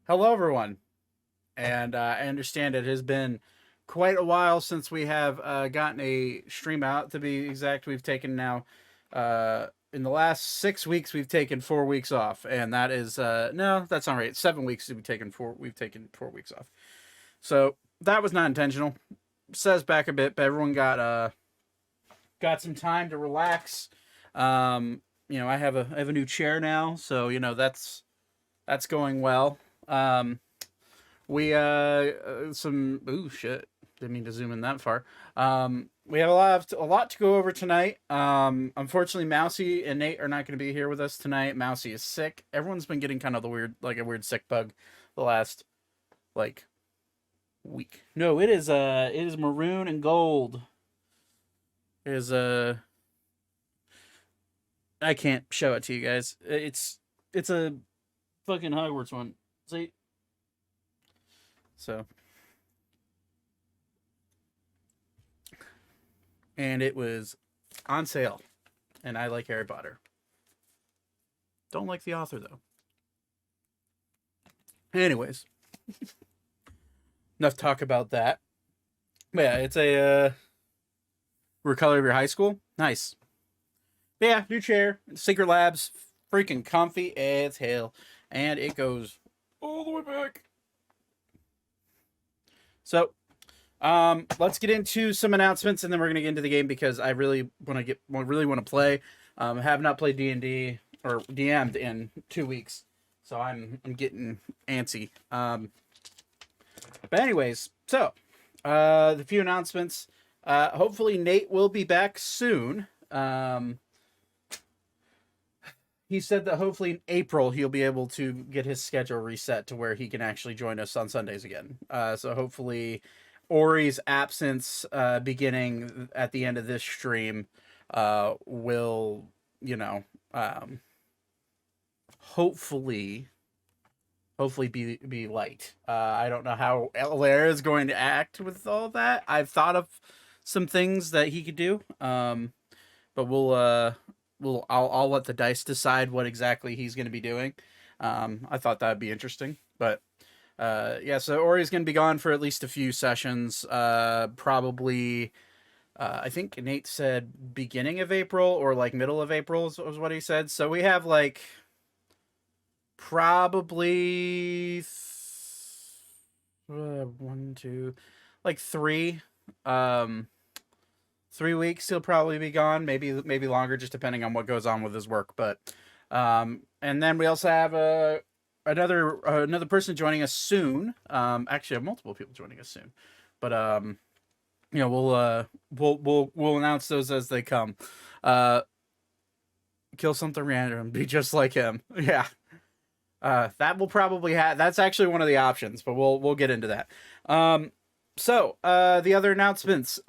Hello, everyone. And I understand it has been quite a while since we have gotten a stream out. To be exact, we've taken now, in the last 6 weeks, we've taken 4 weeks off. And that is, no, that's not right. 7 weeks we've taken 4 weeks off. So that was not intentional. Says back a bit, but everyone got some time to relax. I have a new chair now. So, that's going well. Um, We some ooh shit. Didn't mean to zoom in that far. We have a lot to go over tonight. Unfortunately, Mousy and Nate are not going to be here with us tonight. Mousy is sick. Everyone's been getting kind of a weird sick bug, the last like week. No, it is maroon and gold. It is I can't show it to you guys. It's a fucking Hogwarts one. See, so and it was on sale, and I like Harry Potter. Don't like the author though. Anyways, enough talk about that. But yeah, it's a recolor of your high school. Nice. But yeah, new chair, Secret Labs, freaking comfy as hell, and it goes all the way back. So, let's get into some announcements, and then we're gonna get into the game because I really want to play. I have not played D&D or DM'd in 2 weeks, so I'm getting antsy. But anyways, so the few announcements. Hopefully Nate will be back soon. He said that hopefully in April he'll be able to get his schedule reset to where he can actually join us on Sundays again. So hopefully Ori's absence beginning at the end of this stream will, hopefully be light. I don't know how Lair is going to act with all that. I've thought of some things that he could do, but I'll let the dice decide what exactly he's going to be doing. I thought that'd be interesting, but yeah. So Ori's going to be gone for at least a few sessions. Probably. I think Nate said beginning of April or like middle of April was what he said. So we have like probably one, two, like um, 3 weeks. He'll probably be gone. Maybe longer, just depending on what goes on with his work. But and then we also have another person joining us soon. Actually, I have multiple people joining us soon. But we'll announce those as they come. Uh, Kill something random, be just like him. Yeah. That will probably have. That's actually one of the options, but we'll get into that. The other announcements.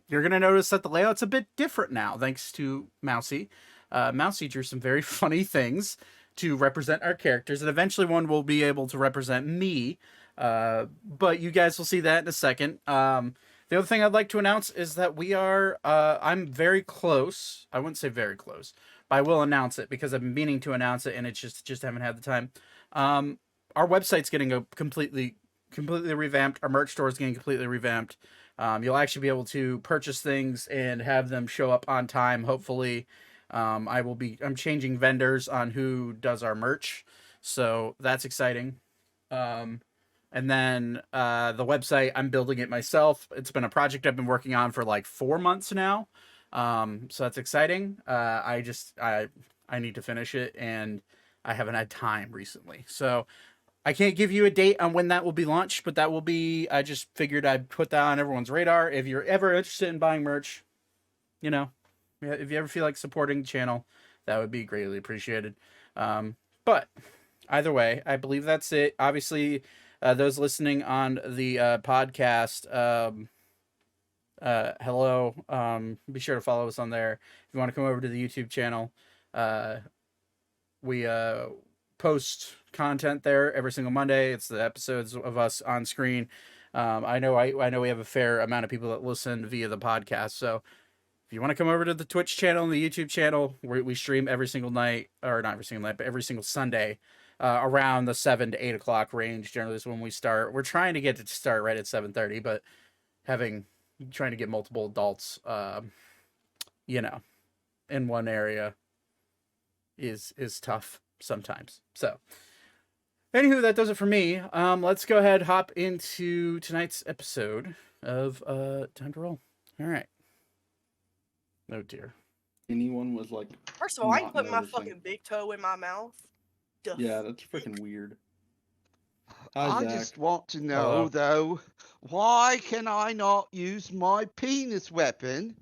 You're gonna notice that the layout's a bit different now, thanks to Mousy. Mousy drew some very funny things to represent our characters, and eventually one will be able to represent me. But you guys will see that in a second. The other thing I'd like to announce is that we are. I'm very close. I wouldn't say very close, but I will announce it because I've been meaning to announce it, and it's just haven't had the time. Our website's getting a completely revamped. Our merch store is getting completely revamped. You'll actually be able to purchase things and have them show up on time. Hopefully, I'm changing vendors on who does our merch, so that's exciting. Um, and then the website, I'm building it myself. It's been a project I've been working on for like 4 months now. So that's exciting. I need to finish it, and I haven't had time recently. So I can't give you a date on when that will be launched, but that will be. I just figured I'd put that on everyone's radar. If you're ever interested in buying merch, you know, if you ever feel like supporting the channel, that would be greatly appreciated. But either way, I believe that's it. Obviously, those listening on the podcast, hello. Be sure to follow us on there. If you want to come over to the YouTube channel, uh, we post content there every single Monday. It's the episodes of us on screen. I know we have a fair amount of people that listen via the podcast. So if you want to come over to the Twitch channel and the YouTube channel, where we stream every single night, or not every single night, but every single Sunday. around the 7 to 8 o'clock range. Generally, is when we start. We're trying to get it to start right at 7:30, but trying to get multiple adults, in one area is tough sometimes. So, anywho, that does it for me. Let's go ahead hop into tonight's episode of Time to Roll. All right. Oh dear. Anyone was like, first of all, I can put my fucking big toe in my mouth. Duh. Yeah, that's freaking weird. I Zach. just want to know, though, why can I not use my penis weapon?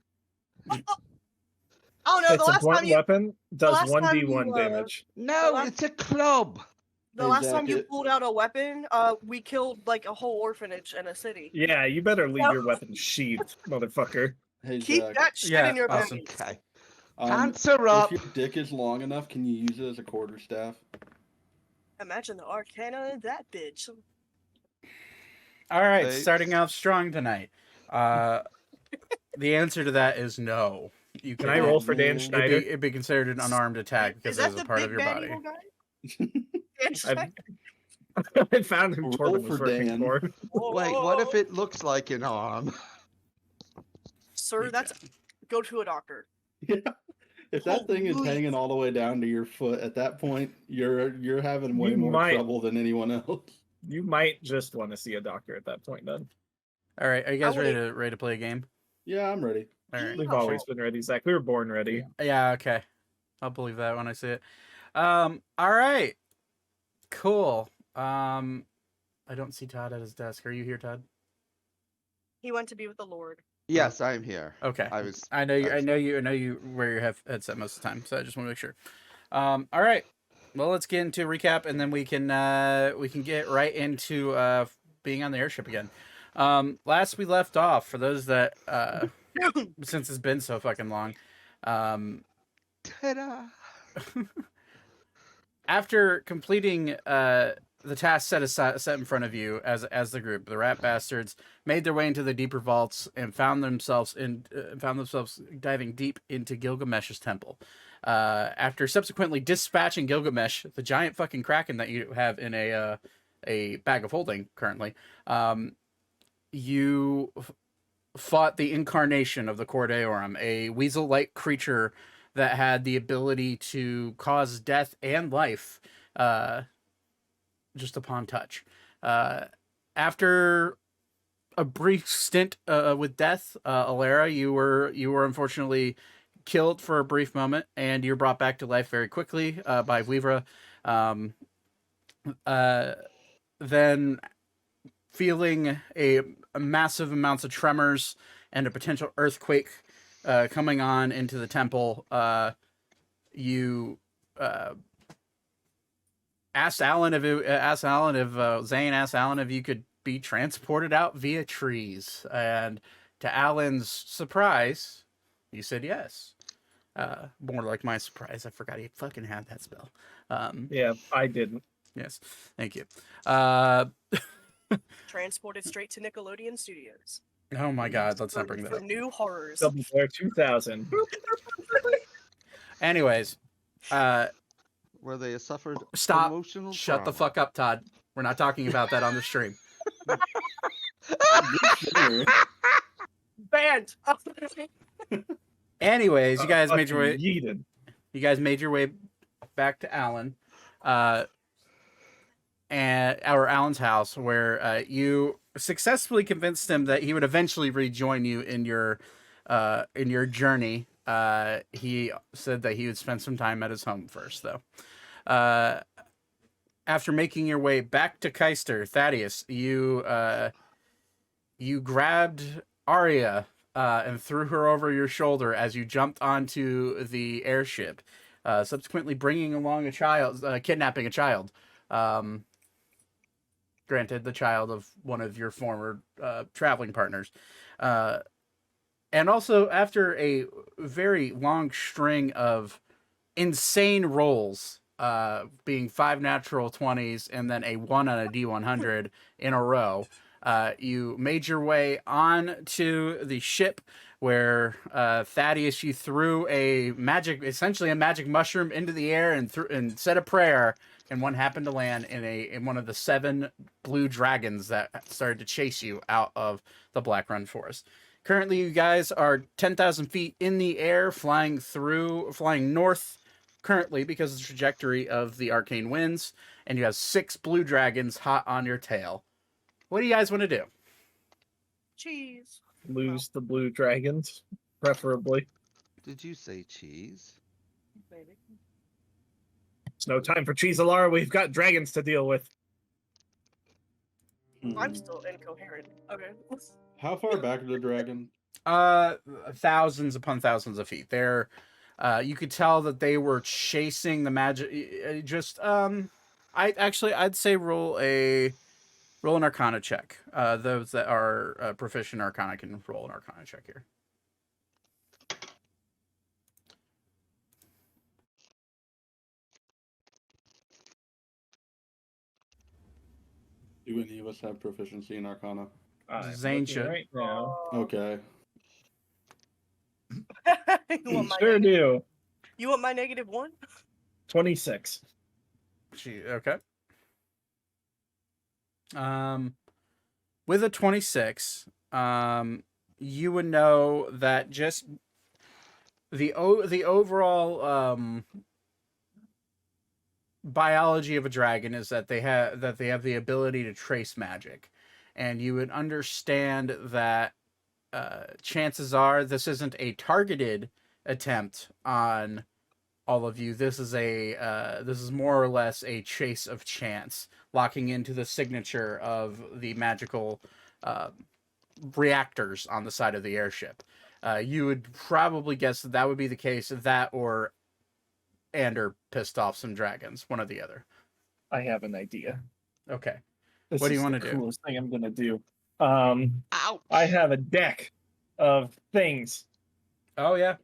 Oh no, It's a blunt weapon, does 1d1 damage. No, it's a club. The last time you pulled out a weapon, we killed like a whole orphanage and a city. Yeah, you better leave your weapon sheathed, motherfucker. Hey, Keep Zach, that shit in your awesome. belly. Okay. Answer up. If your dick is long enough, can you use it as a quarterstaff? Imagine the arcana in that bitch. All right, Thanks. starting off strong tonight. The answer to that is no. You Can I roll for Dan Schneider? It'd be considered an unarmed attack because Is it that is a the part big of your bad body. evil guy? I found him. Roll Torben was for working Dan. for. Wait, what if it looks like an arm? Sir, that's go to a doctor. Yeah. If that thing is Holy- hanging all the way down to your foot, at that point, you're having way You more might. trouble than anyone else. You might just want to see a doctor at that point, then. All right, are you guys I ready to play a game? Yeah, I'm ready. All right. We've Oh, always sure. been ready, Zach. We were born ready. Yeah, okay. I'll believe that when I see it. All right. Cool. I don't see Todd at his desk. Are you here, Todd? He went to be with the Lord. Yes, I'm here. Okay. I was. I know you wear your headset most of the time, so I just want to make sure. All right. Well, let's get into a recap, and then we can get right into being on the airship again. Last we left off, for those that since it's been so fucking long, Ta-da! after completing the task set in front of you as the group, the rat bastards made their way into the deeper vaults and found themselves diving deep into Gilgamesh's temple. After subsequently dispatching Gilgamesh, the giant fucking kraken that you have in a bag of holding currently, you fought the incarnation of the Cor Deorum, a weasel-like creature that had the ability to cause death and life just upon touch. After a brief stint with death, Alara, you were unfortunately killed for a brief moment, and you're brought back to life very quickly by Weavra. Then, feeling a massive amounts of tremors and a potential earthquake coming on into the temple, you Zane asked Alan if you could be transported out via trees, and to Alan's surprise, you said yes. More like my surprise, I forgot he fucking had that spell. Yeah, I didn't. Yes, thank you. Transported straight to Nickelodeon Studios Oh my God, let's not bring that for up. new horrors. Double Dare 2000. Anyways, Where they suffered Stop. emotional shut the trauma. fuck up, Todd. We're not talking about that on the stream. Banned. Anyways, you guys made your way. Yeeted. You guys made your way back to Alan, and Alan's house, where you successfully convinced him that he would eventually rejoin you in your journey. He said that he would spend some time at his home first, though. After making your way back to Keister, Thaddeus, you grabbed Arya and threw her over your shoulder as you jumped onto the airship, subsequently bringing along a child, kidnapping a child. Granted, the child of one of your former traveling partners. And also, after a very long string of insane rolls, being 5 natural 20s and then a 1 on a D100 in a row, You made your way on to the ship where Thaddeus, you threw essentially a magic mushroom into the air and said a prayer, and one happened to land in one of the 7 blue dragons that started to chase you out of the Blackrun Forest. Currently, you guys are 10,000 feet in the air, flying north currently because of the trajectory of the arcane winds, and you have 6 blue dragons hot on your tail. What do you guys want to do? Cheese. Lose the blue dragons, preferably. Did you say cheese? Maybe. It's no time for cheese, Alara. We've got dragons to deal with. I'm still incoherent. Okay. How far back is the dragon? Thousands upon thousands of feet. They're, you could tell that they were chasing the magic. I'd say roll an Arcana check. Those that are proficient in Arcana can roll an Arcana check here. Do any of us have proficiency in Arcana? Zane Looking should. right now. Okay. you, want my Sure negative, do. you want my -1? 26. Okay. With a 26, you would know that just the overall biology of a dragon is that they have the ability to trace magic, and you would understand that chances are this isn't a targeted attempt on all of you. This is more or less a chase of chance, locking into the signature of the magical reactors on the side of the airship. You would probably guess that would be the case, that or Ander pissed off some dragons, one or the other. I have an idea. Okay. This What do you is wanna the do? Coolest thing I'm gonna do. Ouch! I have a deck of things. Oh yeah.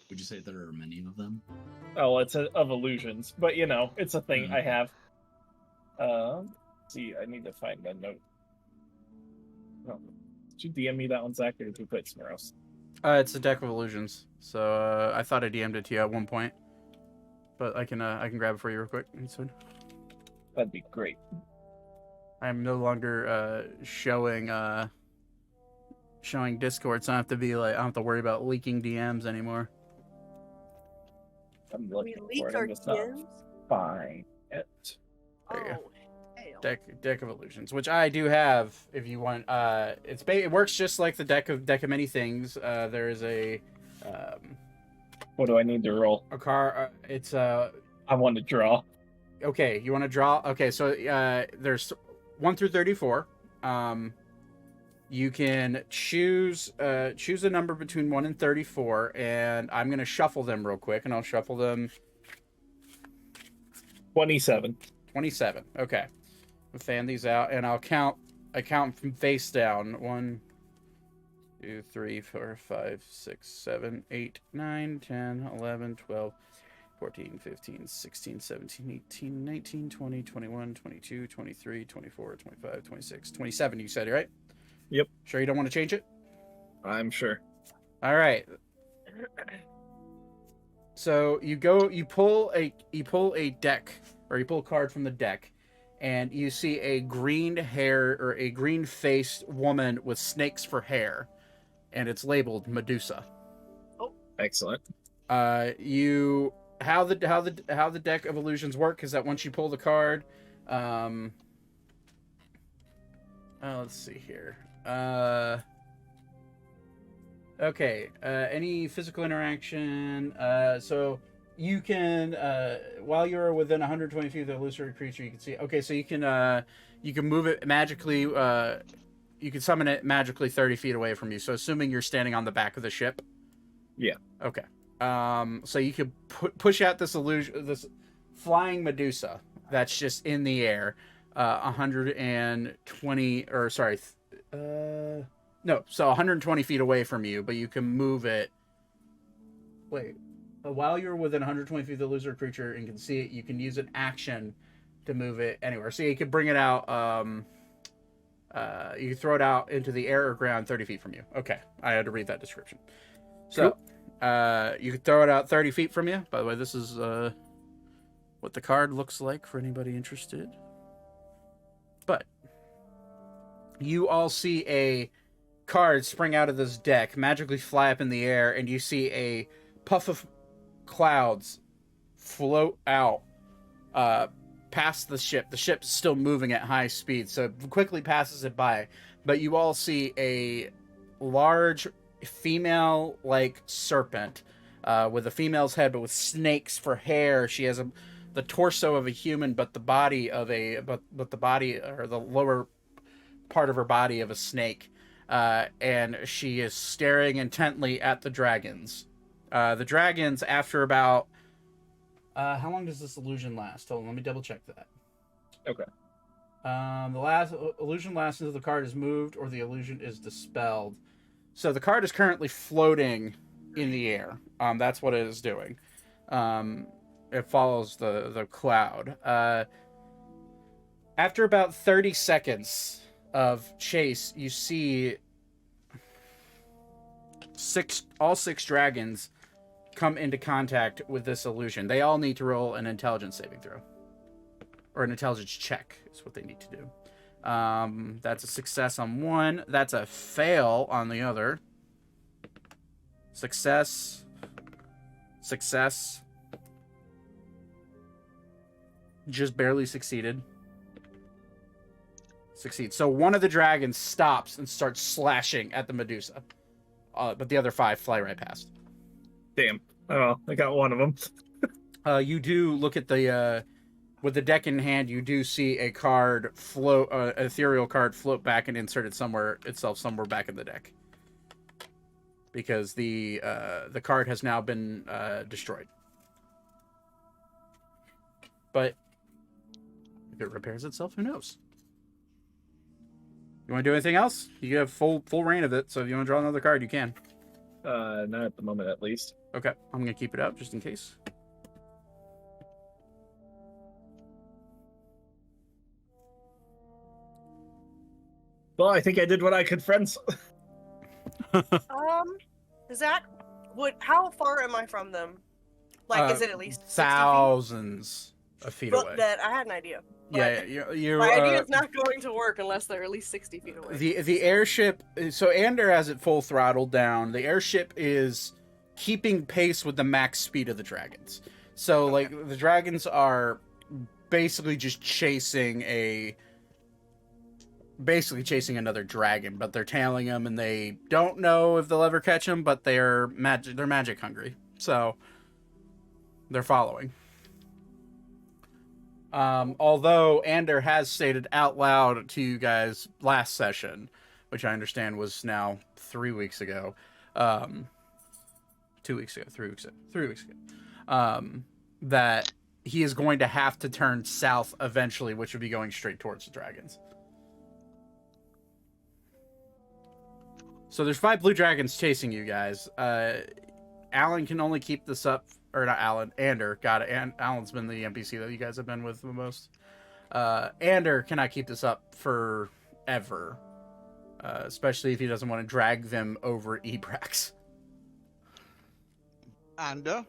Would you say there are many of them? Oh, it's of illusions, but you know, it's a thing I Okay. have. See, I need to find that note. Oh, did you DM me that one, Zach, or did you put it somewhere else? It's a deck of illusions. So I thought I DM'd it to you at one point, but I can grab it for you real quick. That'd be great. I'm no longer showing Discord, so I don't have to worry about leaking DMs anymore. I'm We looking for leak it. our I'm just not DMs? find it. There you go. Oh, hell. Deck of illusions, which I do have. If you want, it works just like the deck of many things. There is a What do I need to roll? car. It's I want to draw. okay. You want to draw? Okay, so there's 1 through 34. You can choose a number between 1 and 34, and I'm gonna shuffle them real quick, and I'll shuffle them. 27. 27. Okay. We'll fan these out, and I count from face down. 1, 2, 3, 4, 5, 6, 7, 8, 9, 10, 11, 12, 14, 15, 16, 17, 18, 19, 20, 21, 22, 23, 24, 25, 26, 27, you said, right? Yep. Sure you don't want to change it? I'm sure. All right. So you pull a deck, or you pull a card from the deck, and you see a green-faced woman with snakes for hair, and it's labeled Medusa. Excellent. How the deck of illusions work is that once you pull the card, let's see here. Okay. Any physical interaction. So you can, while you're within 120 feet of the illusory creature, you can see. Okay, so you can move it magically. You can summon it magically 30 feet away from you. So assuming you're standing on the back of the ship. Yeah. Okay. So you could push out this flying Medusa that's just in the air, 120, or sorry, so 120 feet away from you, but you can move it. Wait, while you're within 120 feet of the illusory creature and can see it, you can use an action to move it anywhere. So you could bring it out You can throw it out into the air or ground 30 feet from you. Okay, I had to read that description. So, you can throw it out 30 feet from you. By the way, this is what the card looks like for anybody interested. But you all see a card spring out of this deck, magically fly up in the air, and you see a puff of clouds float out past the ship. The ship's still moving at high speed, so it quickly passes it by. But you all see a large female-like serpent with a female's head, but with snakes for hair. She has the torso of a human, but the body of the lower part of her body of a snake. And she is staring intently at the dragons. The dragons, after about... how long does this illusion last? Hold on, let me double check that. Okay. The last illusion lasts until the card is moved or the illusion is dispelled. So the card is currently floating in the air. That's what it is doing. It follows the cloud. After about 30 seconds of chase, you see all six dragons come into contact with this illusion. They all need to roll an intelligence saving throw. Or an intelligence check is what they need to do. That's a success on one. That's a fail on the other. Success. Success. Just barely succeeded. Succeed. So one of the dragons stops and starts slashing at the Medusa. But the other 5 fly right past. Damn. Oh, I got one of them. You do look at the... with the deck in hand, you do see a card float, ethereal card float back and insert somewhere back in the deck. Because the card has now been destroyed. But if it repairs itself, who knows? You want to do anything else? You have full reign of it, so if you want to draw another card, you can. Not at the moment, at least. Okay, I'm going to keep it up just in case. Well, I think I did what I could, friends. Zach, how far am I from them? Like, is it at least 60 feet? Thousands of feet Well, away. that I had an idea. Yeah, My idea is not going to work unless they're at least 60 feet away. The airship. So Ander has it full throttle down. The airship is keeping pace with the max speed of the dragons. So like the dragons are basically just chasing another dragon, but they're tailing them, and they don't know if they'll ever catch them, but they're magic hungry, so they're following. Although Ander has stated out loud to you guys last session, which I understand was now 3 weeks ago, 2 weeks ago, 3 weeks ago, that he is going to have to turn south eventually, which would be going straight towards the dragons. So there's 5 blue dragons chasing you guys. Alan can only keep this up, or not Alan, Ander. Got it. Alan's been the NPC that you guys have been with the most. Ander cannot keep this up forever, especially if he doesn't want to drag them over Ebrax. Ander,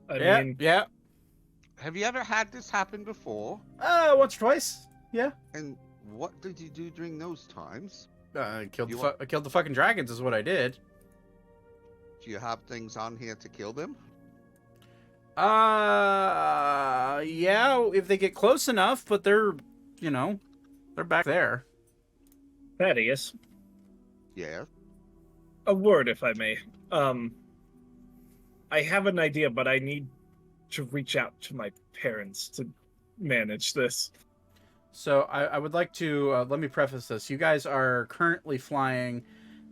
I mean, yeah. have you ever had this happen before? Once or twice. Yeah. And what did you do during those times? I killed the fucking dragons is what I did. Do you have things on here to kill them? Yeah, if they get close enough, but they're back there. Thaddeus, Yeah. a word, if I may. I have an idea, but I need to reach out to my parents to manage this. So I would like to let me preface this. You guys are currently flying.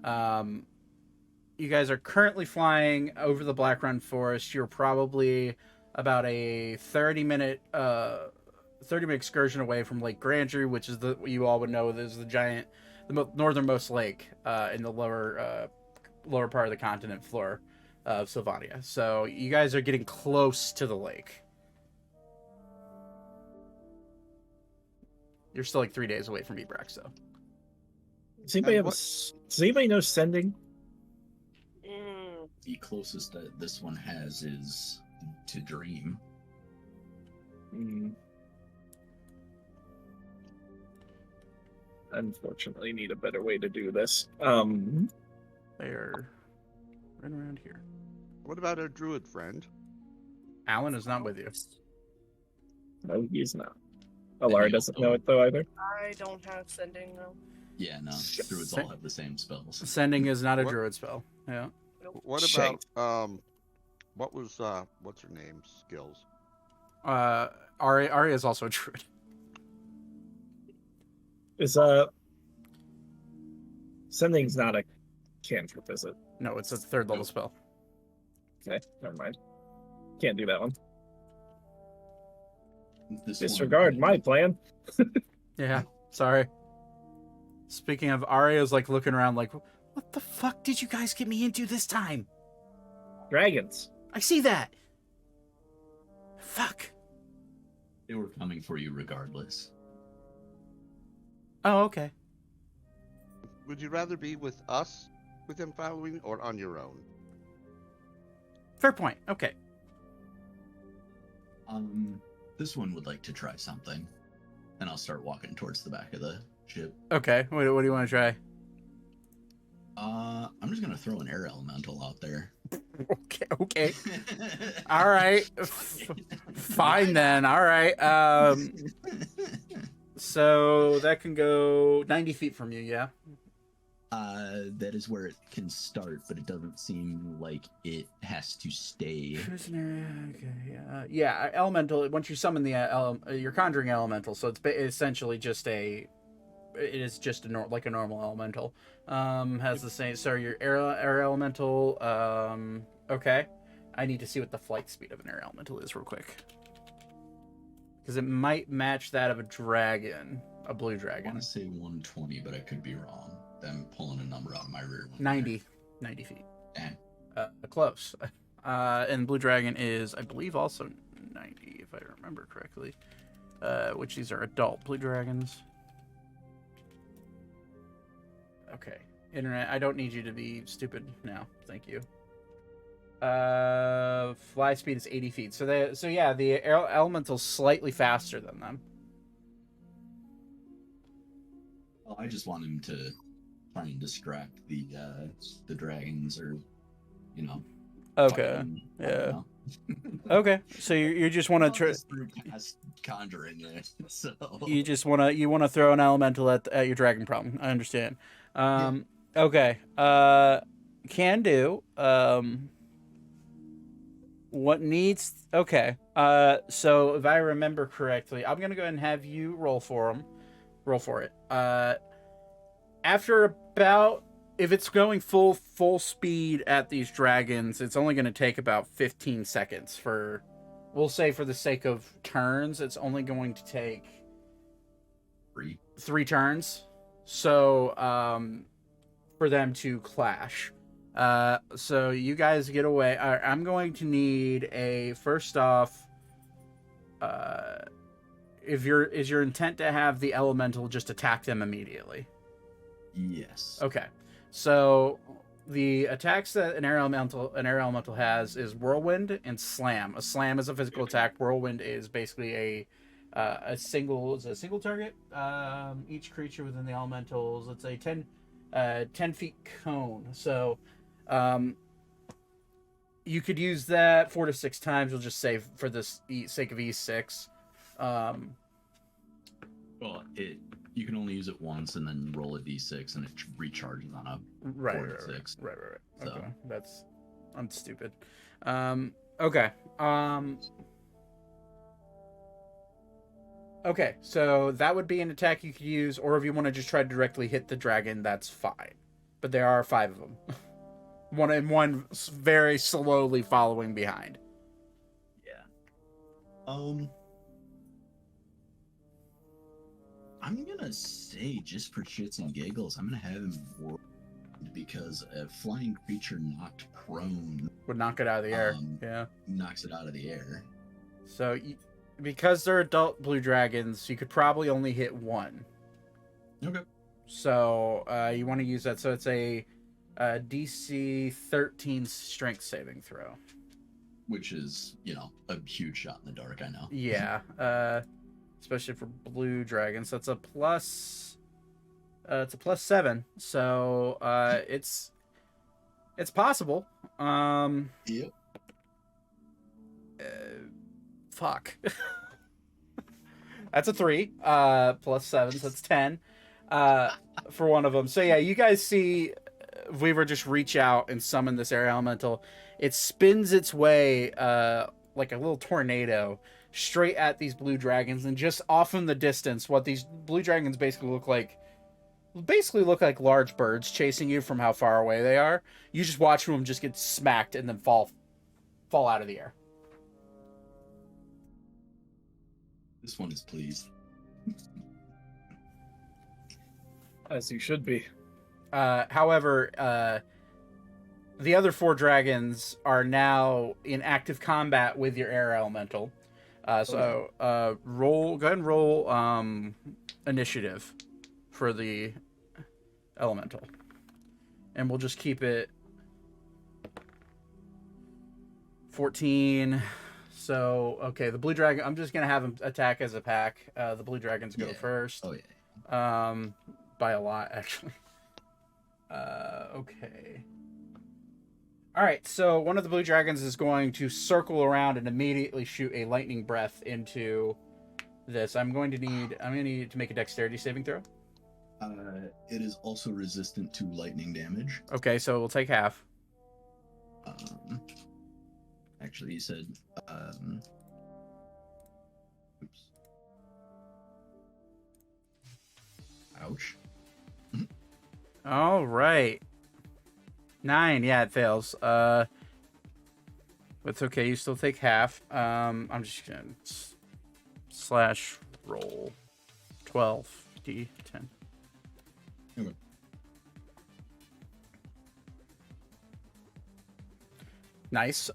You guys are currently flying over the Blackrun Forest. You're probably about a 30-minute excursion away from Lake Grandeur, which is what you all would know is the northernmost lake in the lower part of the continent floor of Sylvania. So you guys are getting close to the lake. You're still like 3 days away from Ebrax, though. Does anybody And have does anybody know sending? The closest that this one has is to dream. Unfortunately, need a better way to do this. They're right around here. What about our druid friend? Alan is not with you. No, he's not. Alara doesn't know it though either. I don't have sending though. Yeah, no. Druids all have the same spells. Sending is not a What? druid spell. Yeah. What Shanked. about what was what's her name? Skills. Arya is also a druid. Is sending's not a cantrip, is it? No, it's a third level spell. Okay, never mind. Can't do that one. This Disregard one, my plan. Yeah, sorry. Speaking of, Arya's like looking around like, what the fuck did you guys get me into this time? Dragons. I see that. Fuck. They were coming for you regardless. Oh, okay. Would you rather be with us, with them following, or on your own? Fair point. Okay. This one would like to try something. And I'll start walking towards the back of the ship. Okay. What do you want to try? I'm just gonna throw an air elemental out there. Okay. Okay. All right. Fine then. All right. So that can go 90 feet from you. Yeah. That is where it can start, but it doesn't seem like it has to stay. Prisoner. Okay. Yeah. Elemental. Once you summon the you're conjuring elemental, so it's essentially just a. It is just like a normal elemental. Has the same. So your air elemental. Okay. I need to see what the flight speed of an air elemental is real quick, because it might match that of a dragon, a blue I dragon. want to say 120, but I could be wrong. I'm pulling a number out of my rear. 90 feet. Damn. Close. And blue dragon is, I believe, also 90, if I remember correctly. Which these are adult blue dragons. Okay. Internet, I don't need you to be stupid now. Thank you. Fly speed is 80 feet. So yeah, the elemental's slightly faster than them. Well, I just want him to try and distract the dragons, or Okay. fucking, I Yeah. don't know. Okay. So you just want to try. Through past conjuring it, so You just want to throw an elemental at your dragon problem. I understand. Okay. Can do. What needs? Okay. So if I remember correctly, I'm gonna go ahead and have you roll for it. After about, if it's going full speed at these dragons, it's only gonna take about 15 seconds for. We'll say for the sake of turns, it's only going to take 3 turns. So, for them to clash. So you guys get away. I'm going to need a, first off, is your intent to have the elemental just attack them immediately? yes. Okay. So the attacks that an air elemental has is whirlwind and slam. A slam is a physical attack. Whirlwind is basically a single target. Each creature within the elementals, let's say 10 feet cone. So you could use that 4 to 6 times. We'll just say for the sake of E6. Well, you can only use it once, and then roll a d6, and it recharges on a 4 to 6. Right. So. Okay, I'm stupid. Okay. Okay, so that would be an attack you could use, or if you want to just try to directly hit the dragon, that's fine. But there are 5 of them. one very slowly following behind. Yeah. I'm gonna say, just for shits and giggles, I'm gonna have him whirlwind, because a flying creature knocked prone Would knock it out of the air. Yeah. knocks it out of the air. So, because they're adult blue dragons, you could probably only hit one. Okay. So you want to use that. So it's a DC 13 strength saving throw. Which is, a huge shot in the dark, I know. Yeah. Especially for blue dragons. That's a plus. It's a +7. So it's possible. Yep. Fuck. That's a 3. +7, so that's 10. For one of them. So yeah, you guys see Weaver just reach out and summon this air elemental. It spins its way like a little tornado straight at these blue dragons, and just off in the distance, what these blue dragons basically look like large birds chasing you from how far away they are. You just watch them just get smacked and then fall out of the air. This one is pleased. As you should be. However, the other 4 dragons are now in active combat with your air elemental. Go ahead and roll initiative for the elemental. And we'll just keep it 14. So, okay, the blue dragon, I'm just going to have them attack as a pack. The blue dragons go first. Oh, yeah. By a lot, actually. Okay. All right, so one of the blue dragons is going to circle around and immediately shoot a lightning breath into this. I'm going to need to make a dexterity saving throw. It is also resistant to lightning damage. Okay, so we'll take half. Actually, you said. Oops. Ouch. All right. 9, yeah, it fails. But it's okay. You still take half. I'm just gonna slash roll 12 d10. Okay. Nice.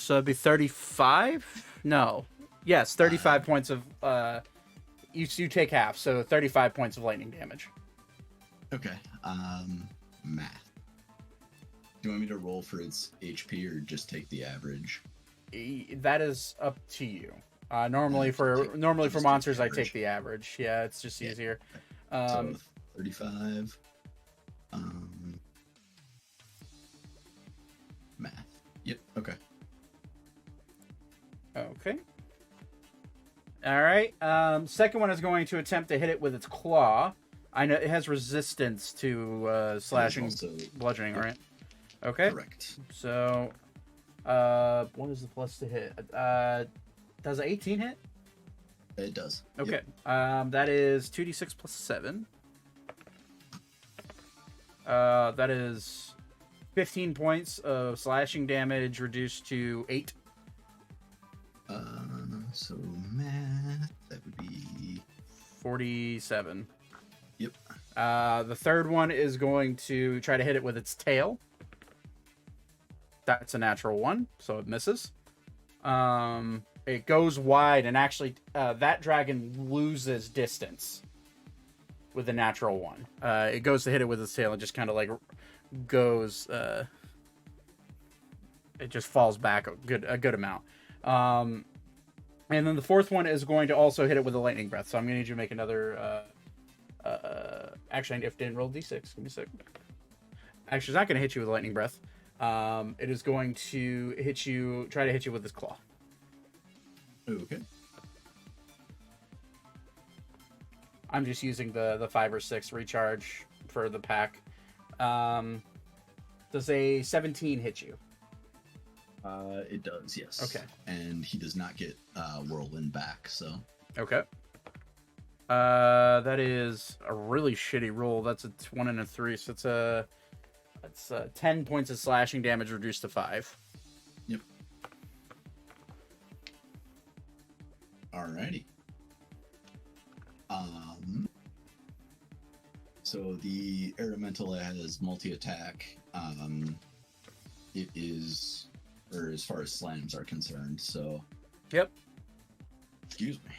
So it'd be 35? No. Yes, 35 points of you take half, so 35 points of lightning damage. Okay. Math. Do you want me to roll for its HP or just take the average? That is up to you. Normally for monsters, I take the average. Yeah, it's just easier. So 35. Math. Yep. Okay. Okay. All right. Second one is going to attempt to hit it with its claw. I know it has resistance to slashing, Also, bludgeoning, right? Okay. correct. So, what is the plus to hit? Does an 18 hit? It does. Okay. Yep. That is 2d6 plus 7. That is 15 points of slashing damage reduced to 8. So math, that would be 47. Yep. The third one is going to try to hit it with its tail. That's a natural 1, so it misses. It goes wide, and actually, that dragon loses distance with a natural 1. It goes to hit it with its tail and just kind of like goes. It just falls back a good amount. And then the fourth one is going to also hit it with a lightning breath. So I'm going to need you to make another. Actually, if I didn't roll d6, give me a sec. Actually, it's not going to hit you with a lightning breath. It is going to try to hit you with its claw. okay. I'm just using the 5 or 6 recharge for the pack. Does a 17 hit you? It does, yes. Okay. And he does not get whirlwind back, so. Okay. That is a really shitty roll. That's a 1 and a 3, so it's 10 points of slashing damage reduced to 5. Yep. Alrighty. So the air elemental has multi-attack. It is, or as far as slams are concerned, so. Yep. Excuse me.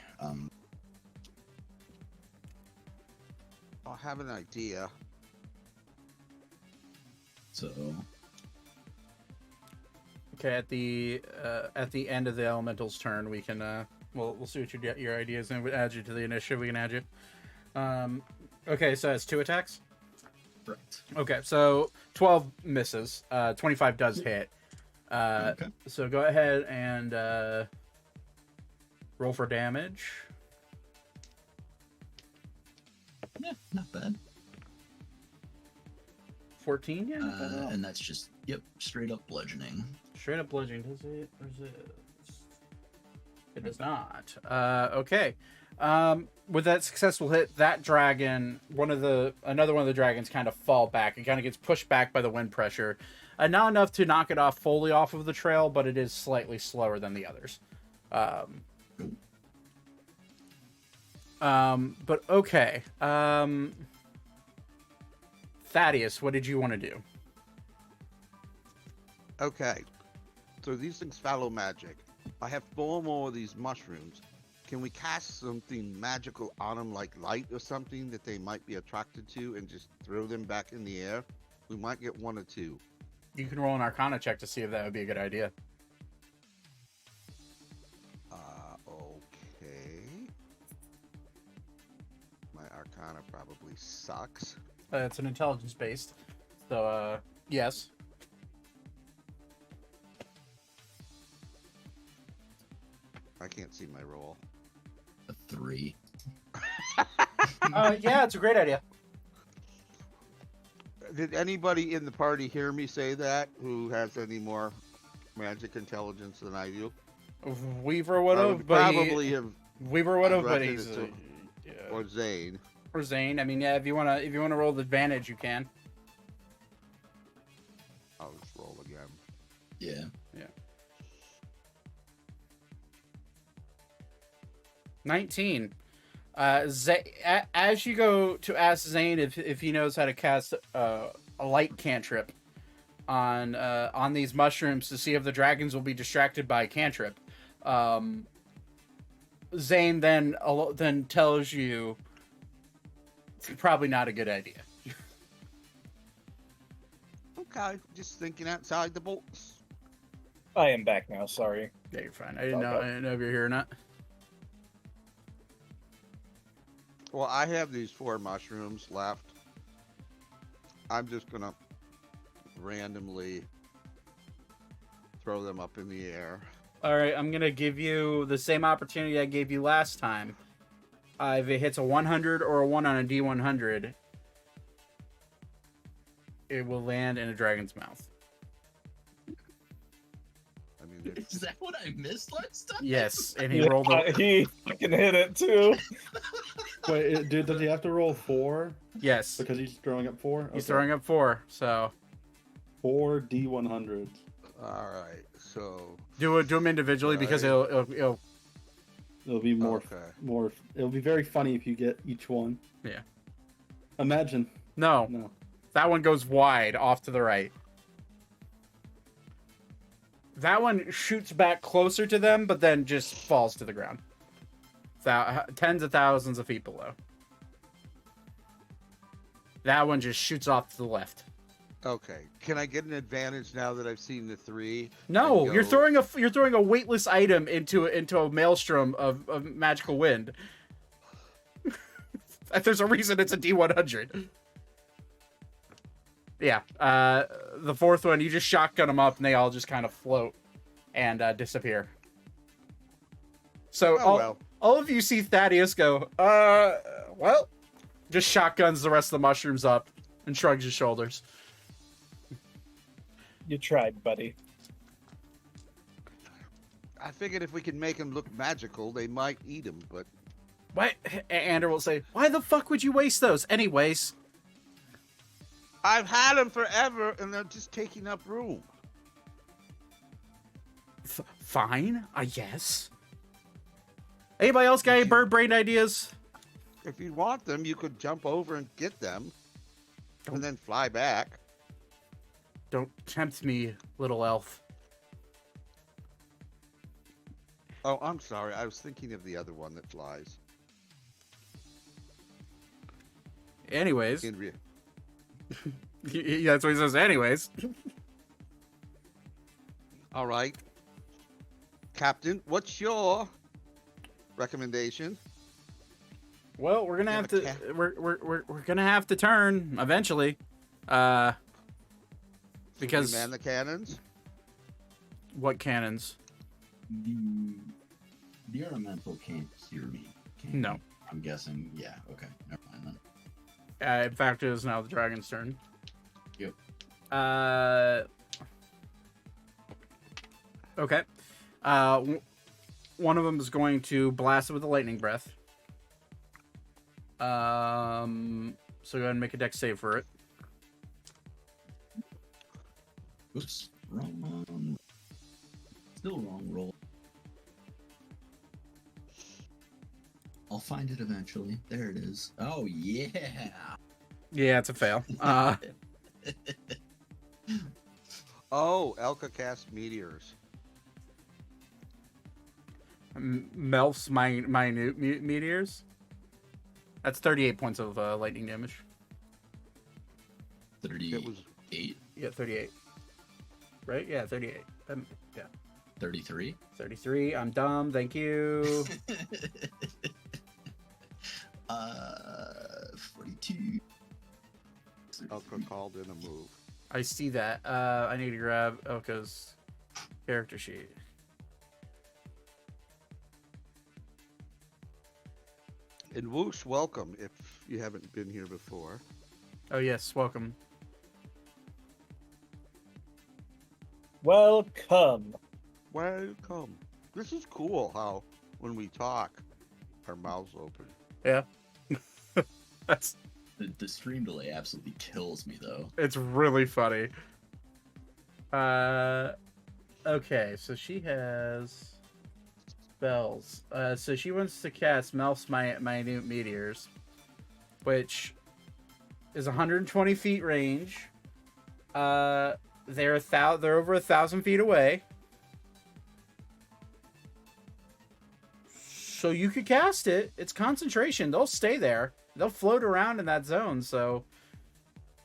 I have an idea. So Okay, at the end of the elemental's turn, we can we'll see what your ideas and we'll add you to the initiative. We can add you. Okay, so it's 2 attacks. correct. Okay, so 12 misses. 25 does hit. Okay. So go ahead and roll for damage. Yeah, not bad. 14, yeah, not bad at all. And that's just straight up bludgeoning. Straight up bludgeoning, does it? It does not. Okay. With that successful hit, that dragon, another one of the dragons kind of fall back. It kind of gets pushed back by the wind pressure. Not enough to knock it off fully off of the trail, but it is slightly slower than the others. But okay. Thaddeus, what did you want to do? Okay. So these things follow magic. I have 4 more of these mushrooms. Can we cast something magical on them, like light or something that they might be attracted to, and just throw them back in the air? We might get 1 or 2. You can roll an Arcana check to see if that would be a good idea. Okay. My Arcana probably sucks. It's an intelligence based. So, yes. I can't see my roll. A 3. Yeah, it's a great idea. Did anybody in the party hear me say that who has any more magic intelligence than I do? Weaver would I have, would but probably have, Weaver would have, but directed he's it to- yeah. or Zane. Or Zane. I mean, yeah, if you wanna roll the advantage, you can. I'll just roll again. Yeah. 19. As you go to ask Zane if he knows how to cast a light cantrip on these mushrooms to see if the dragons will be distracted by a cantrip, Zane then tells you it's probably not a good idea. Okay, just thinking outside the box. I am back now. Sorry. Yeah, you're fine. I didn't know if you're here or not. Well, I have these 4 mushrooms left. I'm just gonna randomly throw them up in the air. All right, I'm gonna give you the same opportunity I gave you last time. If it hits a 100 or a 1 on a D100, it will land in a dragon's mouth. I mean, Is that what I missed last time? Yes, and he rolled a... He fucking hit it too. Wait, does he have to roll 4 Yes, because he's throwing up 4? he's throwing up 4, so 4 D100s. all right. So do them individually because it'll It'll be more. Okay. It'll be very funny if you get each one. Yeah. Imagine. No, No. that one goes wide off to the right. That one shoots back closer to them, but then just falls to the ground. Tens of thousands of feet below. That one just shoots off to the left. Okay. Can I get an advantage now that I've seen the 3? No, and you're go- throwing a weightless item into a maelstrom of magical wind. There's a reason it's a D100. Yeah. The 4th one, you just shotgun them up, and they all just kind of float and disappear. So all of you see Thaddeus go, well, just shotguns the rest of the mushrooms up and shrugs his shoulders. You tried, buddy. I figured if we can make them look magical, they might eat them, but Why? Ander will say, why the fuck would you waste those? Anyways. I've had them forever, and they're just taking up room. Fine, I guess. Anybody else got any bird brain ideas? If you want them, you could jump over and get them, and then fly back. Don't tempt me, little elf. Oh, I'm sorry. I was thinking of the other one that flies. anyways, In real. that's what he says. Anyways, All right. Captain, what's your recommendation? well, we're gonna You have have to a we're gonna have to turn eventually, because Man the cannons? what cannons? The elemental can't hear me. Can No. he? I'm guessing. Yeah. Okay. Never mind then. In fact, it is now the dragon's turn. Yep. Okay. One of them is going to blast it with a lightning breath. So go ahead and make a dex save for it. Oops. Wrong. Still wrong roll. I'll find it eventually. There it is. Oh yeah. Yeah, it's a fail. Oh, Elka cast meteors. Melf's minute meteors. That's 38 points of lightning damage. 38. Yeah, 38. Right? Yeah, 38. Yeah. 33. 33. I'm dumb. Thank you. 42. Elka called in a move. I see that. I need to grab Elka's character sheet. And Whoosh, welcome if you haven't been here before. Oh, yes. Welcome. Welcome. Welcome. This is cool how when we talk, our mouths open. Yeah. That's The stream delay absolutely kills me though. It's really funny. Okay, so she has spells. So she wants to cast Melf's Minute Meteors, which is 120 feet range. They're over 1,000 feet away. So you could cast it. It's concentration. They'll stay there. They'll float around in that zone. So,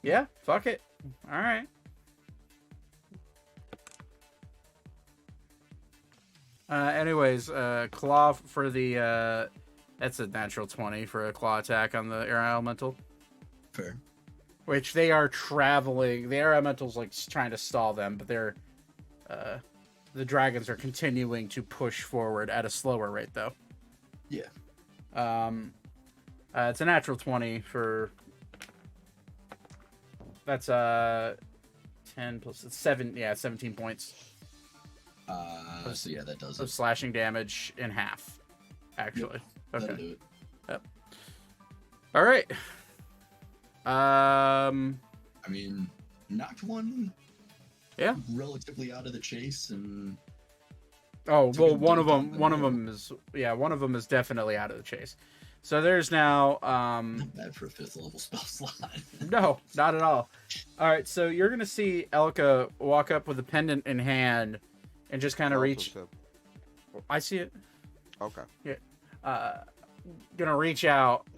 yeah, fuck it. All right. Anyways, claw for the that's a natural 20 for a claw attack on the air elemental. Fair. Which they are traveling. The air elemental's like trying to stall them, but they're the dragons are continuing to push forward at a slower rate, though. Yeah. It's a natural 20 for. That's 10 plus it's 7. Yeah, 17 points So yeah, that does of it. slashing damage in half. Actually, That'll okay. do it. Yep. All right. I mean, knocked one. Yeah. Relatively out of the chase, and Oh well, one of Took a them is definitely out of the chase. So there's now not bad for a 5th level spell slot. no, not at all. All right, so you're gonna see Elka walk up with a pendant in hand and just kind of reach. I see it. Okay. Gonna reach out,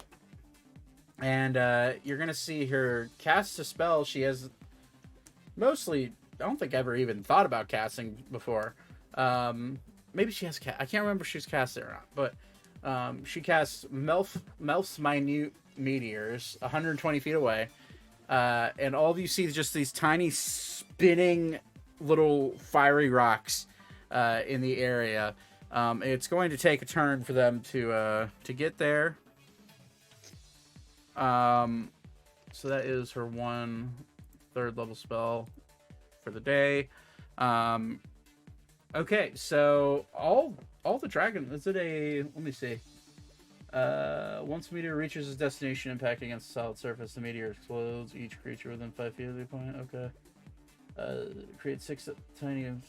and you're gonna see her cast a spell she has mostly. I don't think ever even thought about casting before. Maybe she has. I can't remember if she's cast it or not, but. She casts Melf's Minute Meteors 120 feet away. And all of you see is just these tiny spinning little fiery rocks in the area. It's going to take a turn for them to get there. So that is her 1 3rd level spell for the day. Okay, so all the dragon, is it a, let me see. Once a meteor reaches its destination, impacting against a solid surface, the meteor explodes each creature within 5 feet of the point. Okay. Create 6 tiny of.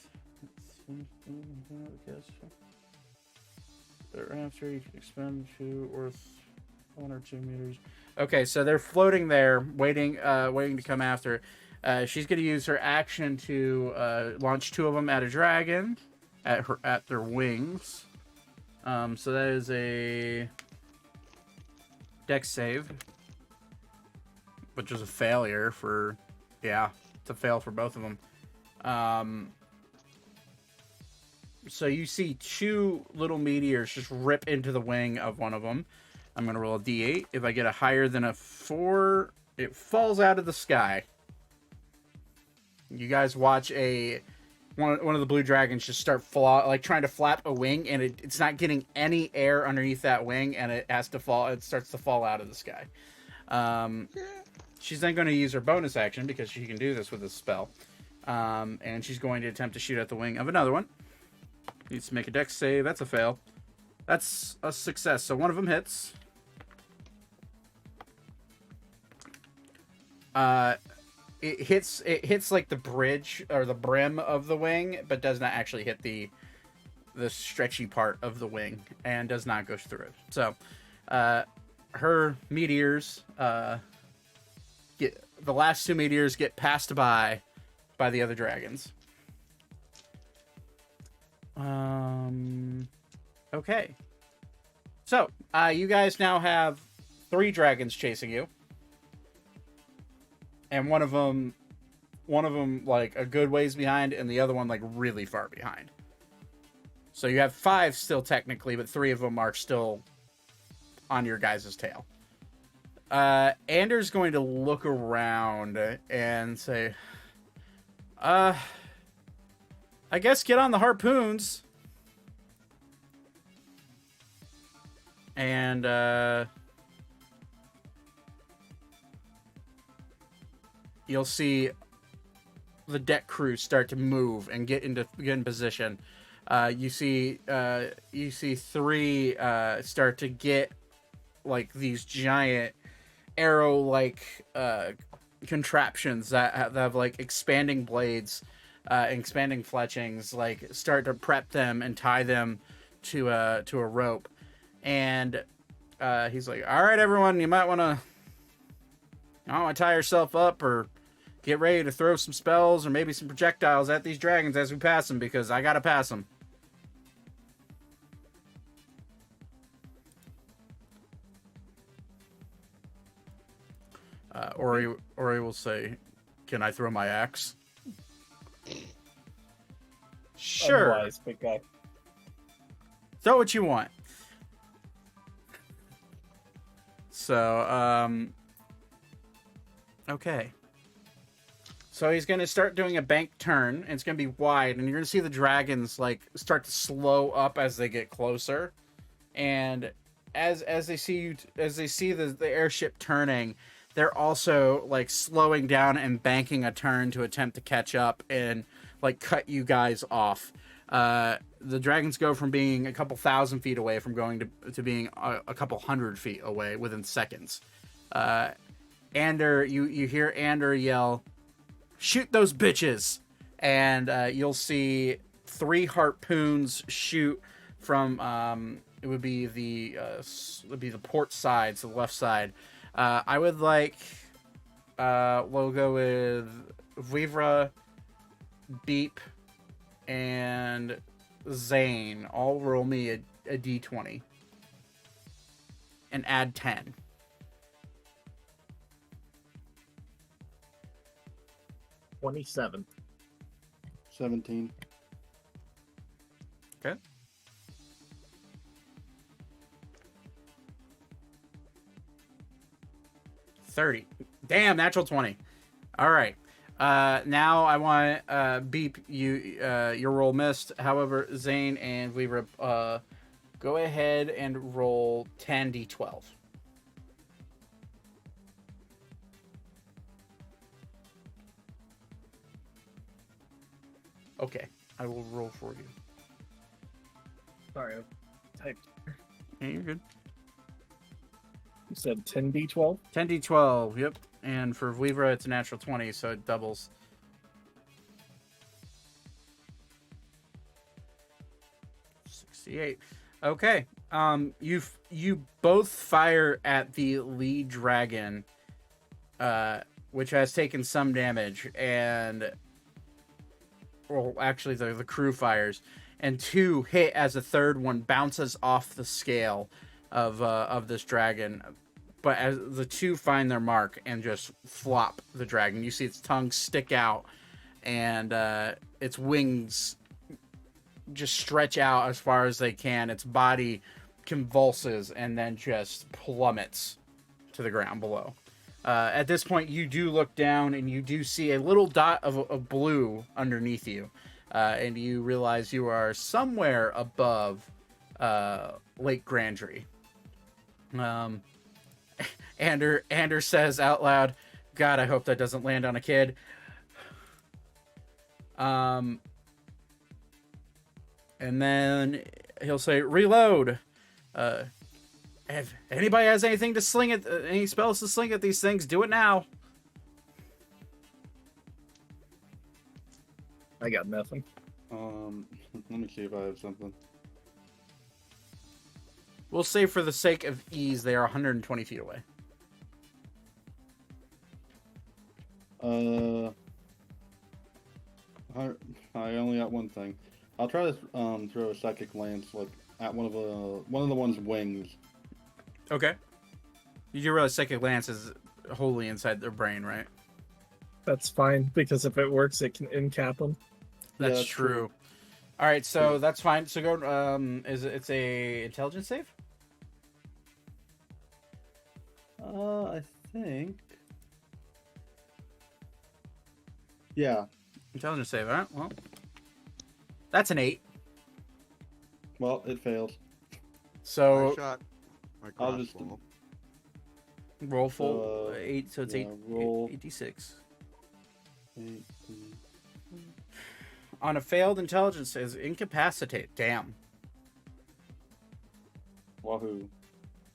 Thereafter, you can expend 2 worth 1 or 2 meters. Okay, so they're floating there, waiting to come after. She's going to use her action to launch 2 of them at a dragon, at their wings. So that is a dex save. which is a failure for, yeah, it's a fail for both of them. So you see 2 little meteors just rip into the wing of one of them. I'm going to roll a d8. If I get a higher than a 4, it falls out of the sky. You guys watch one of the blue dragons just start trying to flap a wing, and it's not getting any air underneath that wing, and it starts to fall out of the sky. She's then going to use her bonus action, because she can do this with a spell. And she's going to attempt to shoot at the wing of another one. Needs to make a dex save. That's a fail. That's a success. So one of them hits. It hits like the bridge or the brim of the wing, but does not actually hit the stretchy part of the wing, and does not go through it. So her meteors the last 2 meteors get passed by the other dragons. Okay. So, you guys now have 3 dragons chasing you. And one of them like a good ways behind, and the other one like really far behind. So you have 5 still technically, but 3 of them are still on your guys' tail. Ander's going to look around and say, I guess get on the harpoons. And, you'll see the deck crew start to move and get in position. You see 3 start to get like these giant arrow-like contraptions that have like expanding blades, expanding fletchings, like start to prep them and tie them to a rope. And he's like, all right, everyone, you might want to tie yourself up or get ready to throw some spells or maybe some projectiles at these dragons as we pass them, because I gotta pass them. Ori will say, can I throw my axe? Sure. Otherwise, big guy. Throw what you want. So, okay. So he's going to start doing a bank turn, and it's going to be wide, and you're going to see the dragons like start to slow up as they get closer. And as they see the airship turning, they're also like slowing down and banking a turn to attempt to catch up and like cut you guys off. The dragons go from being a couple thousand feet away from going to being a couple hundred feet away within seconds. Ander, you hear Ander yell, "Shoot those bitches!" And you'll see 3 harpoons shoot from it would be the port side, so the left side. I would like we'll go with Vivra, Beep, and Zane. All roll me a d20 and add 10. $27. 17. Okay. $30. Damn, natural 20. All right. Now I want Beep. Your roll missed. However, Zane and Weaver, go ahead and roll 10d12. Okay, I will roll for you. Sorry, I typed. Yeah, you're good. You said 10d12? 10d12, yep. And for Weaver, it's a natural 20, so it doubles. $68. Okay. You both fire at the lead dragon, which has taken some damage, and well, actually the crew fires, and 2 hit as a third one bounces off the scale of this dragon. But as the two find their mark and just flop the dragon, you see its tongue stick out, and its wings just stretch out as far as they can. Its body convulses and then just plummets to the ground below. At this point, you do look down and you do see a little dot of blue underneath you, and you realize you are somewhere above Lake Grandry. Ander says out loud, "God, I hope that doesn't land on a kid." And then he'll say, "Reload." If anybody has anything to sling at, any spells to sling at these things, do it now. I got nothing. Let me see if I have something. We'll say for the sake of ease, they are 120 feet away. I only got one thing. I'll try to throw a psychic lance like at one of the one's wings. Okay. You do realize Psychic Lance is wholly inside their brain, right? That's fine, because if it works, it can incap them. That's that's true. true. All right, so that's fine. So go. It's a intelligence save? I think. Yeah. Intelligence save. All right. Well, that's an 8. Well, it fails. I So shot my I'll just- crossbow. roll full So, 8. So it's yeah, 8. roll. 8d6. 8, On a failed intelligence save, incapacitate. Damn. Wahoo.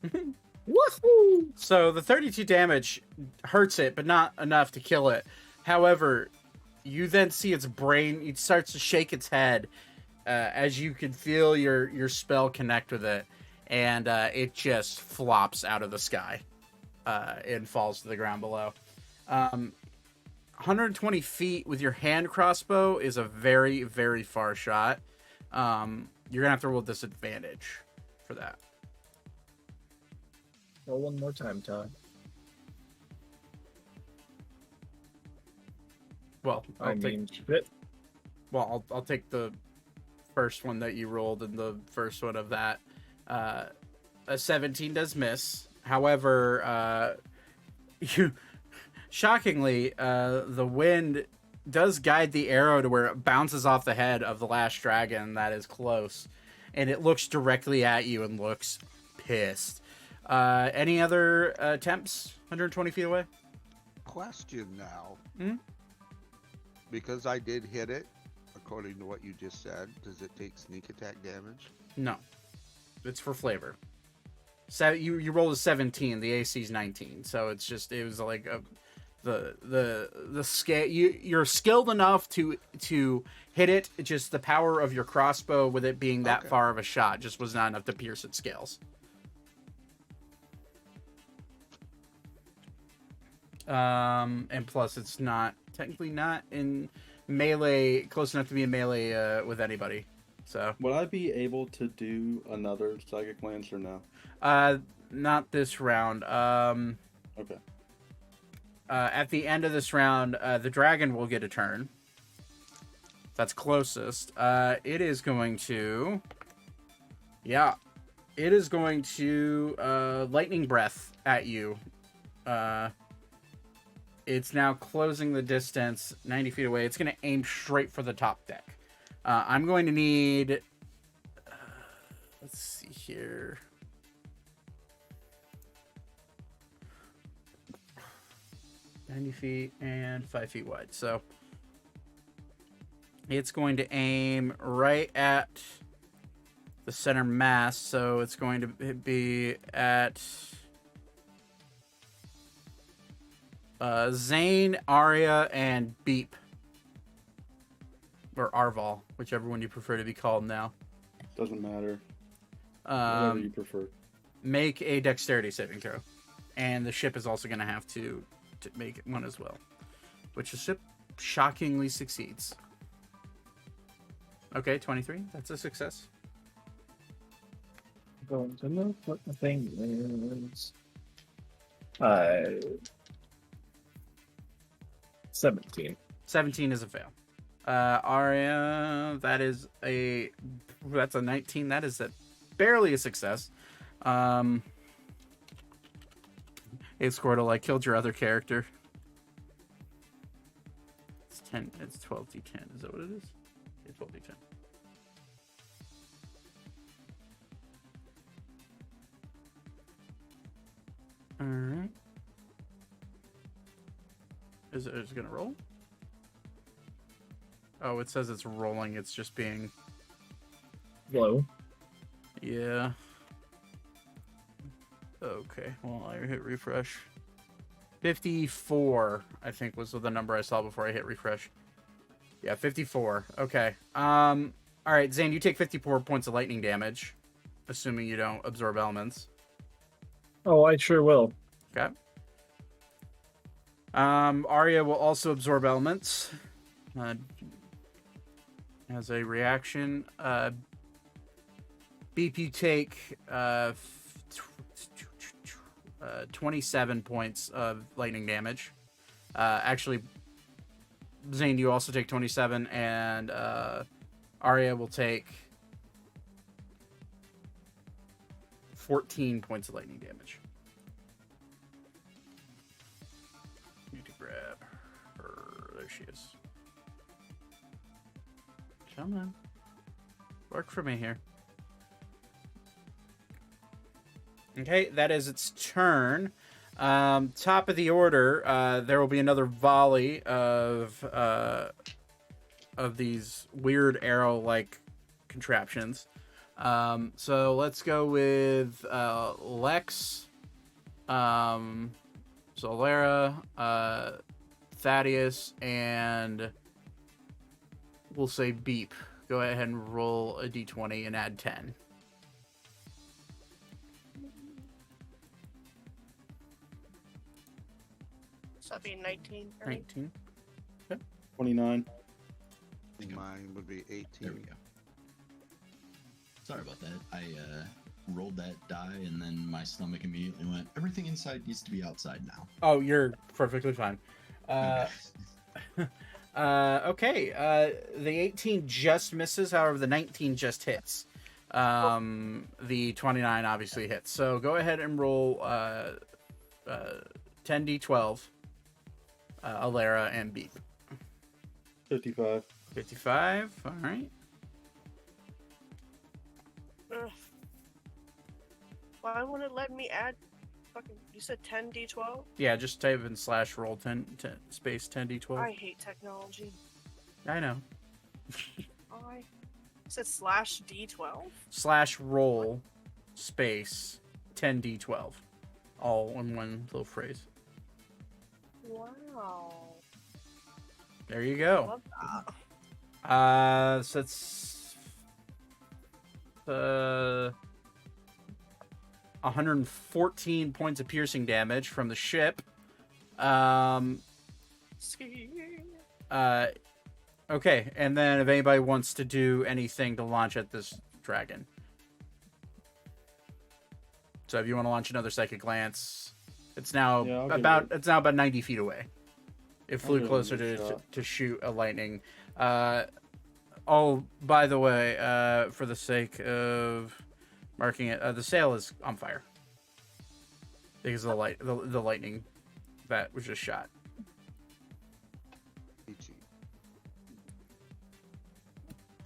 Woohoo! So the 32 damage hurts it, but not enough to kill it. However, you then see its brain. It starts to shake its head as you can feel your spell connect with it, and it just flops out of the sky and falls to the ground below. 120 feet with your hand crossbow is a very, very far shot. You're gonna have to roll disadvantage for that. Roll one more time, Todd. Well, I mean, shit. I'll take the first one that you rolled and the first one of that. A 17 does miss. However, you shockingly, the wind does guide the arrow to where it bounces off the head of the last dragon that is close, and it looks directly at you and looks pissed. Any other attempts 120 feet away? Question now. Hmm? Because I did hit it, according to what you just said, does it take sneak attack damage? No, it's for flavor. So you rolled a 17. The AC is 19. So it was like the scale. You're skilled enough to hit it. Just the power of your crossbow with it being that Okay. far of a shot just was not enough to pierce its scales. And plus it's not technically not in melee, close enough to be in melee with anybody. So Would I be able to do another psychic lance or no? not this round. Okay. At the end of this round, the dragon will get a turn. That's closest. It is going to... Yeah. It is going to lightning breath at you. It's now closing the distance 90 feet away. It's going to aim straight for the top deck. I'm going to need... let's see here. ...90 feet and 5 feet wide. So it's going to aim right at the center mass. So it's going to be at Zane, Arya, and Beep. Or Arval, whichever one you prefer to be called now. Doesn't matter. Whatever you prefer. Make a dexterity saving throw. And the ship is also going to have to make one as well. Which the ship shockingly succeeds. Okay, 23. That's a success. Going to look what the thing is. 17. 17 is a fail. Arya, that's a 19. That is barely a success. Hey, Squirtle, I killed your other character. It's 10. It's 12d10. Is that what it is? Yeah, 12d10. All right. Is it gonna roll? Oh, it says it's rolling. It's just being. Low. Yeah. Okay. Well, I hit refresh. 54, I think, was the number I saw before I hit refresh. Yeah, 54. Okay. All right, Zane, you take 54 points of lightning damage, assuming you don't absorb elements. Oh, I sure will. Okay. Arya will also absorb elements. As a reaction, Beep, you take 27 points of lightning damage. Actually, Zane, you also take 27, and Arya will take 14 points of lightning damage. Need to grab her. There she is. Come on. Work for me here. Okay, that is its turn. Top of the order, there will be another volley of these weird arrow-like contraptions. So let's go with Lex, Solera, Thaddeus, and we'll say Beep. Go ahead and roll a d20 and add 10. So that'd be 19. Right? 19. 29. Mine would be 18. There we go. Sorry about that. I rolled that die and then my stomach immediately went, everything inside needs to be outside now. Oh, you're perfectly fine. Okay. The 18 just misses. However, the 19 just hits. The 29 obviously hits. So go ahead and roll 10d12. Alera and Beep. 55. 55. All right. Ugh. Why won't it let me add? Fucking, you said 10d12? Yeah, just type in slash roll 10 space 10d12. I hate technology. I know. I said slash d12. Slash roll space 10d12. All in one little phrase. Wow. There you I go. love that. So it's 114 points of piercing damage from the ship. Ski. Okay, and then if anybody wants to do anything to launch at this dragon. So if you want to launch another psychic lance, it's now Yeah, I'll about 90 feet away. It flew give it a closer good to shot. shoot a lightning. Oh, by the way, for the sake of marking it, the sail is on fire because of the lightning that was just shot. Peachy.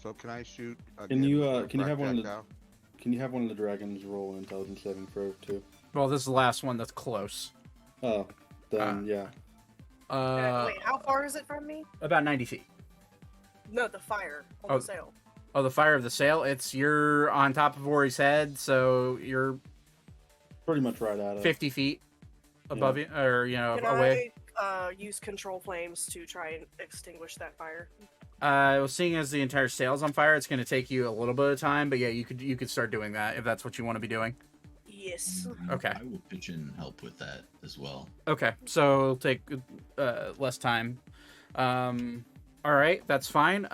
So can I shoot? Can you, again with a can you have one of the- projectile? Can you have one of the dragons roll an intelligence saving throw too? Well, this is the last one that's close. Oh, then yeah. Wait, how far is it from me? About 90 feet. No, the fire on Oh. the sail. Oh, the fire of the sail. You're on top of Ori's head, so you're Pretty much right at it. 50 feet above you, or Can away. I use control flames to try and extinguish that fire? Well, seeing as the entire sail's on fire, it's going to take you a little bit of time, but yeah, you could start doing that if that's what you want to be doing. Yes. Okay. I will pitch in and help with that as well. Okay, so it'll take less time. All right, that's fine.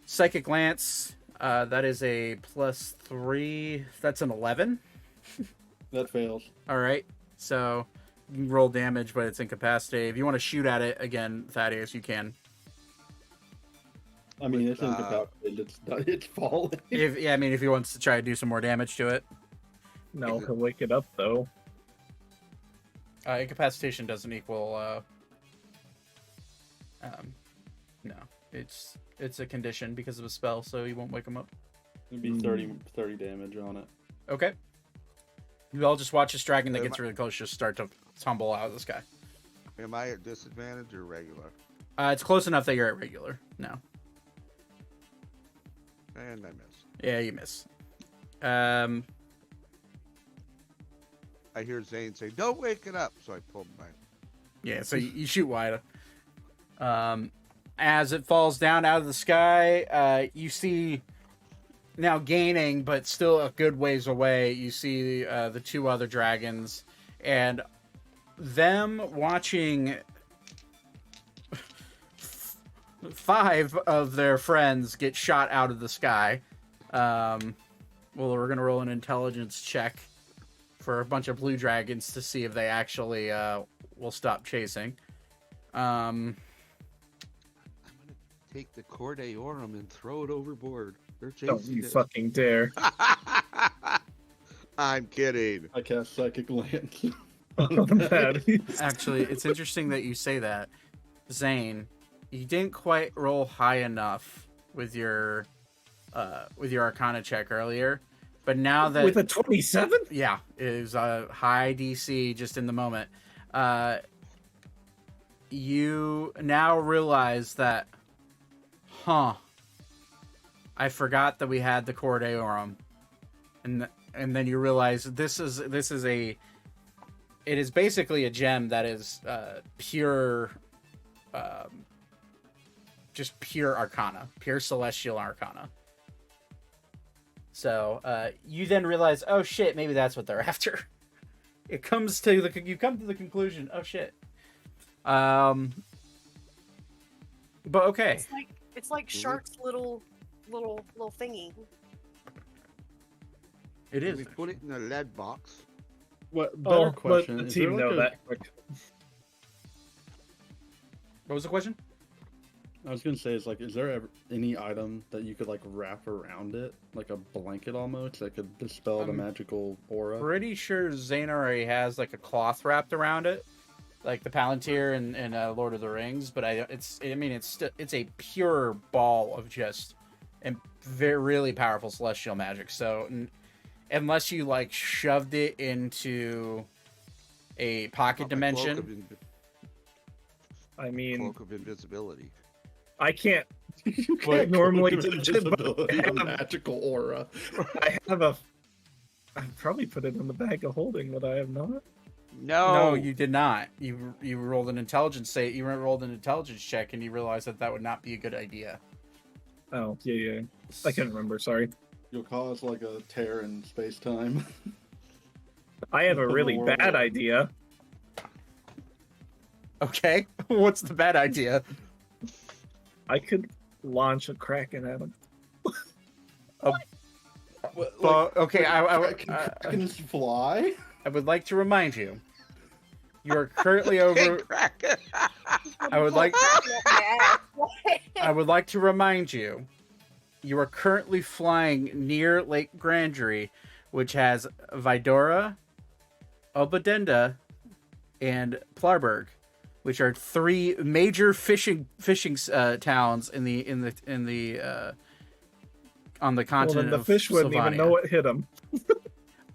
Psychic Lance, that is a +3. That's an 11. That fails. All right. So you can roll damage, but it's incapacitated. If you want to shoot at it again, Thaddeus, you can. I mean, it's incapacitated. It's falling. If he wants to try to do some more damage to it. No, he'll wake it up though. Incapacitation doesn't equal. No, it's a condition because of a spell, so you won't wake him up. It'd be 30 damage on it. Okay. You all just watch this dragon that gets really close just start to tumble out of the sky. Am I at disadvantage or regular? It's close enough that you're at regular. No. And I miss. Yeah, you miss. I hear Zane say, "Don't wake it up," so I pull him back. Yeah, so you shoot wide. As it falls down out of the sky, you see now gaining, but still a good ways away. You see the two other dragons, and them watching 5 of their friends get shot out of the sky. Well, we're gonna roll an intelligence check for a bunch of blue dragons to see if they actually will stop chasing. I'm gonna take the Cor Deorum and throw it overboard. They're chasing Don't you it. fucking dare. I'm kidding. I cast Psychic Lance. Actually, it's interesting that you say that. Zane, you didn't quite roll high enough with your Arcana check earlier, but now that With a 27? yeah, it is a high DC just in the moment. You now realize that, I forgot that we had the Cor Deorum, and then you realize it is basically a gem that is pure, just pure Arcana, pure Celestial Arcana. So you then realize, oh shit, maybe that's what they're after. You come to the conclusion, oh shit. But okay. It's like Shark's little thingy. It Can is. we put it in a lead box? What better question? Let the is there team know like that quick. What was the question? I was gonna say, is there ever any item that you could like wrap around it, like a blanket almost, that could dispel the magical aura? Pretty sure Zane already has like a cloth wrapped around it, like the Palantir in Lord of the Rings. But it's a pure ball of just and really powerful celestial magic. So unless you like shoved it into a pocket dimension, I mean, Cloak of invisibility. I can't You can't normally do touch it, but a magical aura. I probably put it in the bag of holding, but I have not. no, you did not. You rolled an intelligence check, and you realized that would not be a good idea. Oh, yeah. I can't remember, sorry. You'll cause like a tear in space time. I have a The really world. bad idea. Okay, what's the bad idea? I could launch a Kraken at him. Well, okay, I Can this fly? would like to remind you, you are currently over. I would like to remind you, you are currently flying near Lake Grandry, which has Vidora, Obadenda, and Plarberg, which are 3 major fishing towns on the continent The of fish wouldn't even Sylvania. know what hit him.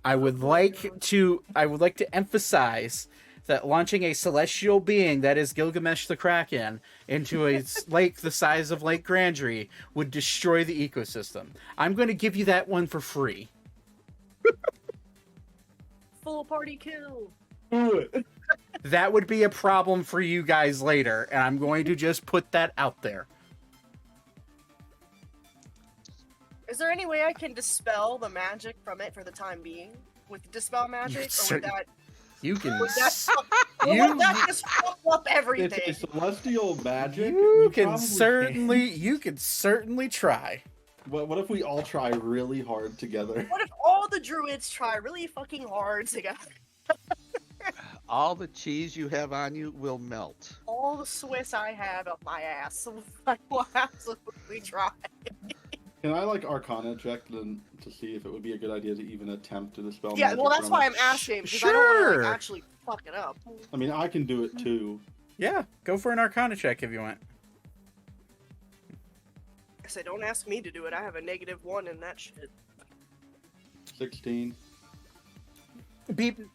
I would like to emphasize that launching a celestial being that is Gilgamesh the Kraken into a lake the size of Lake Grandry would destroy the ecosystem. I'm going to give you that one for free. Full party kill. Do it. That would be a problem for you guys later, and I'm going to just put that out there. Is there any way I can dispel the magic from it for the time being with dispel magic, or would that You can. would that just fuck up everything? It's a celestial magic. You can probably certainly try. What if we all try really hard together? What if all the druids try really fucking hard together? all the cheese you have on you will melt. All the Swiss I have up my ass. I will absolutely try. Can I like Arcana check them to see if it would be a good idea to even attempt to dispel Yeah, magic well, that's from why it? I'm asking, because I don't want to Sure. like, actually fuck it up. I mean, I can do it too. Yeah, go for an Arcana check if you want. I said, don't ask me to do it. I have a -1 in that shit. 16.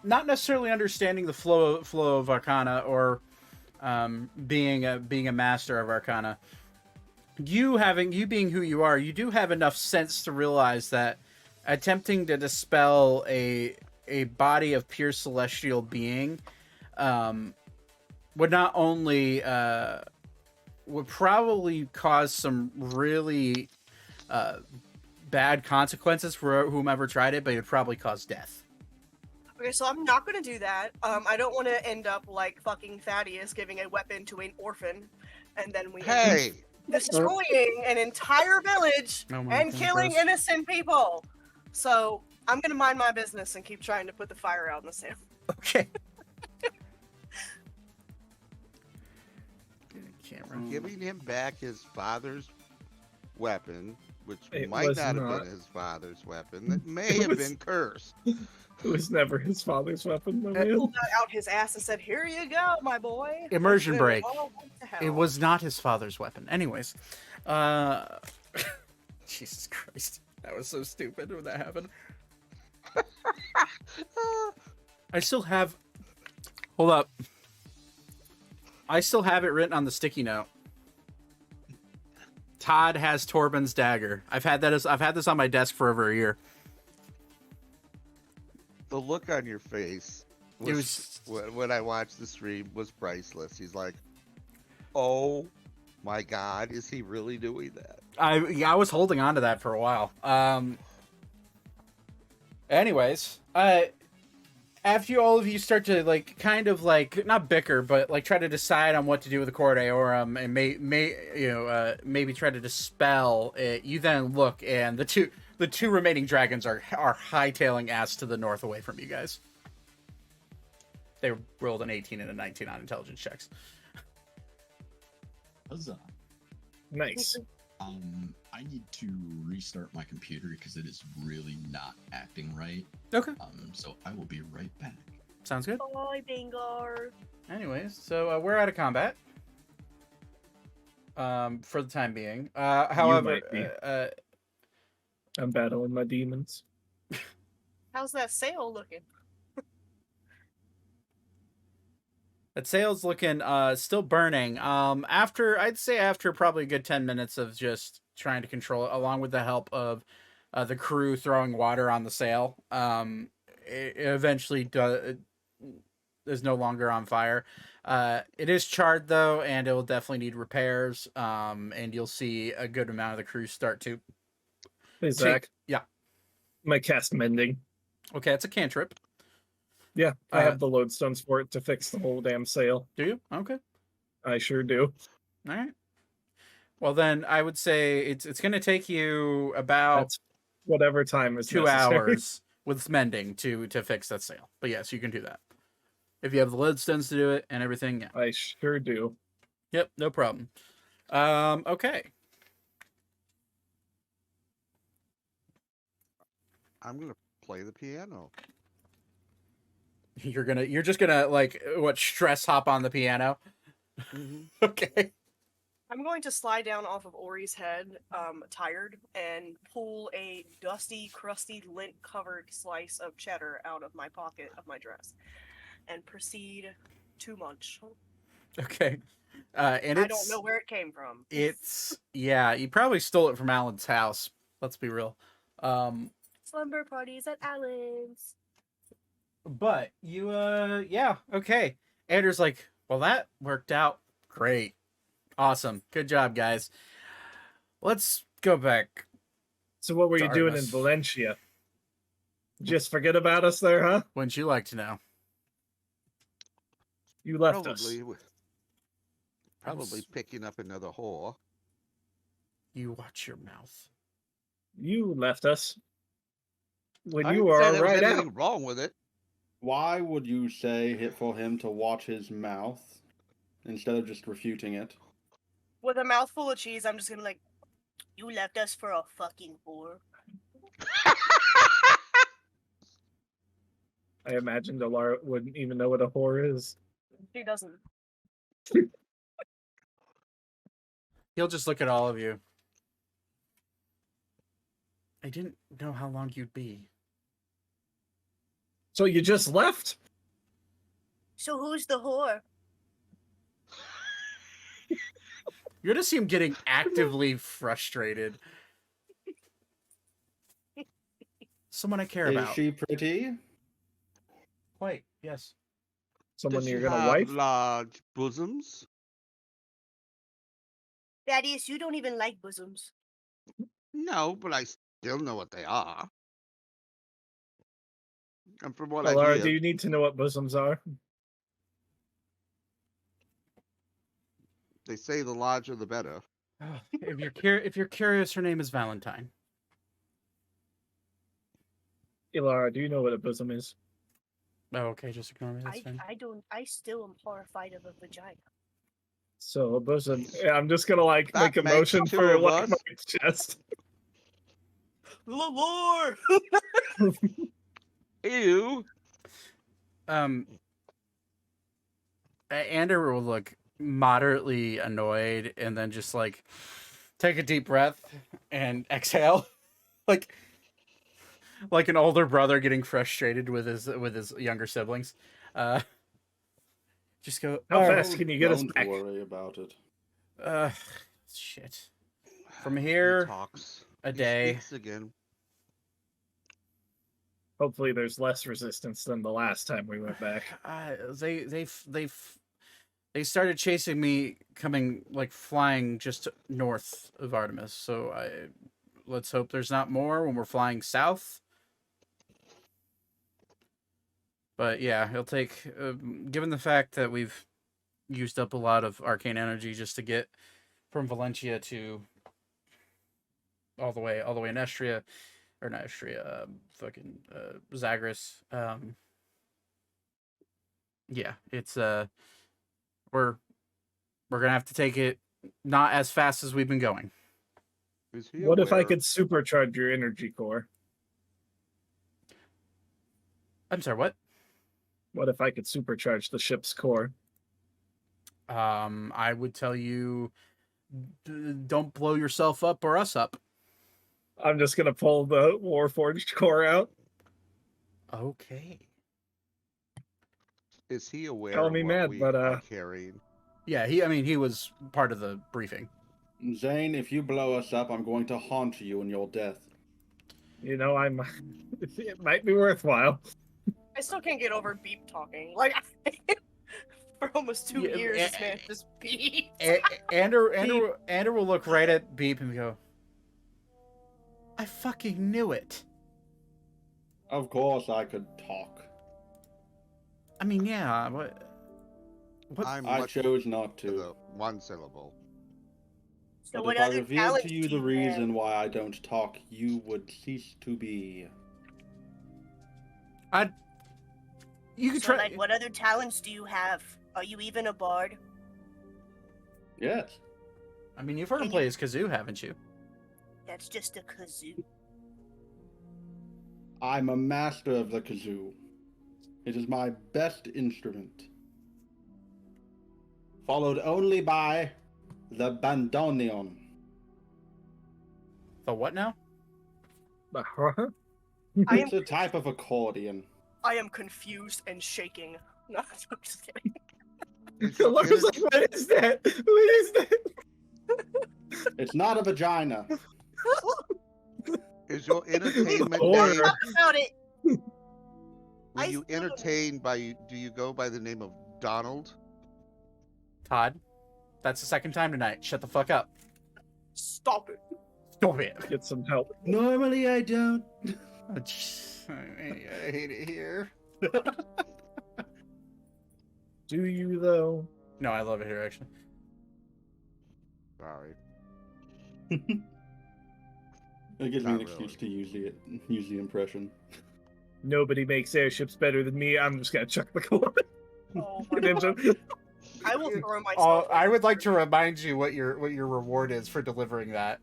Not necessarily understanding the flow of Arcana or being a master of Arcana. You being who you are, you do have enough sense to realize that attempting to dispel a body of pure celestial being would not only would probably cause some really bad consequences for whomever tried it, but it would probably cause death. Okay, so I'm not gonna do that. I don't want to end up like fucking Thaddeus giving a weapon to an orphan, and then we end up Hey, destroying an entire village Oh my and God, killing gross. innocent people. So I'm gonna mind my business and keep trying to put the fire out in the sand. Okay. Camera. giving him back his father's weapon, which It might was not have not. been his father's weapon, that may have been cursed. It was never his father's weapon, my Uh, man. Pulled that out his ass and said, "Here you go, my boy." Immersion And we break. all went to hell. It was not his father's weapon. Anyways, Jesus Christ, that was so stupid when that happened. I still have. Hold up. I still have it written on the sticky note. Todd has Torben's dagger. I've had this on my desk for over a year. The look on your face when I watched the stream was priceless. He's like, "Oh my God, is he really doing that?" I was holding on to that for a while. Anyways, after all of you start to like kind of like not bicker, but like try to decide on what to do with the Cor Deorum and maybe try to dispel it, you then look and the two remaining dragons are hightailing ass to the north away from you guys. They rolled an 18 and a 19 on intelligence checks. Huzzah. Nice. I need to restart my computer because it is really not acting right. Okay, So I will be right back. sounds good. Bye, Bingar. Anyways, so we're out of combat. For the time being. However, might be. I'm battling my demons. How's that sail looking? that sail's looking still burning. After probably a good 10 minutes of just trying to control it, along with the help of the crew throwing water on the sail, it eventually is no longer on fire. It is charred though, and it will definitely need repairs. And you'll see a good amount of the crew start to. Hey, Zach. Yeah. My cast mending. Okay, it's a cantrip. Yeah, I Uh, have the lodestones for it to fix the whole damn sail. Do you? Okay. I sure do. All right. Well, then I would say it's going to take you about That's whatever time is 2 necessary. hours with mending to fix that sail. But yes, you can do that. If you have the leadstones to do it and everything, yeah. I sure do. Yep, no problem. Okay. I'm gonna play the piano. You're just gonna like what stress hop on the piano? Mhm. Okay. I'm going to slide down off of Ori's head, tired, and pull a dusty, crusty, lint-covered slice of cheddar out of my pocket of my dress, and proceed to munch. Okay. And I don't know where it came from. Yeah, you probably stole it from Alan's house. Let's be real. Slumber parties at Alan's. But you, yeah, okay. Anders like, well, that worked out great. Awesome. Good job, guys. Let's go back. So what were you doing in Artemis. Valencia? Just forget about us there, huh? Wouldn't you like to know? You left us. Probably picking up another whore. You watch your mouth. You left us. When I you didn't say are there was right anything out. wrong with it. Why would you say for him to watch his mouth instead of just refuting it? With a mouthful of cheese, I'm just gonna like, you left us for a fucking whore. I imagine Delara wouldn't even know what a whore is. She doesn't. He'll just look at all of you. I didn't know how long you'd be. So you just left? So who's the whore? You're gonna see him getting actively frustrated. Someone I care Is about. she pretty? Quite, yes. Someone Does she you're gonna have wife? large bosoms? Thaddeus, you don't even like bosoms. No, but I still know what they are. And from what I Delara, hear, do you need to know what bosoms are? they say the larger the better. If you're curious, her name is Valentine. Delara, do you know what a bosom is? Oh, okay, just ignore me. That's fine. I still am horrified of a vagina. So a bosom. Yeah, I'm just gonna like That make a makes motion two for of like us. my chest. Lamore! Ew. Ander will look moderately annoyed and then just like take a deep breath and exhale, like an older brother getting frustrated with his younger siblings. Just go. How "Oh, fast can you get us Don't back? worry about it. Shit. From He here, talks. a He day. speaks again. Hopefully, there's less resistance than the last time we went back. They started chasing me coming like flying just north of Artemis. So let's hope there's not more when we're flying south. But yeah, it'll take given the fact that we've used up a lot of arcane energy just to get from Valentia to all the way in Estria, or not Estria, Zagreus. Yeah, it's we're gonna have to take it not as fast as we've been going. Is he What if I aware- could supercharge your energy core? I'm sorry, what? What if I could supercharge the ship's core? I would tell you, don't blow yourself up or us up. I'm just gonna pull the Warforged core out. Okay. Is he aware Calling of me what mad, we but, are carrying? Yeah, he was part of the briefing. Zane, if you blow us up, I'm going to haunt you in your death. You know, it might be worthwhile. I still can't get over Beep talking. Like, for almost 2 Yeah, years, this man just beeps. Ander will look right at Beep and go, I fucking knew it. Of course I could talk. I mean, yeah, what? I'm I much chose not to to. the one syllable. So But what if I other revealed talents to you do the you reason have? why I don't talk, you would cease to be. You could So, try. like, what other talents do you have? Are you even a bard? Yes. I mean, you've heard him play his kazoo, haven't you? That's just a kazoo. I'm a master of the kazoo. It is my best instrument. Followed only by the bandoneon. The what now? It's a type of accordion. I am confused and shaking. No, I'm just kidding. Is your, Delara's like, what is that? What is that? It's not a vagina. is your entertainment Or- name? Talk about it. When I you still don't- entertain do you go by the name of Donald? Todd, that's the second time tonight. Shut the fuck up. Stop it. Stop it. Get some help. Normally I don't. Oh, jeez. I hate it here. Do you though? No, I love it here, actually. Sorry. It gives me Not an excuse really. to use the impression. Nobody makes airships better than me. I'm just gonna chuck the core. Oh my Engine. god. I will throw myself. I would like to remind you what your reward is for delivering that.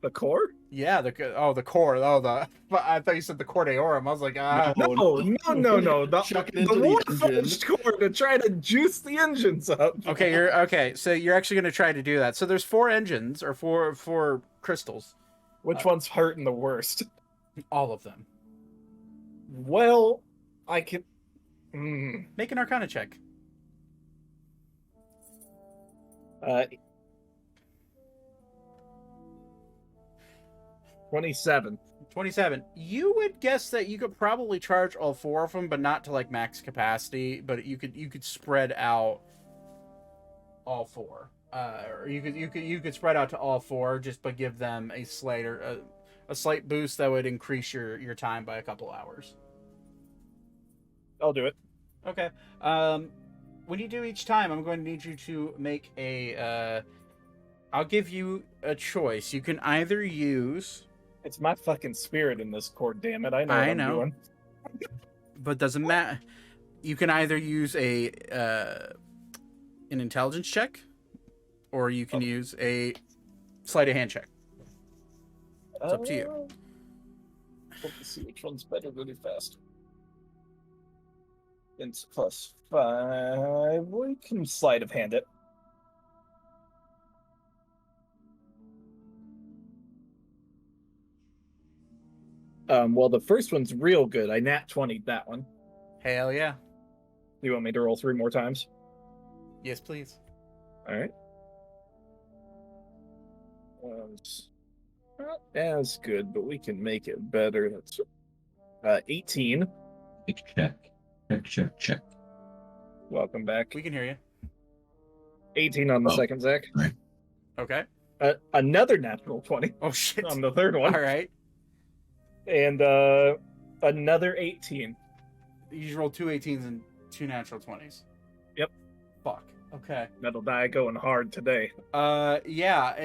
The core? Yeah, the core. But I thought you said the Cor Deorum. I was like, No. Chuck it The into the Warforged core to try to juice the engines up. Okay. So you're actually going to try to do that. So there's 4 engines or four crystals. Which one's hurting the worst? All of them. Well, I can. Make an Arcana check. 27. 27. You would guess that you could probably charge all 4 of them, but not to like max capacity. But you could spread out all 4. Or you could spread out to all 4, just but give them a slight boost that would increase your time by a couple hours. I'll do it. Okay. When you do each time, I'm going to need you to make a. I'll give you a choice. You can either use. It's my fucking spirit in this core, damn it. I know what I'm doing. But doesn't matter. You can either use an intelligence check, or you can use a sleight of hand check. It's up to you. Let's see which one's better really fast. It's +5. We can sleight of hand it. Well, the first one's real good. I nat 20'd that one. Hell yeah. Do you want me to roll 3 more times? Yes, please. All right. Not as good, but we can make it better. That's 18. Check. Welcome back. We can hear you. 18 on the second, Zach. Right. Okay. Another natural 20 Oh shit. on the third one. All right. And another 18. You just rolled 2 18s and 2 natural 20s. Yep. Fuck. Okay. That'll die going hard today. Yeah.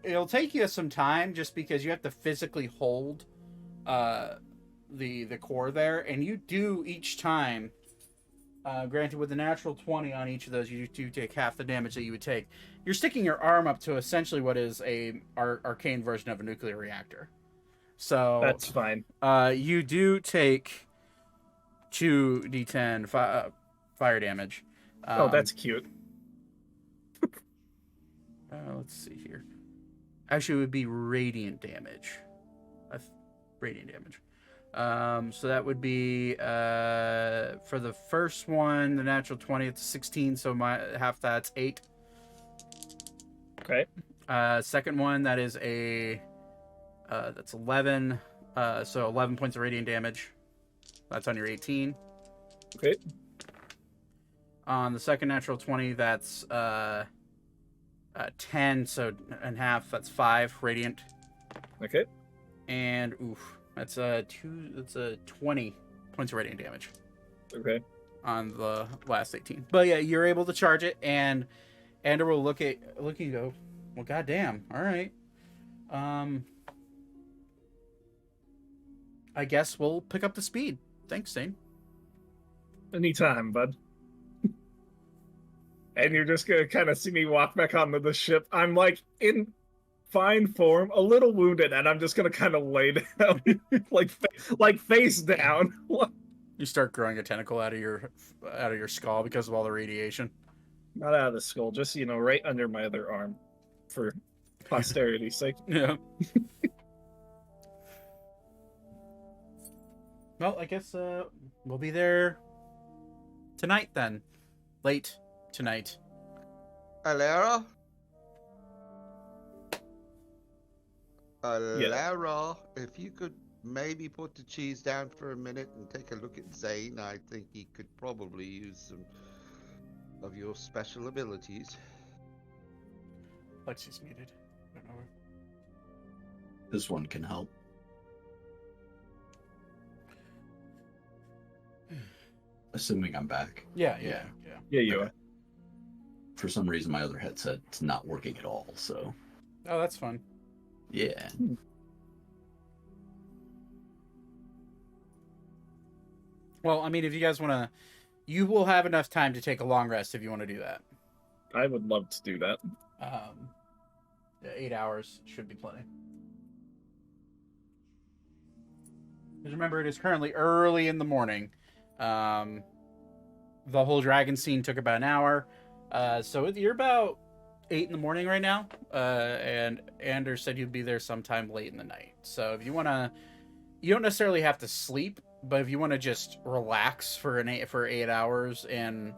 It'll take you some time just because you have to physically hold the core there, and you do each time. Granted, with the natural 20 on each of those, you do take half the damage that you would take. You're sticking your arm up to essentially what is a arcane version of a nuclear reactor. So That's fine. You do take 2d10 fire damage. Oh, that's cute. Let's see here. Actually, it would be radiant damage. Radiant damage. So that would be for the first one, the natural 20, it's 16, so half that's 8. Okay. Second one, that is that's 11. So 11 points of radiant damage. That's on your 18. Okay. On the second natural 20, that's 10, so in half, that's 5 radiant. Okay. And that's 20 points of radiant damage. Okay. On the last 18. But yeah, you're able to charge it, and Ander will look at you and go, well, goddamn, all right. I guess we'll pick up the speed. Thanks, Dane. Anytime, bud. And you're just gonna kind of see me walk back onto the ship. I'm like in fine form, a little wounded, and I'm just gonna kind of lay down, like face down. You start growing a tentacle out of your skull because of all the radiation. Not out of the skull, just right under my other arm, for posterity's sake. Yeah. Well, I guess we'll be there tonight then. Late tonight. Alara? Alara, if you could maybe put the cheese down for a minute and take a look at Zane, I think he could probably use some of your special abilities. Lexi's muted. I don't know. This one can help. Assuming I'm back. Yeah. Yeah, you are. For some reason, my other headset's not working at all, so... Oh, that's fun. Yeah. Well, I mean, if you guys want to, you will have enough time to take a long rest if you want to do that. I would love to do that. Yeah, 8 hours should be plenty. Because remember, it is currently early in the morning. The whole dragon scene took about an hour. So you're about 8 in the morning right now. And Ander said you'd be there sometime late in the night. So if you want to, you don't necessarily have to sleep, but if you want to just relax for 8 hours and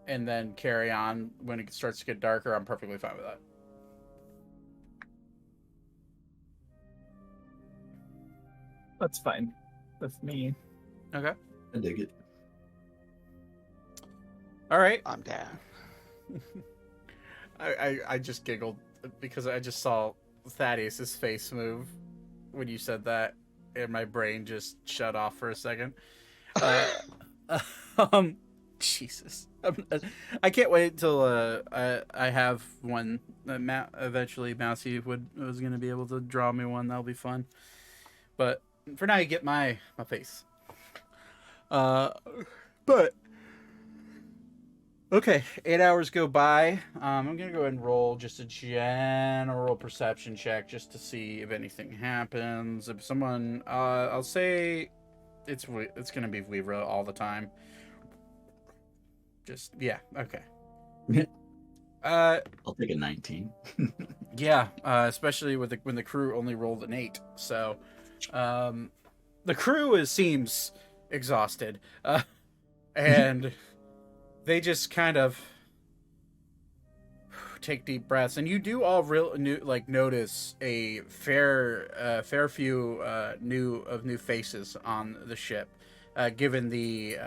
then carry on when it starts to get darker, I'm perfectly fine with that. That's fine with me. Okay. I dig it. All right. I'm down. I just giggled because I just saw Thaddeus's face move when you said that, and my brain just shut off for a second. Jesus, I can't wait till I have one. Eventually, Mousy was gonna be able to draw me one. That'll be fun. But for now, you get my face. But okay, 8 hours go by. I'm gonna go ahead and roll just a general perception check just to see if anything happens. If someone, I'll say, it's gonna be Weavra all the time. Just yeah, okay. I'll take a 19. Yeah, especially with when the crew only rolled an 8. So, the crew seems exhausted, and they just kind of take deep breaths, and you do all notice a fair few new faces on the ship, given the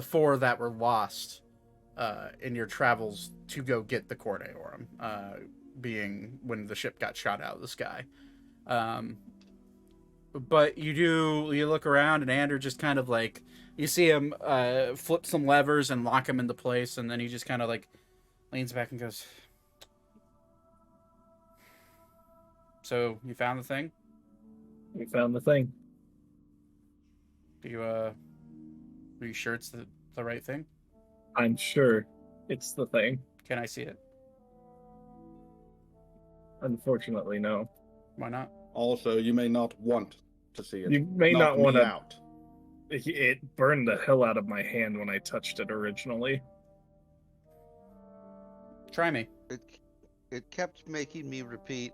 4 that were lost in your travels to go get the Cor Deorum, being when the ship got shot out of the sky. But you look around, and Ander just kind of like, you see him flip some levers and lock him into place, and then he just kind of like leans back and goes, "So you found the thing? We found the thing. Are you sure it's the right thing? I'm sure it's the thing. Can I see it? Unfortunately, no. Why not? Also, you may not want to see it. You may Knock not me want to. out. It burned the hell out of my hand when I touched it originally. Try me." It kept making me repeat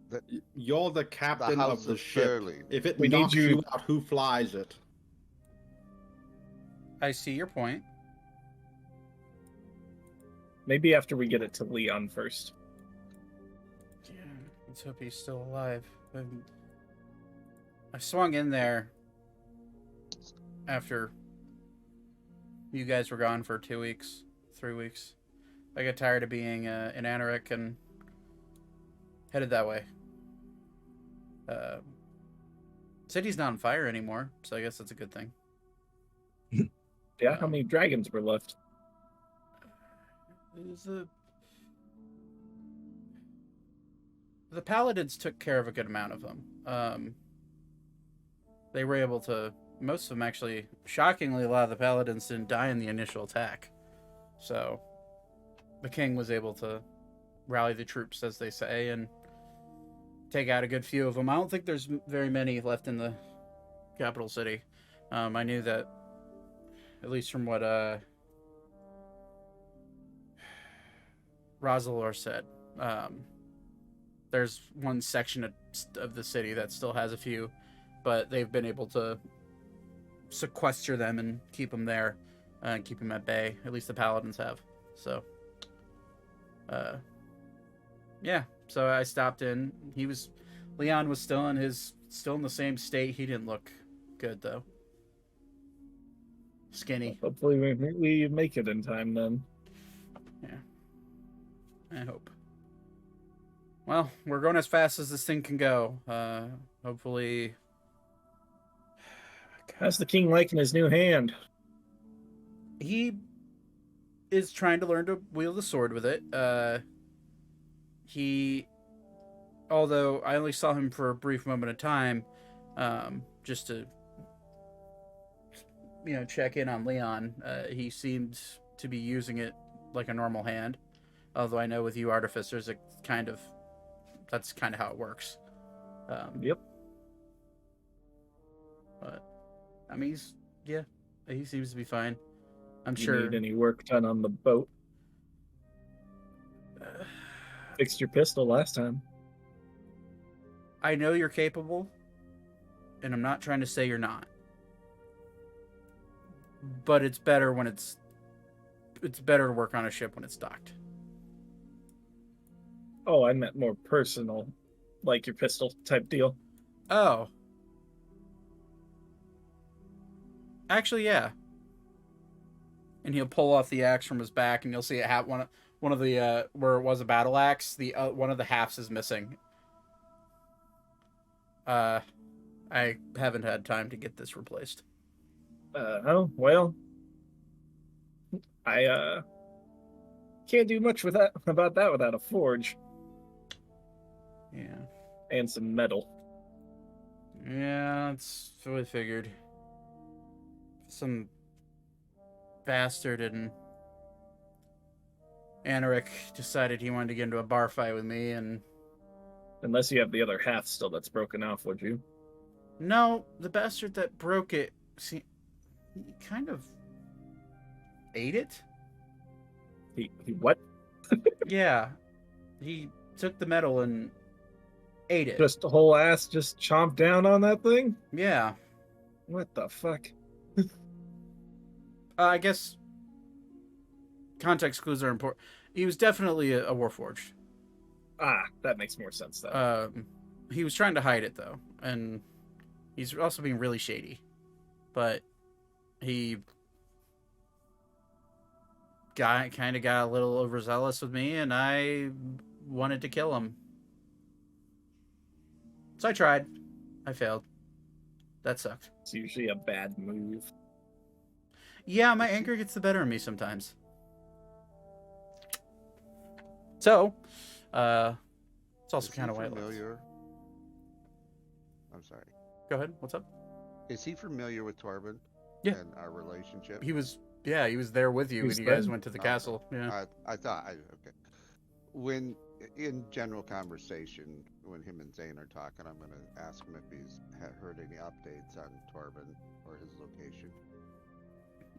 that You're the captain house of the of ship. Burley. If it We need knocks you- you out, who flies it? I see your point. Maybe after we get it to Leon first. Yeah, let's hope he's still alive. I swung in there after you guys were gone for 2 weeks, 3 weeks. I got tired of being in Anorak and headed that way. City's not on fire anymore, so I guess that's a good thing. Yeah, how many dragons were left? The paladins took care of a good amount of them. They were able to, most of them actually, shockingly, a lot of the paladins didn't die in the initial attack. So the king was able to rally the troops, as they say, and take out a good few of them. I don't think there's very many left in the capital city. I knew that, at least from what Rosalor said, there's one section of the city that still has a few, but they've been able to sequester them and keep them there and keep them at bay. At least the paladins have. So, yeah. So I stopped in. Leon was still in the same state. He didn't look good though. Skinny. Hopefully we make it in time then. I hope. Well, we're going as fast as this thing can go. Hopefully. How's the king liking his new hand? He is trying to learn to wield the sword with it. Although I only saw him for a brief moment of time, just to check in on Leon. He seemed to be using it like a normal hand, although I know with you artificers, that's kind of how it works. Yep. But I mean, he seems to be fine. I'm You sure. need any work done on the boat? Fixed your pistol last time. I know you're capable, and I'm not trying to say you're not. But it's better when it's better to work on a ship when it's docked. Oh, I meant more personal, like your pistol type deal. Oh. Actually, yeah. And he'll pull off the axe from his back, and you'll see it have one of the where it was a battle axe. The one of the halves is missing. I haven't had time to get this replaced. Oh, well. I can't do much about that without a forge. Yeah. And some metal. Yeah, that's what I figured. Some bastard in Anaric decided he wanted to get into a bar fight with me, and Unless you have the other half still that's broken off, would you? no, the bastard that broke it, he kind of ate it. He what? Yeah, he took the metal and ate it. Just the whole ass just chomped down on that thing? Yeah, What the fuck? I guess context clues are important. He was definitely a warforged. Ah, that makes more sense though. He was trying to hide it though, and he's also being really shady. But he kind of got a little overzealous with me, and I wanted to kill him. So I tried. I failed. That sucked. It's usually a bad move. Yeah, my anger gets the better of me sometimes. So, it's also Is he kind of why I left. familiar. I'm sorry. Go ahead. What's up? Is he familiar with Torben? Yeah. And our relationship? He was there with you when Who's you guys that? went to the Oh, castle. Yeah. I thought okay. When in general conversation, when him and Zane are talking, I'm gonna ask him if he's heard any updates on Torben or his location.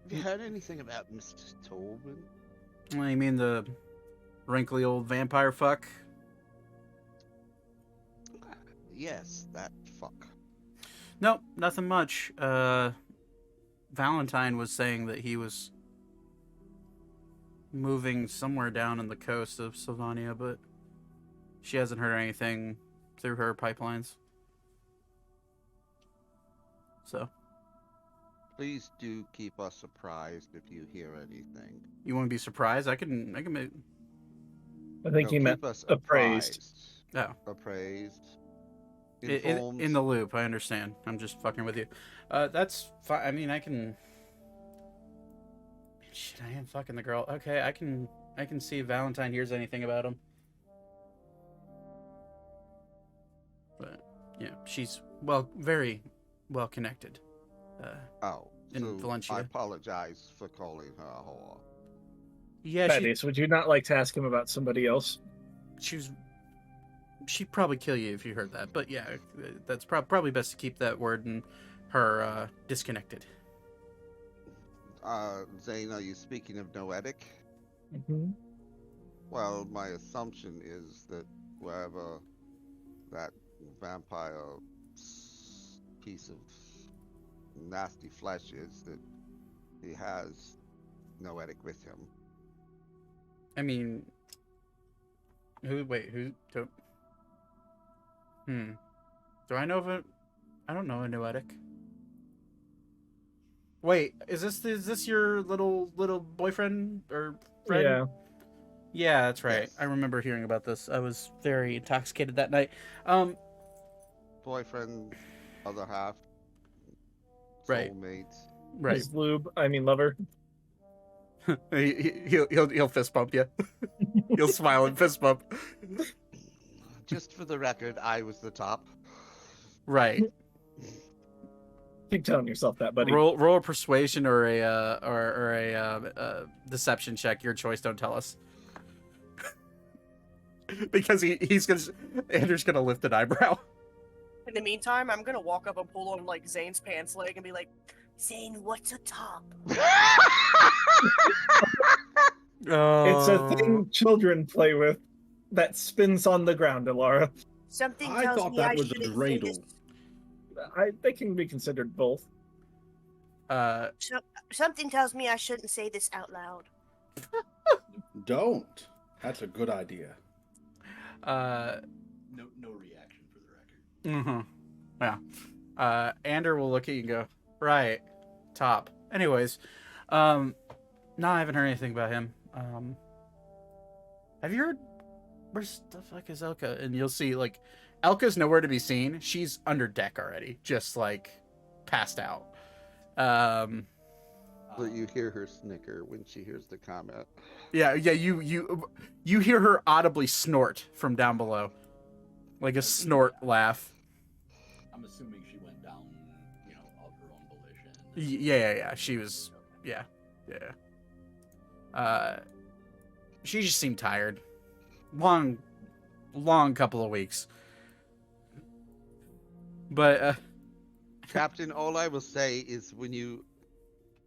Have you heard anything about Mr. Torben? You mean the wrinkly old vampire fuck? Yes, that fuck. Nope, nothing much. Valentine was saying that he was moving somewhere down in the coast of Sylvania, but she hasn't heard anything through her pipelines. So, Please do keep us surprised if you hear anything. you want to be surprised? I can make... I think he meant keep us appraised. apprised. Oh. Appraised. In the loop. I understand. I'm just fucking with you. That's fine. I mean, I can... Shit, I am fucking the girl. Okay, I can see if Valentine hears anything about him. But yeah, she's very well connected. In So Valencia. I apologize for calling her a whore. Yeah, Thaddeus, would you not like to ask him about somebody else? she'd probably kill you if you heard that. But yeah, that's probably best to keep that word and her disconnected. Zane, are you speaking of Noetic? Mm-hmm. Well, my assumption is that wherever that vampire piece of nasty flesh is, that he has Noetic with him. I mean, who? Do I know of it? I don't know a Noetic. Wait, is this your little boyfriend or friend? Yeah. Yeah, that's right. Yes. I remember hearing about this. I was very intoxicated that night. Boyfriend, other half, Right. soulmates. Right. His lover. He'll fist bump you. He'll smile and fist bump. Just for the record, I was the top. Right. Keep telling yourself that, buddy. Roll a persuasion or a deception check. Your choice. Don't tell us. Because Andrew's gonna lift an eyebrow. In the meantime, I'm gonna walk up and pull on like Zane's pants leg and be like, Zane, what's a top? It's a thing children play with that spins on the ground, Alara. Something I tells thought me that I was a shouldn't say dreidel. this. They can be considered both. Something tells me I shouldn't say this out loud. Don't. That's a good idea. No reaction for the record. Yeah. Ander will look at you and go, right, top. Anyways, no, I haven't heard anything about him. Have you heard, where's the fuck is Elka? And you'll see, like, Elka's nowhere to be seen. She's under deck already, just, like, passed out. But you hear her snicker when she hears the comment. Yeah, you hear her audibly snort from down below. Like a snort laugh. I'm assuming she went down, of her own volition. Yeah. She was, yeah. She just seemed tired. Long couple of weeks. But, Captain, all I will say is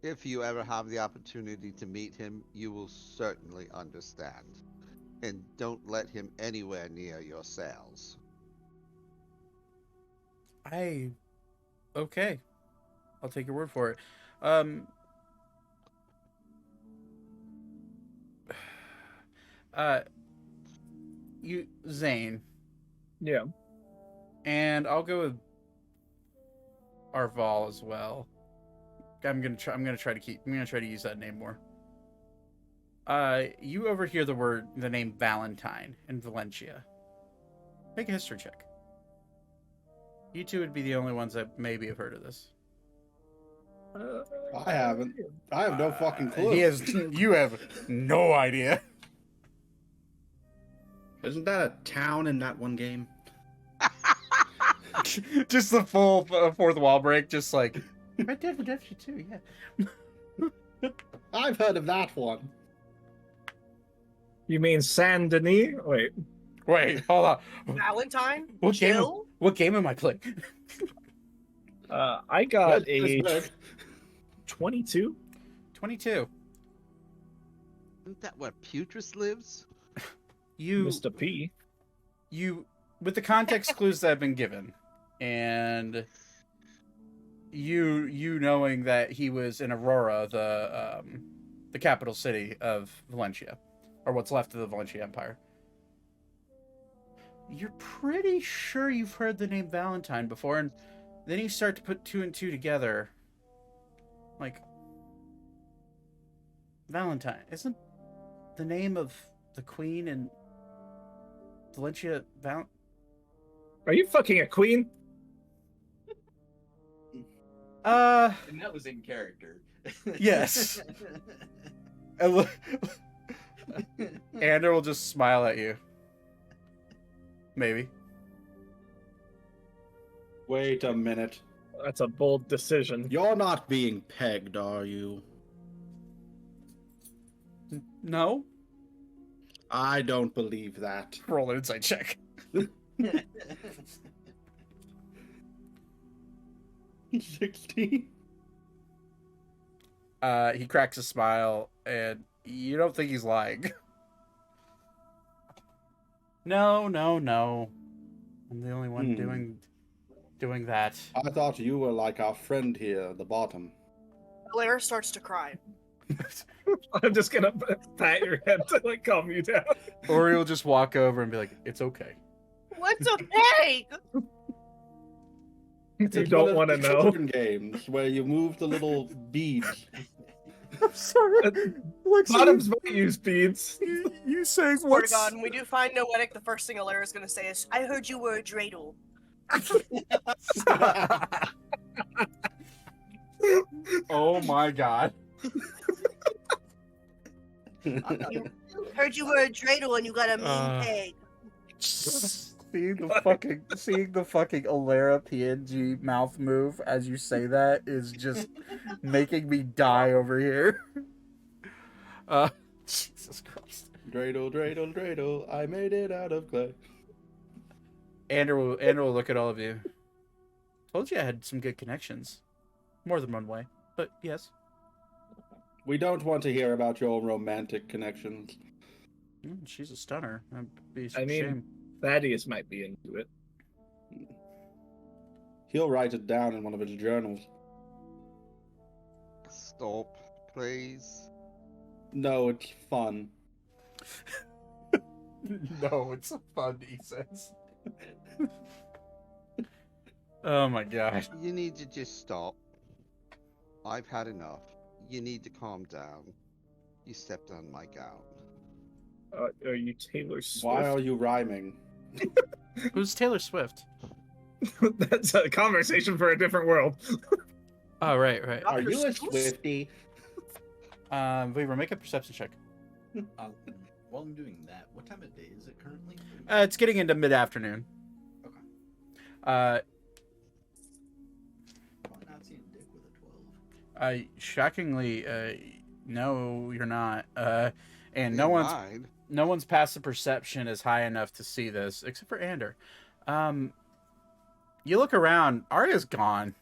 if you ever have the opportunity to meet him, you will certainly understand. And don't let him anywhere near your sails. Okay. I'll take your word for it. Zane, Yeah. and I'll go with Arval as well. I'm gonna try to use that name more. You overhear the name Valentine in Valencia. Make a history check. You two would be the only ones that maybe have heard of this. I haven't. I have no fucking clue. You have no idea. Isn't that a town in that one game? Just the full fourth wall break, just like Red Dead Redemption 2, yeah. I've heard of that one. You mean Saint Denis? Wait. Hold on. Valentine? What Jill? game am I playing? I got a Respect. 22. 22. Isn't that where Putris lives? Mr. P. With the context clues that have been given, and you knowing that he was in Aurora, the capital city of Valencia, or what's left of the Valencia Empire, you're pretty sure you've heard the name Valentine before, and then you start to put two and two together. Like, Valentine isn't the name of the queen in Valencia Are you fucking a queen? And that was in character. Yes. Ander will just smile at you. Maybe. Wait a minute. That's a bold decision. You're not being pegged, are you? No? I don't believe that. Roll an insight check. 16. He cracks a smile, and you don't think he's lying. No. I'm the only one doing that. I thought you were like our friend here at the bottom. Blair starts to cry. I'm just gonna pat your head to like calm you down. Or he'll just walk over and be like, "It's okay." What's okay? You It's one don't of want to the know. children games where you move the little beads. I'm sorry. Bottoms might use beads. You saying Swear to God, when we do find Noetic, the first thing Alara's gonna say is, I heard you were a dreidel. Oh my god. Heard you were a dreidel and you got a mean peg. Seeing the fucking Alara PNG mouth move as you say that is just making me die over here. Jesus Christ. Dreidel, dreidel, dreidel, I made it out of clay. Ander will look at all of you. Told you I had some good connections. More than one way, but yes. We don't want to hear about your romantic connections. She's a stunner. That'd be a I mean, shame. Thaddeus might be into it. He'll write it down in one of his journals. Stop, please. No, it's fun. No, it's fun, he says. Oh my gosh. You need to just stop. I've had enough. You need to calm down. You stepped on my gown. Are you Taylor Swift? Why are you rhyming? Who's Taylor Swift? That's a conversation for a different world. Oh, right. Are you a Swiftie? Weaver, make a perception check. While I'm doing that, what time of day is it currently? It's getting into mid-afternoon. Okay. Uh, I'm not seeing Dick with a 12. Shockingly, no, you're not. And In no mine. one's passive perception is high enough to see this, except for Ander. You look around, Arya's gone.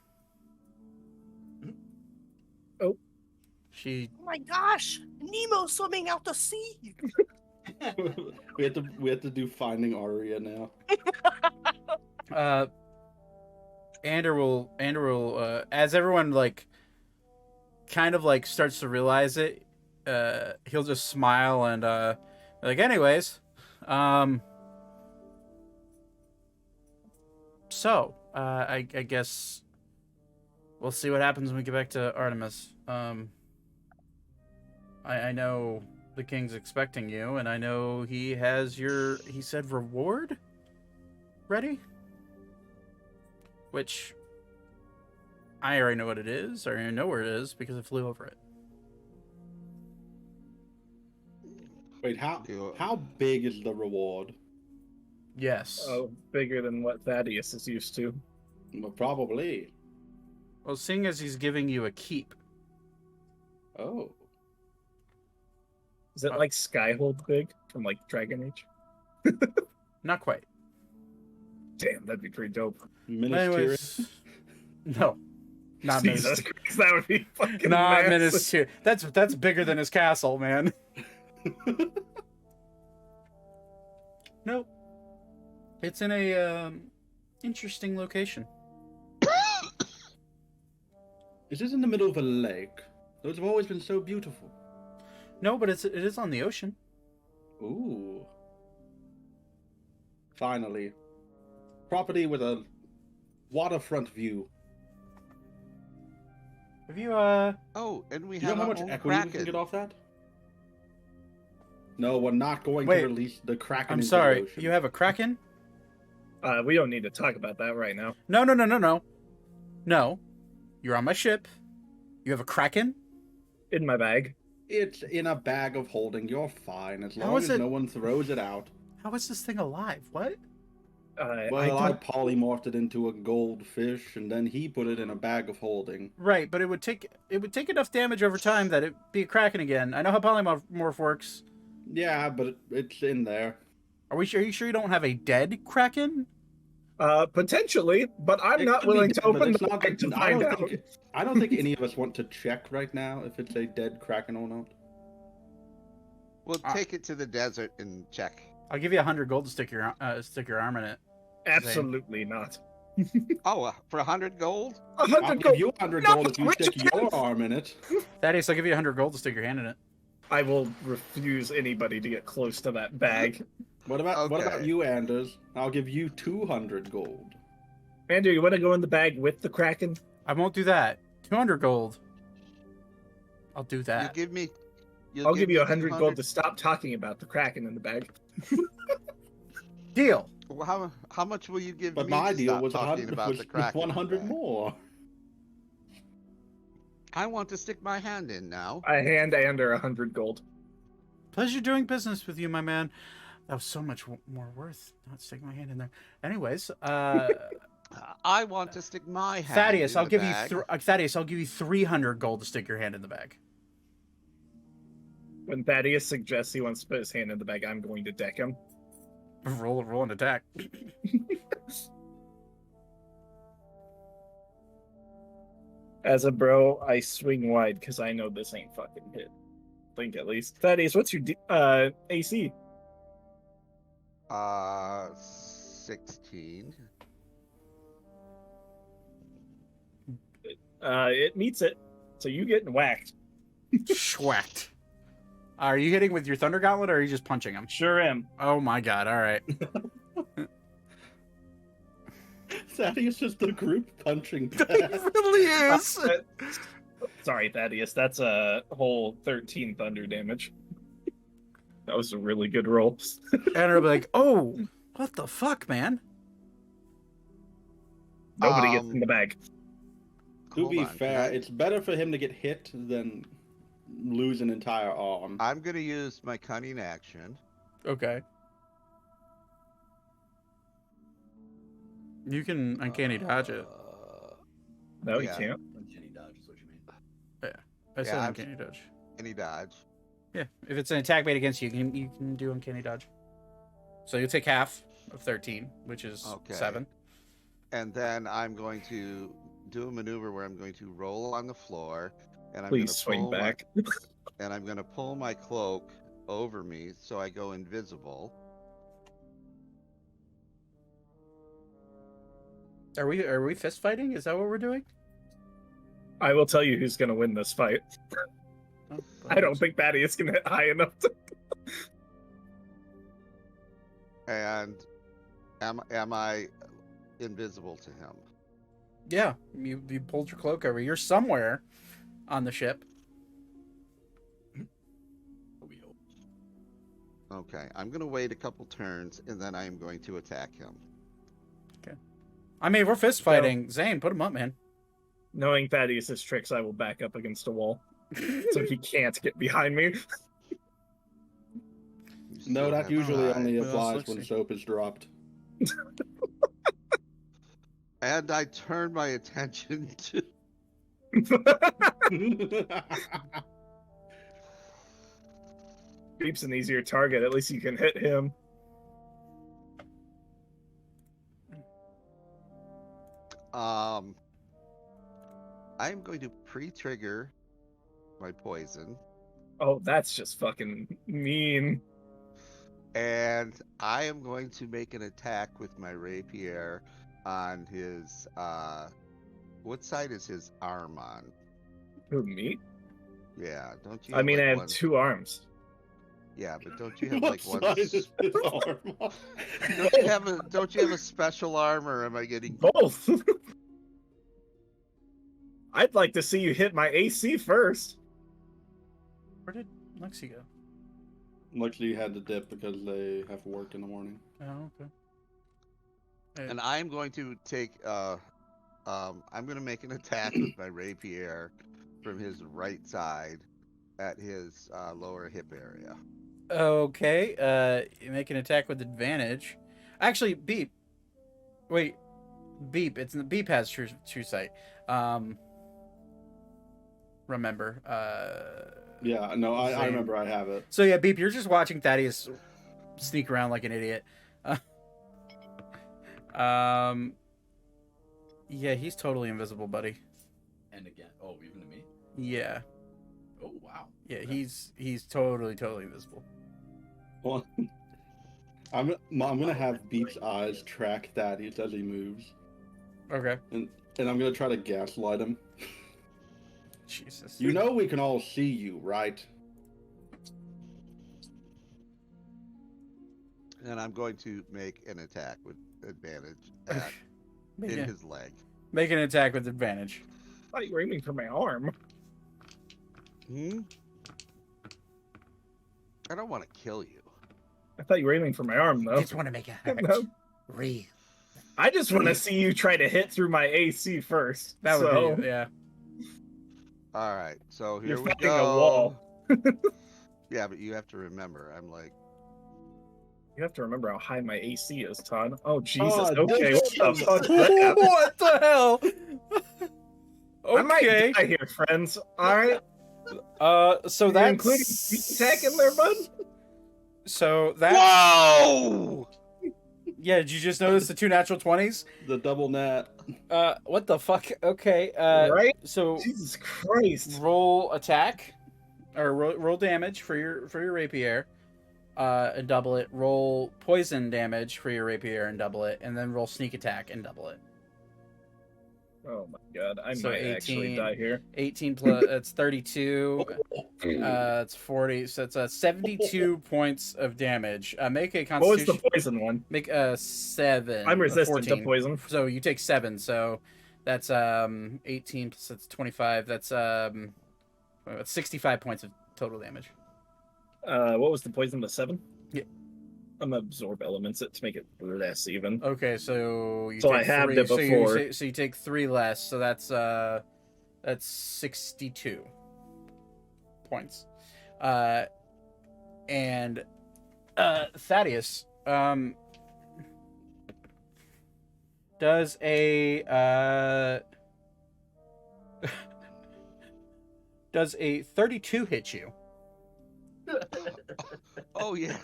Oh. She Oh my gosh! Nemo swimming out to sea! we have to do Finding Aria now. Ander will as everyone like kind of like starts to realize it, he'll just smile and like anyways, so I guess we'll see what happens when we get back to Artemis. I know the king's expecting you, and I know he has he said reward ready? Which I already know what it is. I already know where it is because I flew over it. Wait, how big is the reward? Yes. Oh, bigger than what Thaddeus is used to. Well, probably. Well, seeing as he's giving you a keep. Oh. Is it like Skyhold big from like Dragon Age? Not quite. Damn, that'd be pretty dope. Ministerious. Anyways, no. Not Jesus Ministerious. Christ, that would be fucking Not massive. Ministerious. That's bigger than his castle, man. Nope. It's in a interesting location. Is this in the middle of a lake? Those have always been so beautiful. No, but it is on the ocean. Ooh. Finally. Property with a waterfront view. Have you Oh, and we You know have how our much own equity we can Kraken. get off that? No, we're not going Wait. to release the Kraken I'm into sorry. the ocean. You have a Kraken? We don't need to talk about that right now. No. No. You're on my ship. You have a Kraken? In my bag. It's in a bag of holding. You're fine as How long is as it- no one throws it out. How is this thing alive? What? Well, I polymorphed it into a goldfish, and then he put it in a bag of holding. Right, but it would take enough damage over time that it'd be a Kraken again. I know how polymorph works. Yeah, but it's in there. Are you sure you don't have a dead Kraken? Potentially, but I'm It not could be willing dead, to but open it's the not- bag to I find don't out. think- I don't think any of us want to check right now if it's a dead Kraken or not. We'll take it to the desert and check. I'll give you 100 gold to stick your arm in it. Absolutely not. Oh, for 100 gold? 100 I'll gold. give you 100 No, gold if you stick Richard! your arm in it. Thaddeus, I'll give you 100 gold to stick your hand in it. I will refuse anybody to get close to that bag. What about Okay. you, Anders? I'll give you 200 gold. Andrew, you want to go in the bag with the Kraken? I won't do that. 200 gold. I'll do You that. give me. I'll give you me 100 gold 200 to stop talking about the Kraken in the bag. Deal. Well, how much will you give But me my to deal stop was, talking about the was Kraken? 100 more. I want to stick my hand in now. I hand Ander 100 gold. Pleasure doing business with you, my man. That was so much more worth not sticking my hand in there. Anyways, I want to stick my hand Thaddeus, in I'll the give bag. you Thaddeus, I'll give you 300 gold to stick your hand in the bag. When Thaddeus suggests he wants to put his hand in the bag, I'm going to deck him. Roll an attack. As a bro, I swing wide because I know this ain't fucking hit. Think at least. Thaddeus, what's your AC? 16. It meets it. So you getting whacked. Schwacked. Are you hitting with your Thunder Gauntlet or are you just punching him? Sure am. Oh my god, alright. Thaddeus is the group punching It bag. really is. Sorry, Thaddeus. That's a whole 13 thunder damage. That was a really good roll. And I'll be like, oh, what the fuck, man? Nobody gets in the bag. To Hold be on, fair, can I- it's better for him to get hit than lose an entire arm. I'm gonna use my cunning action. Okay. You can uncanny dodge it. No, yeah. you can't. Uncanny dodge is what you mean. I said Yeah, I've- uncanny dodge. Any dodge. Yeah, if it's an attack made against you, you can do uncanny dodge. So you'll take half of 13, which is Okay. 7. And then I'm going to do a maneuver where I'm going to roll on the floor, and I'm Please gonna swing pull back. and I'm gonna pull my cloak over me so I go invisible. Are we fist fighting? Is that what we're doing? I will tell you who's going to win this fight. Oh, I don't think Thaddeus can hit high enough to... And am I invisible to him? Yeah, you pulled your cloak over. You're somewhere on the ship. We hope. Okay, I'm gonna wait a couple turns and then I am going to attack him. I mean, we're fist fighting. Zane, put him up, man. Knowing Thaddeus' tricks, I will back up against a wall. So he can't get behind me. You No, still that have usually time. only Well, applies let's when see. soap is dropped. And I turn my attention to. Beep's an easier target. At least you can hit him. I'm going to pre-trigger my poison, Oh, that's just fucking mean. and I am going to make an attack with my rapier on his. What side is his arm on? Who, me? Yeah, don't you? I mean, like I have one... 2 arms. Yeah, but don't you have What like one? size is his arm? Don't you have a special arm, or am I getting? Both. I'd like to see you hit my AC first. Where did Lexi go? Luckily, you had to dip because they have work in the morning. Oh, okay. And I'm going to take. I'm going to make an attack with my rapier from his right side at his lower hip area. Okay. You make an attack with advantage. Actually, Beep. Wait, Beep. Beep has true sight. Remember. Yeah, no, I Same. remember I have it. So yeah, Beep, you're just watching Thaddeus sneak around like an idiot. Yeah, he's totally invisible, buddy. And again, oh, even to me? Yeah, Oh, wow. yeah, Okay. he's totally invisible. Well, I'm gonna have Beep's eyes track Thaddeus as he moves, Okay. and I'm gonna try to gaslight him. Jesus. You know we can all see you, right? And I'm going to make an attack with advantage at, Make, in a- his leg. make an attack with advantage. I thought you were aiming for my arm. Hmm? I don't want to kill you. I thought you were aiming for my arm, though. Just want to make it hurt. No. Real. I just want to see you try to hit through my AC first. That would so, be yeah. All right, so here You're we fighting go. a wall. Yeah, but you have to remember, I'm like You have to remember how high my AC is, Todd. Oh Jesus. Oh, Okay, what the Jesus. fuck? That What the hell? I might Okay. die here, friends. All right. So You that's including sneak attack in there, bud. So that's Whoa! yeah. Did you just notice the 2 natural 20s? The double nat. What the fuck? Okay. Right? So Jesus Christ. roll attack, or roll damage for your rapier, and double it. Roll poison damage for your rapier and double it, and then roll sneak attack and double it. Oh my god, I So might actually 18. die here. 18 plus that's 32. It's 40. So it's 72 points of damage. Make a What was Constitution. the poison one? Make a 7. I'm resistant to 14. poison. So you take 7. So that's 18 plus that's 25. That's 65 points of total damage. What was the poison? The 7? Yeah. I'm gonna absorb elements to make it less even. Okay, so you So take I halved 3, it before. So you take 3 less. So that's 62 points. And Thaddeus does a 32 hit you. Oh yeah.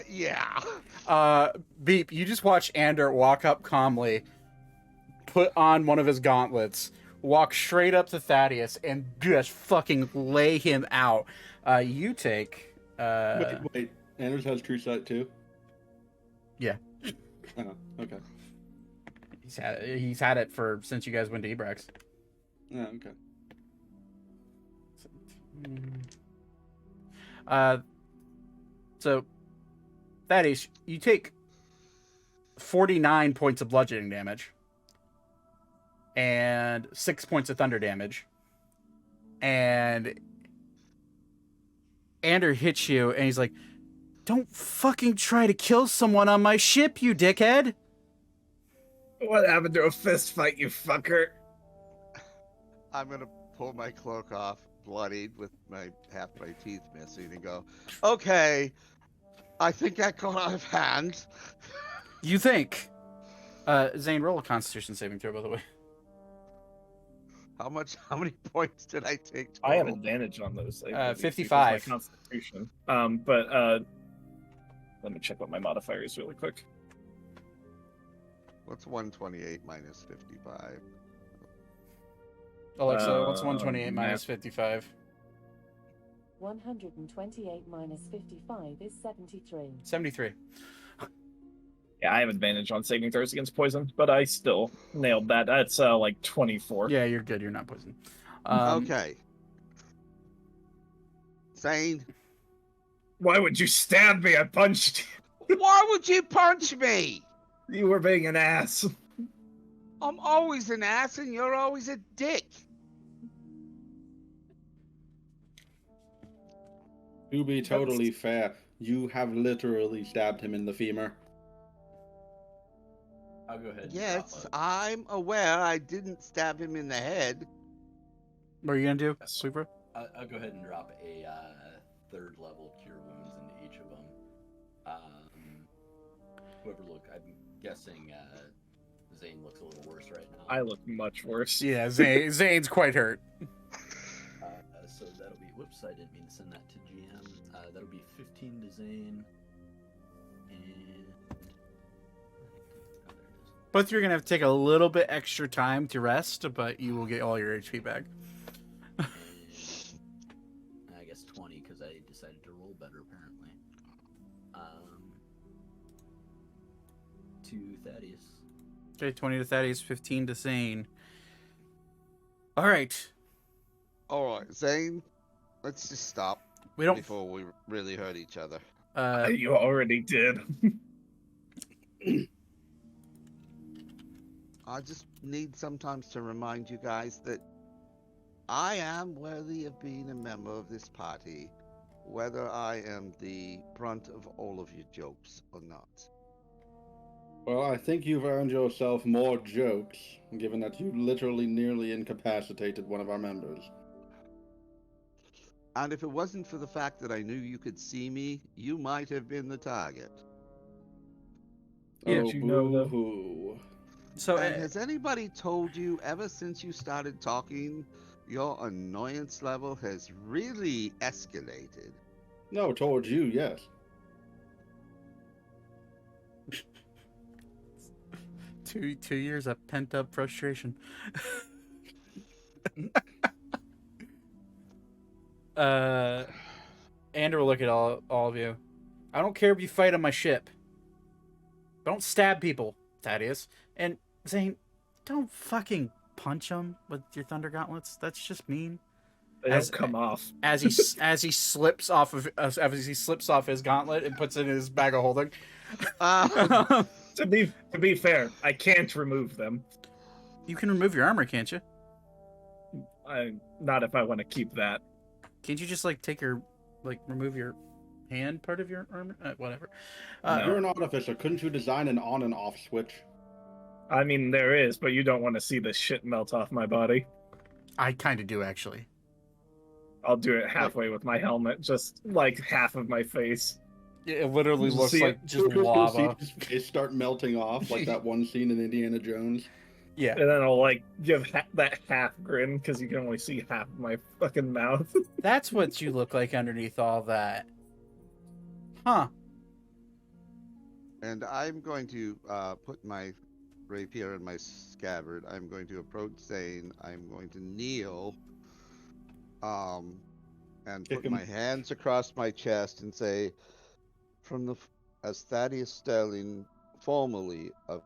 Yeah. Beep, you just watch Ander walk up calmly, put on one of his gauntlets, walk straight up to Thaddeus, and just fucking lay him out. You take Wait. Anders has true sight too? Yeah. Oh, okay. He's had it since you guys went to Ebrax. Yeah, okay. So Thaddeus, you take 49 points of bludgeoning damage and 6 points of thunder damage. And Ander hits you, and he's like, "Don't fucking try to kill someone on my ship, you dickhead!" What happened to a fist fight, you fucker? I'm gonna pull my cloak off, bloodied with half my teeth missing, and go, "Okay, I think that got out of hand." You think? Zane, roll a Constitution saving throw, by the way. How many points did I take total? I have advantage on those. Because 55. My Constitution. But let me check what my modifier is really quick. What's 128 minus 55? Alexa, what's 128 minus 55? 128 minus 55 is 73. 73. Yeah, I have advantage on saving throws against poison, but I still nailed that. That's like 24. Yeah, you're good. You're not poisoned. Okay. Zane, Why would you stab me? I punched why would you punch me? you. You were being an ass. I'm always an ass and you're always a dick. To be totally fair, you have literally stabbed him in the femur. I'll go ahead. And Yes, drop I'm aware I didn't stab him in the head. What are you gonna do, Sweeper? I'll go ahead and drop a 3rd level cure wounds into each of them. I'm guessing Zane looks a little worse right now. I look much worse. Yeah, Zane's quite hurt. So that'll be. Whoops, I didn't mean to send that to GM. That'll be 15 to Zane. And. Oh, there it is. Both of you are gonna have to take a little bit extra time to rest, but you will get all your HP back. And I guess 20 because I decided to roll better apparently. To Thaddeus. Okay, 20 to Thaddeus, 15 to Zane. All right, All right, Zane, let's just stop we don't. before we really hurt each other. You already did. I just need sometimes to remind you guys that I am worthy of being a member of this party, whether I am the brunt of all of your jokes or not. Well, I think you've earned yourself more jokes, given that you literally nearly incapacitated one of our members. And if it wasn't for the fact that I knew you could see me, you might have been the target. Yeah. Oh, You know the- boo-hoo. So And has anybody told you ever since you started talking, your annoyance level has really escalated? No, towards you, yes. two years of pent up frustration. Ander will look at all of you. I don't care if you fight on my ship. Don't stab people, Thaddeus. And Zane, don't fucking punch him with your thunder gauntlets. That's just mean. They don't come off. As he slips off his gauntlet and puts it in his bag of holding. To be fair, I can't remove them. You can remove your armor, can't you? Not if I want to keep that. Can't you just like take your remove your hand part of your armor? Whatever. You're an artificer. Couldn't you design an on and off switch? I mean, there is, but you don't want to see the shit melt off my body. I kind of do actually. I'll do it halfway with my helmet, just like half of my face. It literally Just looks see like it- just lava. They start melting off like that one scene in Indiana Jones. Yeah. And then I'll like give that half grin because you can only see half of my fucking mouth. That's what you look like underneath all that. Huh. And I'm going to put my rapier in my scabbard. I'm going to approach Zane. I'm going to kneel. And Kick put him. my hands across my chest and say, as Thaddeus Sterling, formerly of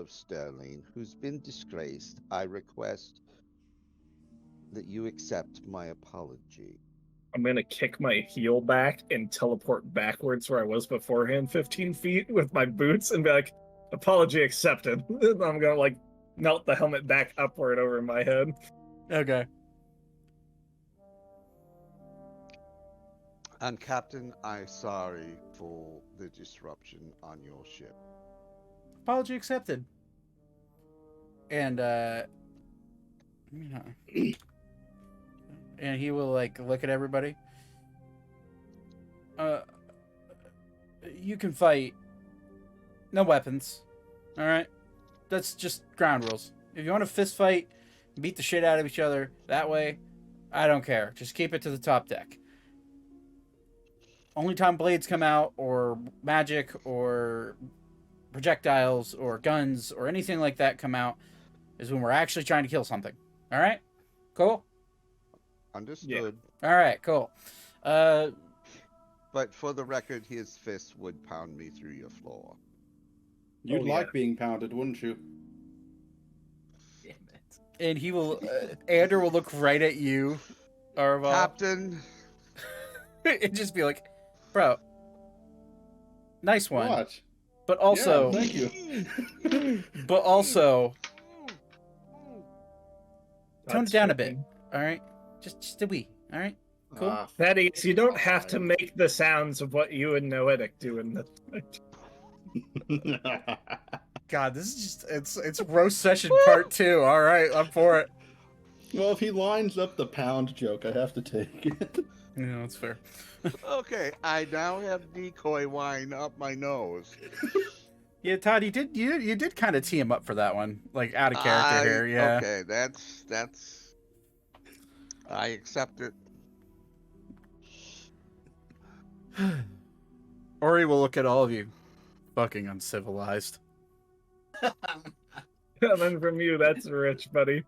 Sterling, who's been disgraced, I request that you accept my apology. I'm gonna kick my heel back and teleport backwards where I was beforehand 15 feet with my boots and be like, apology accepted. And I'm gonna like melt the helmet back upward over my head. Okay. And Captain, I'm sorry for the disruption on your ship. Apology accepted. And and he will like look at everybody. You can fight. No weapons. All right. That's just ground rules. If you want to fist fight, beat the shit out of each other that way, I don't care. Just keep it to the top deck. Only time blades come out, or magic, or projectiles, or guns, or anything like that come out, is when we're actually trying to kill something. All right? Cool? Understood. All right, cool. But for the record, his fist would pound me through your floor. You'd Oh, like yeah. being pounded, wouldn't you? Damn it. And he will, Ander will look right at you, Arval, Captain, and just be like, bro, nice one. What? But also, Yeah, thank you. but also, tone it That's down a bit. fucking- All right? Just a wee. All right? Cool. Ah, Thaddeus, you don't have to make the sounds of what you and Noetic do in the. God, this is just, it's roast session part 2. All right, I'm for it. well, if he lines up the pound joke, I have to take it. Yeah, that's fair. okay, I now have decoy wine up my nose. Yeah, Todd, you did kind of tee him up for that one, like out of character here. Yeah. Okay, that's. I accept it. Ori will look at all of you. Fucking uncivilized. Coming from you, that's rich, buddy.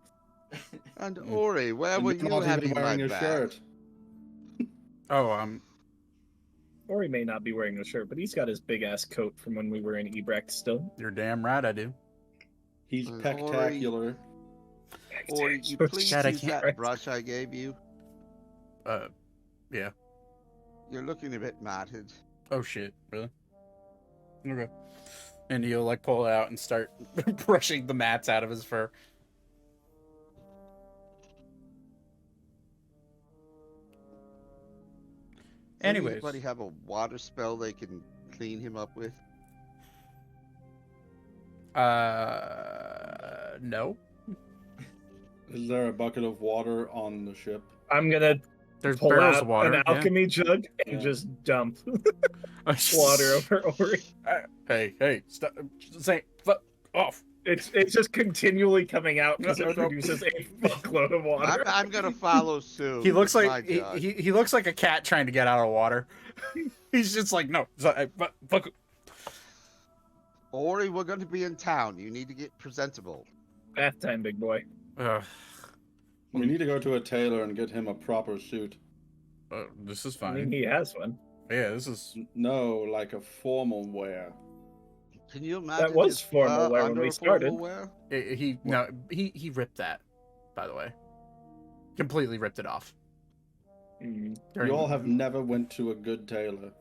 And Ori, where were And you not having even my wearing a back? shirt. Oh, Or he may not be wearing a shirt, but he's got his big ass coat from when we were in Ebrecht still. you're damn right I do. He's Ori- spectacular. Ori, you please Dad, I use can't- that brush I gave you. Yeah. You're looking a bit matted. Oh shit, really? Okay. And he'll like pull it out and start brushing the mats out of his fur. Anyways, Anybody have a water spell they can clean him up with? no. Is there a bucket of water on the ship? I'm gonna There's pull barrels out of water. an alchemy jug and Yeah. just dump Yeah. water over Ori. Hey, stop. Say, fuck off. It's just continually coming out because No, it no. produces a fuckload of water. I'm gonna follow suit. He looks It's my like job. he looks like a cat trying to get out of water. He's just like, no, fuck. Ori, we're going to be in town. You need to get presentable. Bath time, big boy. We need to go to a tailor and get him a proper suit. This is I mean, fine. he has one. Yeah, this is. No, like a formal wear. Can you imagine? was his formal fur wear when under we a formal started. wear? He ripped that, by the way. Completely ripped it off. Mm. You all have never went to a good tailor.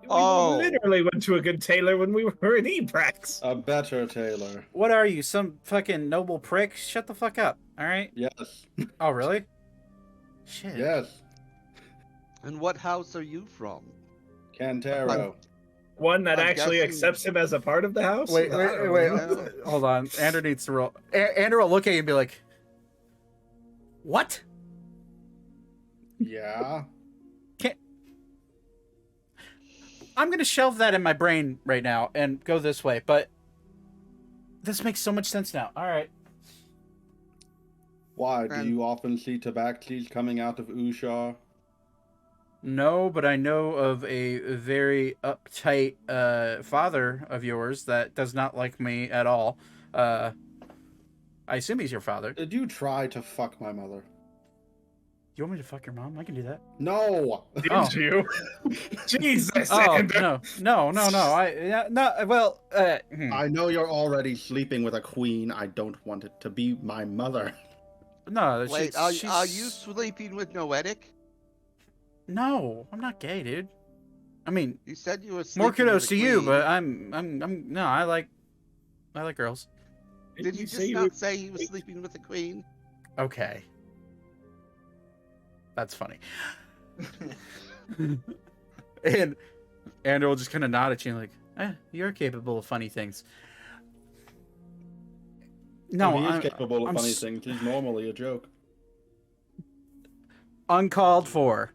Oh. We literally went to a good tailor when we were in Ebrax. A better tailor. What are you, some fucking noble prick? Shut the fuck up. All right. Yes. Oh, really? Shit. Yes. And what house are you from? Cantero. One that I'm actually guessing- accepts him as a part of the house. Wait. know. Hold on. Ander needs to roll. Ander will look at you and be like, "What? Yeah. I'm gonna shelve that in my brain right now and go this way." But this makes so much sense now. All right. Why? Do And- you often see tabaxis coming out of Ushar? No, but I know of a very uptight father of yours that does not like me at all. I assume he's your father. Did you try to fuck my mother? You want me to fuck your mom? I can do that. No. Did Oh. you? Jesus. Oh Ander. no! Well, I know you're already sleeping with a queen. I don't want it to be my mother. no. Wait, are you sleeping with Noetic? No, I'm not gay, dude. I mean, You said you were sleeping more with kudos the to you, queen. but I'm no. I like girls. Did you just not say he was sleeping with the queen? Okay. That's funny. And Ander will just kind of nod at you like, you're capable of funny things. No, he is I'm capable of I'm funny s- things. He's normally a joke. uncalled for.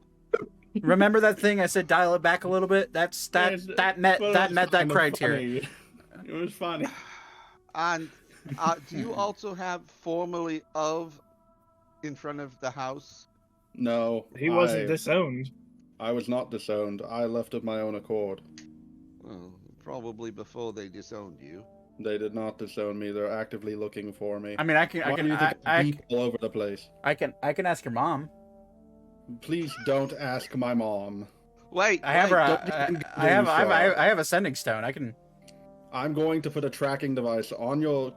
Remember that thing I said dial it back a little bit? That met that criteria. Funny. It was funny. And do you also have formally of in front of the house? No. He wasn't disowned. I was not disowned. I left of my own accord. Well, probably before they disowned you. They did not disown me. They're actively looking for me. I mean, Why do you think I beep all over the place? I can ask your mom. Please don't ask my mom. Wait, I have wait, her. I have a sending stone. I can. I'm going to put a tracking device on your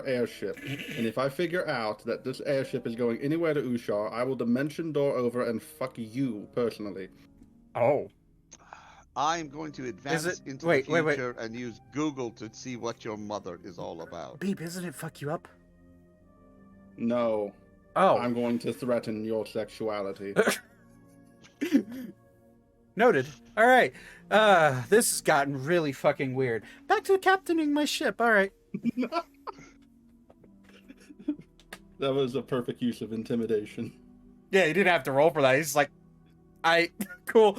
airship, and if I figure out that this airship is going anywhere to Ushar, I will dimension door over and fuck you personally. Oh. I'm going to advance it- into wait, the wait, wait. future and use Google to see what your mother is all about. Beep, isn't it fuck you up? No, Oh. I'm going to threaten your sexuality. Noted. All right. This has gotten really fucking weird. Back to captaining my ship. All right. That was a perfect use of intimidation. Yeah, you didn't have to roll for that. He's like, cool.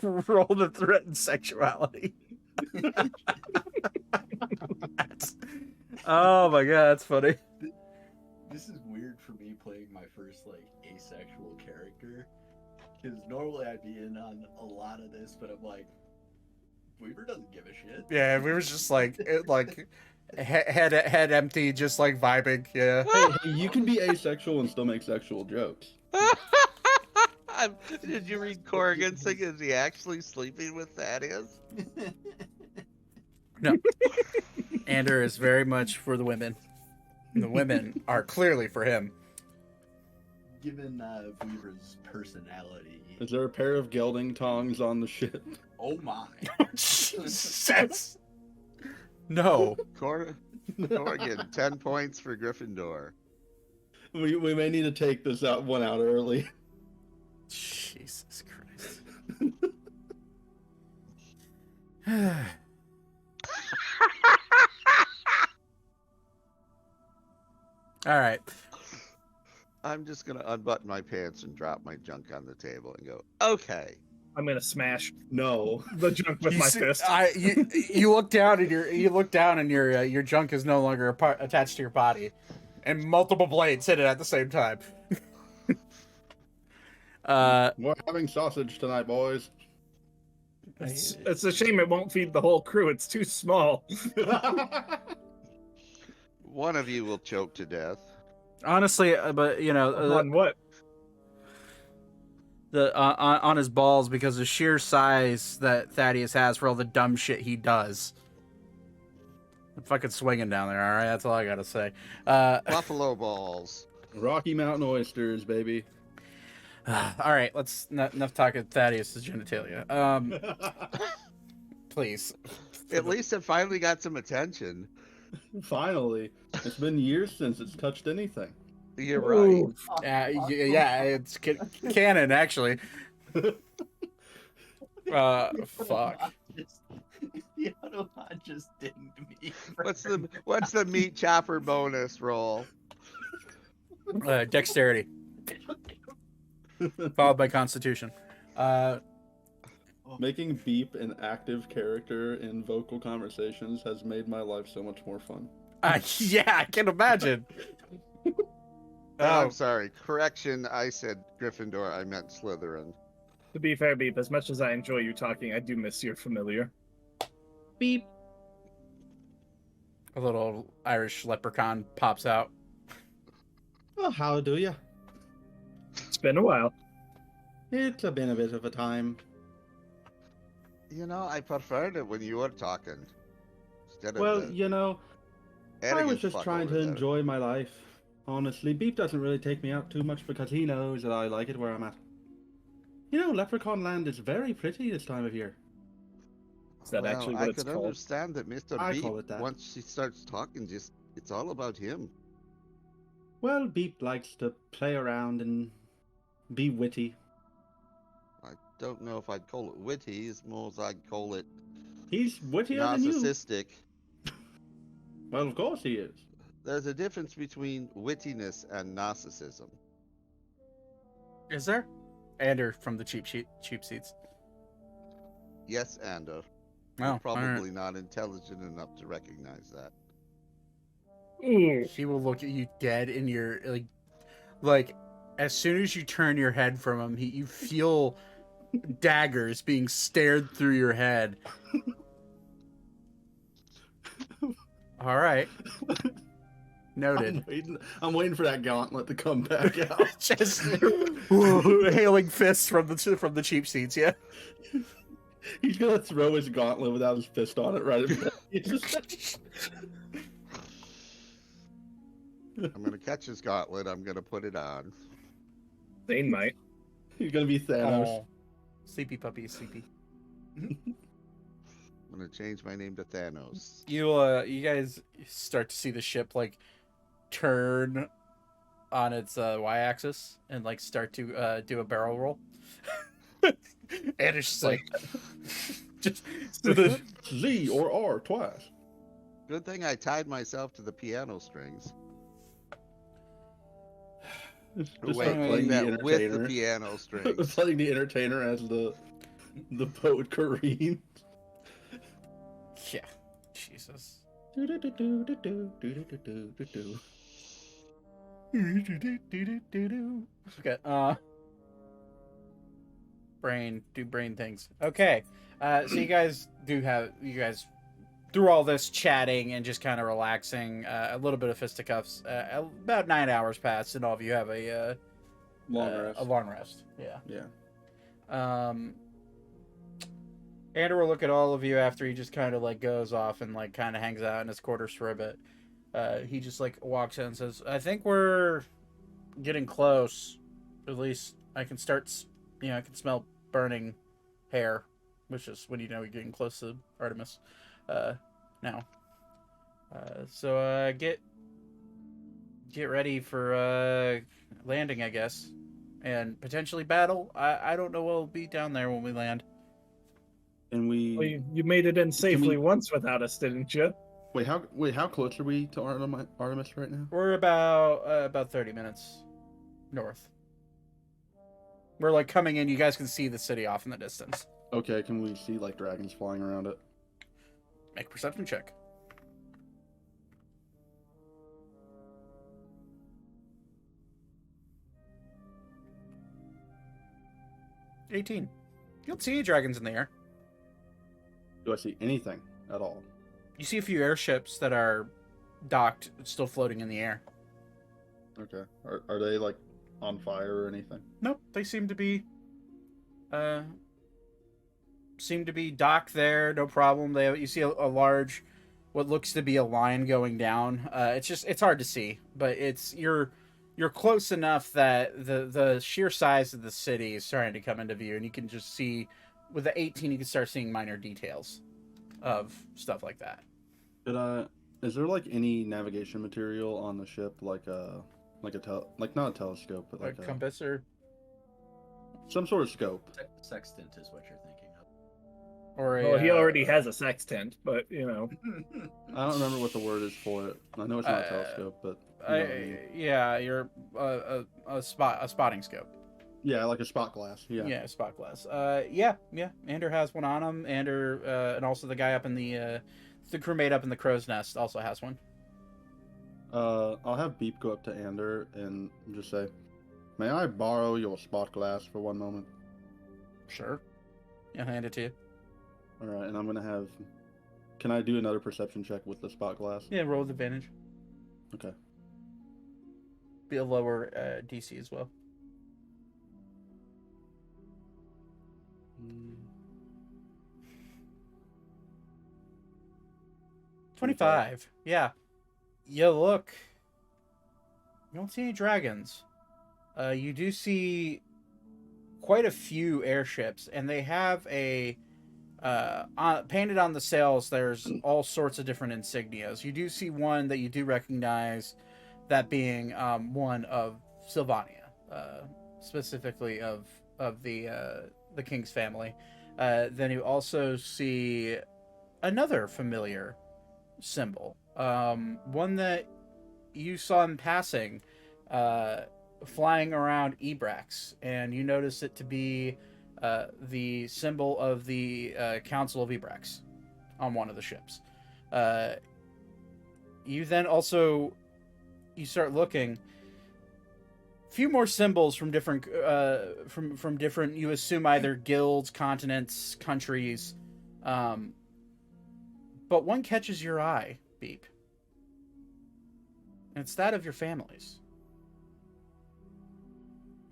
Roll to threaten sexuality. Oh my god, that's funny. This is weird for me playing my first like asexual character, because normally I'd be in on a lot of this, but I'm like, Weaver doesn't give a shit. Yeah, we were just like, head empty, just like vibing. Yeah. Hey, you can be asexual and still make sexual jokes. Did you read Corrigan saying, is he actually sleeping with Thaddeus? No. Ander is very much for the women. The women are clearly for him. Given Weaver's personality, Is there a pair of gelding tongs on the ship? oh my. Jesus. No. Corrigan, 10 points for Gryffindor. We may need to take this one out early. Jesus Christ. All right. I'm just gonna unbutton my pants and drop my junk on the table and go, okay. I'm gonna smash No. the junk with You my see- fist. you look down and your junk is no longer attached to your body, and multiple blades hit it at the same time. We're having sausage tonight, boys. It's a shame it won't feed the whole crew. It's too small. One of you will choke to death. Honestly, but On what? on his balls because of the sheer size that Thaddeus has for all the dumb shit he does. I'm fucking swinging down there, all right? That's all I gotta say. Buffalo balls. Rocky Mountain oysters, baby. All right, enough talking Thaddeus' genitalia. Please. At least it finally got some attention. Finally. It's been years since it's touched anything. You're right. Yeah, it's canon actually. Fuck. The Autobot just dinged me. What's the meat chopper bonus roll? Dexterity. Followed by Constitution. Making Beep an active character in vocal conversations has made my life so much more fun. Yeah, I can imagine. I'm sorry. Correction, I said Gryffindor. I meant Slytherin. To be fair, Beep, as much as I enjoy you talking, I do miss your familiar. Beep. A little Irish leprechaun pops out. Well, how do you? It's been a while. It's been a bit of a time. You know, I preferred it when you were talking. Instead of Well, the I was arrogant just fuck trying over to there. enjoy my life. Honestly, Beep doesn't really take me out too much because he knows that I like it where I'm at. Leprechaun Land is very pretty this time of year. Is that actually what I it's could called? understand that Mr. I Beep, call it that. once he starts talking, it's all about him. Well, Beep likes to play around and be witty. I don't know if I'd call it witty, as more as I'd call it He's wittier than you. narcissistic. Well, of course he is. There's a difference between wittiness and narcissism. Is there? Ander from the cheap seats. Yes, Ander. Oh, You're all right. probably not intelligent enough to recognize that. He will look at you dead in your like as soon as you turn your head from him, you feel daggers being stared through your head. All right. Noted. I'm waiting for that gauntlet to come back out. Just hailing fists from the cheap seats, yeah. He's gonna throw his gauntlet without his fist on it right at I'm gonna catch his gauntlet. I'm gonna put it on. Zane might. He's gonna be Thanos. Oh. Sleepy puppy is sleepy. I'm gonna change my name to Thanos. You guys start to see the ship turn on its y-axis and start to do a barrel roll. And it's just just Z or R twice. Good thing I tied myself to the piano strings. Just Wait, start playing playing the that with the entertainer. piano strings. Playing the entertainer as the poet Kareem. yeah, Jesus. Okay. Brain things. Okay. So you guys through all this chatting and just kind of relaxing, a little bit of fisticuffs. About 9 hours passed, and all of you have a long rest. Yeah. Yeah. Ander will look at all of you after he just kind of goes off and kind of hangs out in his quarters for a bit. He just walks in and says, "I think we're getting close. At least I can start. I can smell burning hair, which is when you're getting close to Artemis. Now. So get ready for landing, I guess, and potentially battle. I don't know what'll be down there when we land." And Well, you made it in safely once without us, didn't you? Wait, how close are we to Artemis right now? We're about 30 minutes. north. We're like coming in. You guys can see the city off in the distance. Okay, can we see like dragons flying around it? Make a perception check. 18. You don't see any dragons in the air. Do I see anything at all? You see a few airships that are docked, still floating in the air. Okay. Are they like on fire or anything? Nope, they seem to be docked there, no problem. You see a large, what looks to be a line going down. It's hard to see, but you're close enough that the sheer size of the city is starting to come into view, and you can just see with the 18 you can start seeing minor details of stuff like that. Is there like any navigation material on the ship, like not a telescope, but like a compass or some sort of scope? Sextant is what you're thinking of. or Well, he already has a sextant, but you know. I don't remember what the word is for it. I know it's not a telescope, but you know what I mean. Yeah, you're a spotting scope. Yeah, like a spot glass. Yeah. Yeah, spot glass. Yeah. Ander has one on him. Ander, and also the guy up in the crewmate up in the crow's nest also has one. I'll have Beep go up to Ander and just say, "May I borrow your spot glass for one moment?" Sure. Yeah, hand it to you. All right, and I'm gonna have. Can I do another perception check with the spot glass? Yeah, roll with advantage. Okay. Be a lower DC as well. 25. Yeah. You look. You don't see any dragons. You do see quite a few airships, and they have painted on the sails. There's all sorts of different insignias. You do see one that you do recognize, that being one of Sylvania, specifically of the king's family. Then you also see another familiar symbol, one that you saw in passing, flying around Ebrax, and you notice it to be the symbol of the Council of Ebrax on one of the ships. You then also start looking. Few more symbols from different from different, you assume, either guilds, continents, countries, but one catches your eye, Beep, and it's that of your families,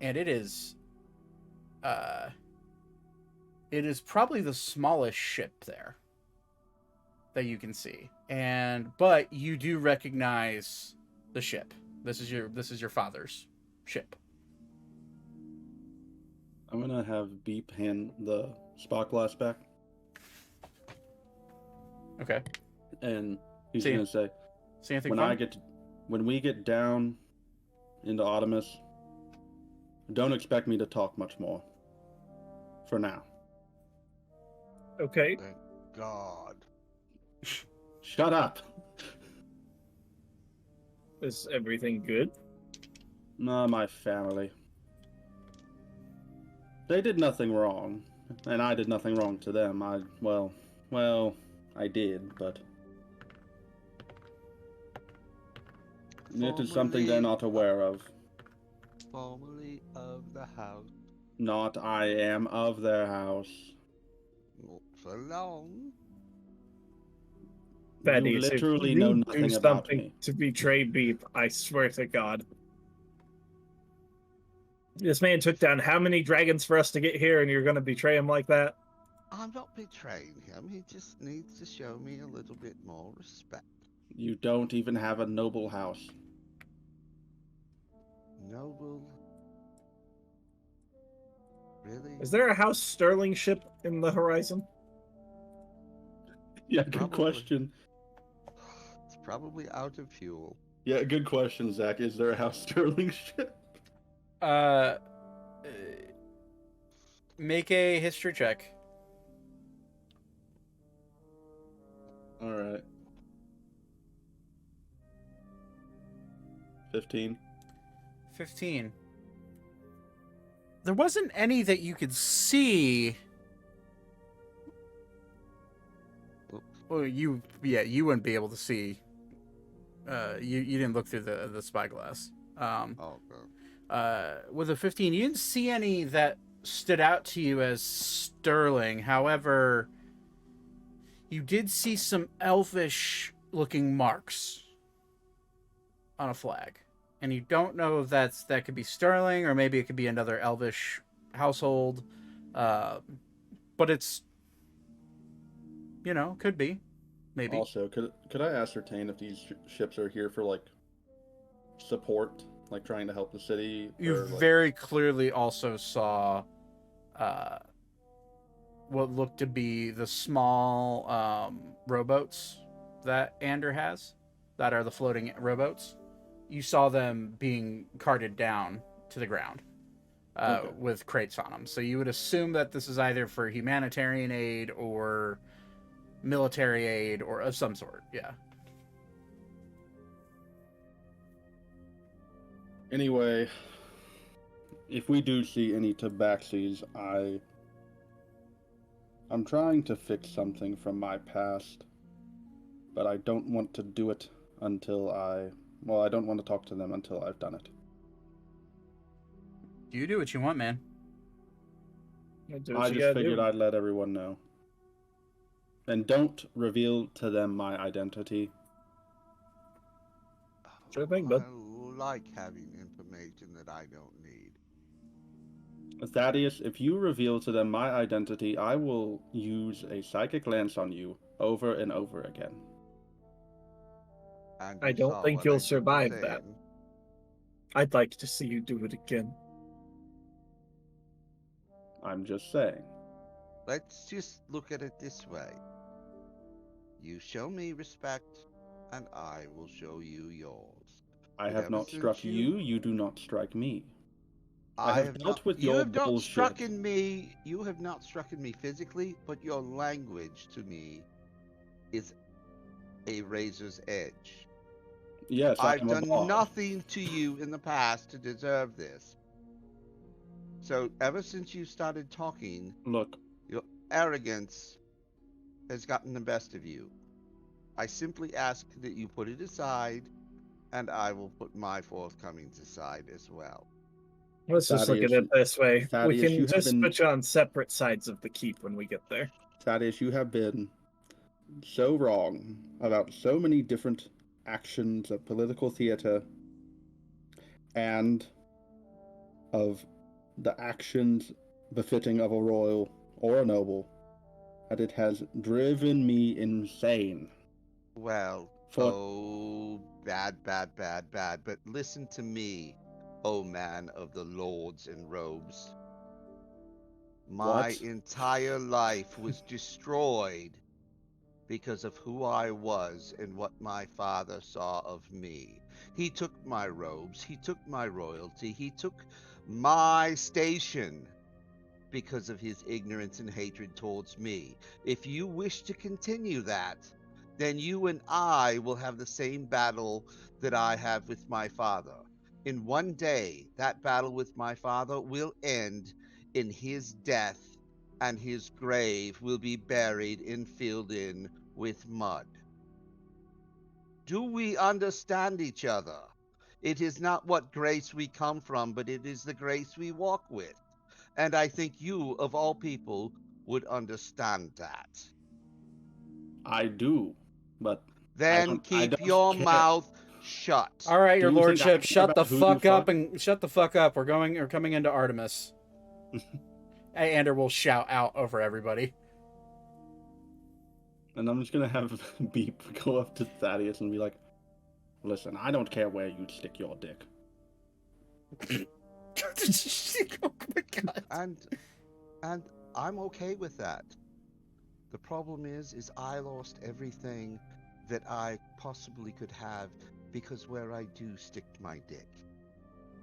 and it is probably the smallest ship there that you can see, but you do recognize the ship. This is your father's ship. I'm gonna have Beep hand the spot glass back, Okay. and he's See- gonna say, See anything "When fun? when we get down into Artemis, don't expect me to talk much more. For now." Okay. Thank God. Shut up. Is everything good? No, my family. They did nothing wrong, and I did nothing wrong to them. I did, but it is something they're not aware of. Formerly of the house. Not I am of their house. Not for long. That You is, if literally you know do nothing about something me. to betray Beep, I swear to God. This man took down how many dragons for us to get here, and you're going to betray him like that? I'm not betraying him. He just needs to show me a little bit more respect. You don't even have a noble house. Noble. Really? Is there a House Sterling ship in the horizon? Yeah, good Probably. question. It's probably out of fuel. Yeah, good question, Zach. Is there a House Sterling ship? Make a history check. All right. 15. 15. there wasn't any that you could see. Well, you wouldn't be able to see. You didn't look through the spyglass. Oh, okay. With a 15, you didn't see any that stood out to you as sterling. However, you did see some elvish-looking marks on a flag, and you don't know if that could be sterling or maybe it could be another elvish household. But it's, could be, maybe. Also, could I ascertain if these ships are here for like support, like trying to help the city? You or, like... very clearly also saw what looked to be the small rowboats that Ander has, that are the floating rowboats. You saw them being carted down to the ground with crates on them. So you would assume that this is either for humanitarian aid or military aid or of some sort. Yeah. Anyway, if we do see any tabaxis, I'm trying to fix something from my past, but I don't want to do it until I don't want to talk to them until I've done it. You do what you want, man. I just figured I'd let everyone know. And don't reveal to them my identity. Sure thing, bud. I like having information that I don't need. Thaddeus, if you reveal to them my identity, I will use a psychic lance on you over and over again. And I you don't saw think what you'll I did survive then. that. I'd like to see you do it again. I'm just saying. Let's just look at it this way. You show me respect, and I will show you yours. I have Ever not since struck you, you do not strike me. I have dealt not, with you your have not bullshit. you have not struck me physically, but your language to me is a razor's edge. Yes, I've I'm a done boss. nothing to you in the past to deserve this. So ever since you started talking, Look, your arrogance has gotten the best of you. I simply ask that you put it aside, and I will put my forthcomings aside as well. Let's just look at Thaddeus, it this way. We Thaddeus, you can have just been- put you on separate sides of the keep when we get there. Thaddeus, you have been so wrong about so many different actions of political theater and of the actions befitting of a royal or a noble that it has driven me insane. Well, bad. But listen to me, oh man of the lords in robes. My What? entire life was destroyed because of who I was and what my father saw of me. He took my robes, he took my royalty, he took my station because of his ignorance and hatred towards me. If you wish to continue that, then you and I will have the same battle that I have with my father. In one day, that battle with my father will end in his death, and his grave will be buried and filled in with mud. Do we understand each other? It is not what grace we come from, but it is the grace we walk with. And I think you, of all people, would understand that. I do, but Then I keep don't your care. mouth shut. All right, your Do you think I lordship, care shut the about who you fuck up fuck? and shut the fuck up. We're coming into Artemis. Hey, Ander will shout out over everybody. And I'm just gonna have Beep go up to Thaddeus and be like, "Listen, I don't care where you stick your dick." Oh my god. And I'm okay with that. The problem is I lost everything that I possibly could have because where I do stick my dick.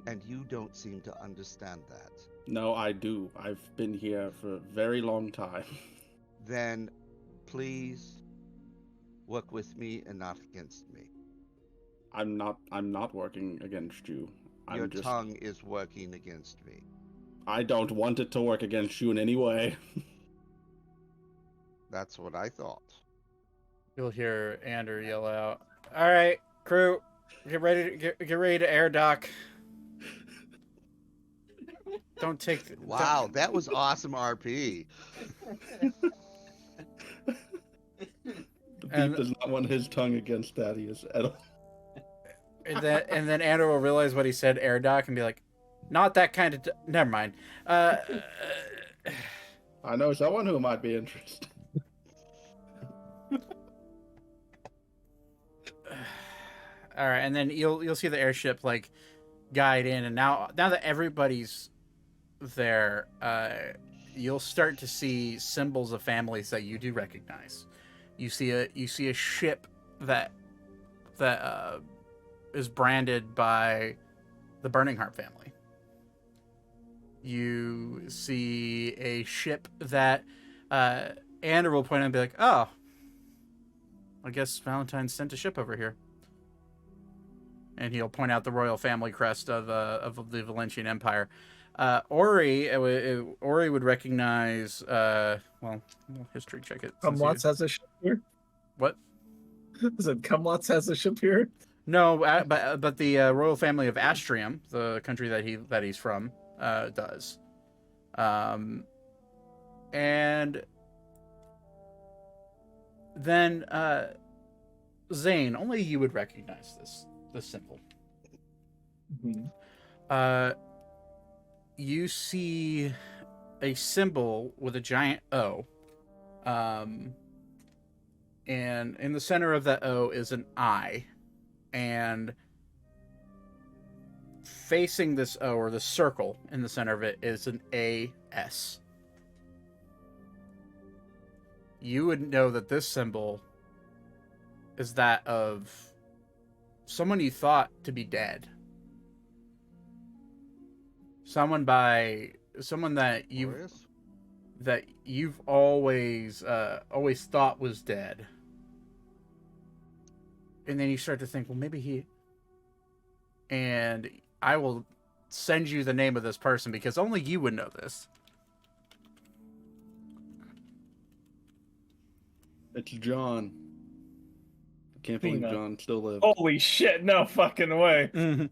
And you don't seem to understand that. No, I do. I've been here for a very long time. Then please work with me and not against me. I'm not working against you. Your I'm just tongue is working against me. I don't want it to work against you in any way. That's what I thought. You'll hear Ander yell out, "All right, crew, get ready to air dock. Don't take Wow, that was awesome RP. Beef does not want his tongue against Thaddeus at all. And then Ander will realize what he said, air dock, and be like, "Not that kind of. Never mind." I know someone who might be interested. All right, and then you'll see the airship like guide in, and now that everybody's there, you'll start to see symbols of families that you do recognize. You see a ship that is branded by the Burning Heart family. You see a ship that Ander will point out and be like, "Oh, I guess Valentine sent a ship over here." And he'll point out the royal family crest of the Valentian Empire. Ori would recognize. Well, history check it. Cumlots has a ship here. What? Is it Cumlots has a ship here? No, but the royal family of Astrium, the country that he's from, does. And then Zane, only you would recognize this symbol. Mm-hmm. You see a symbol with a giant O. And in the center of that O is an I. And facing this O, or the circle in the center of it, is an AS. You would know that this symbol is that of someone you thought to be dead. Someone that you've always thought was dead. And then you start to think, well, maybe he... And I will send you the name of this person because only you would know this. It's John. I can't believe John still lives. Holy shit, no fucking way. Mm-hmm.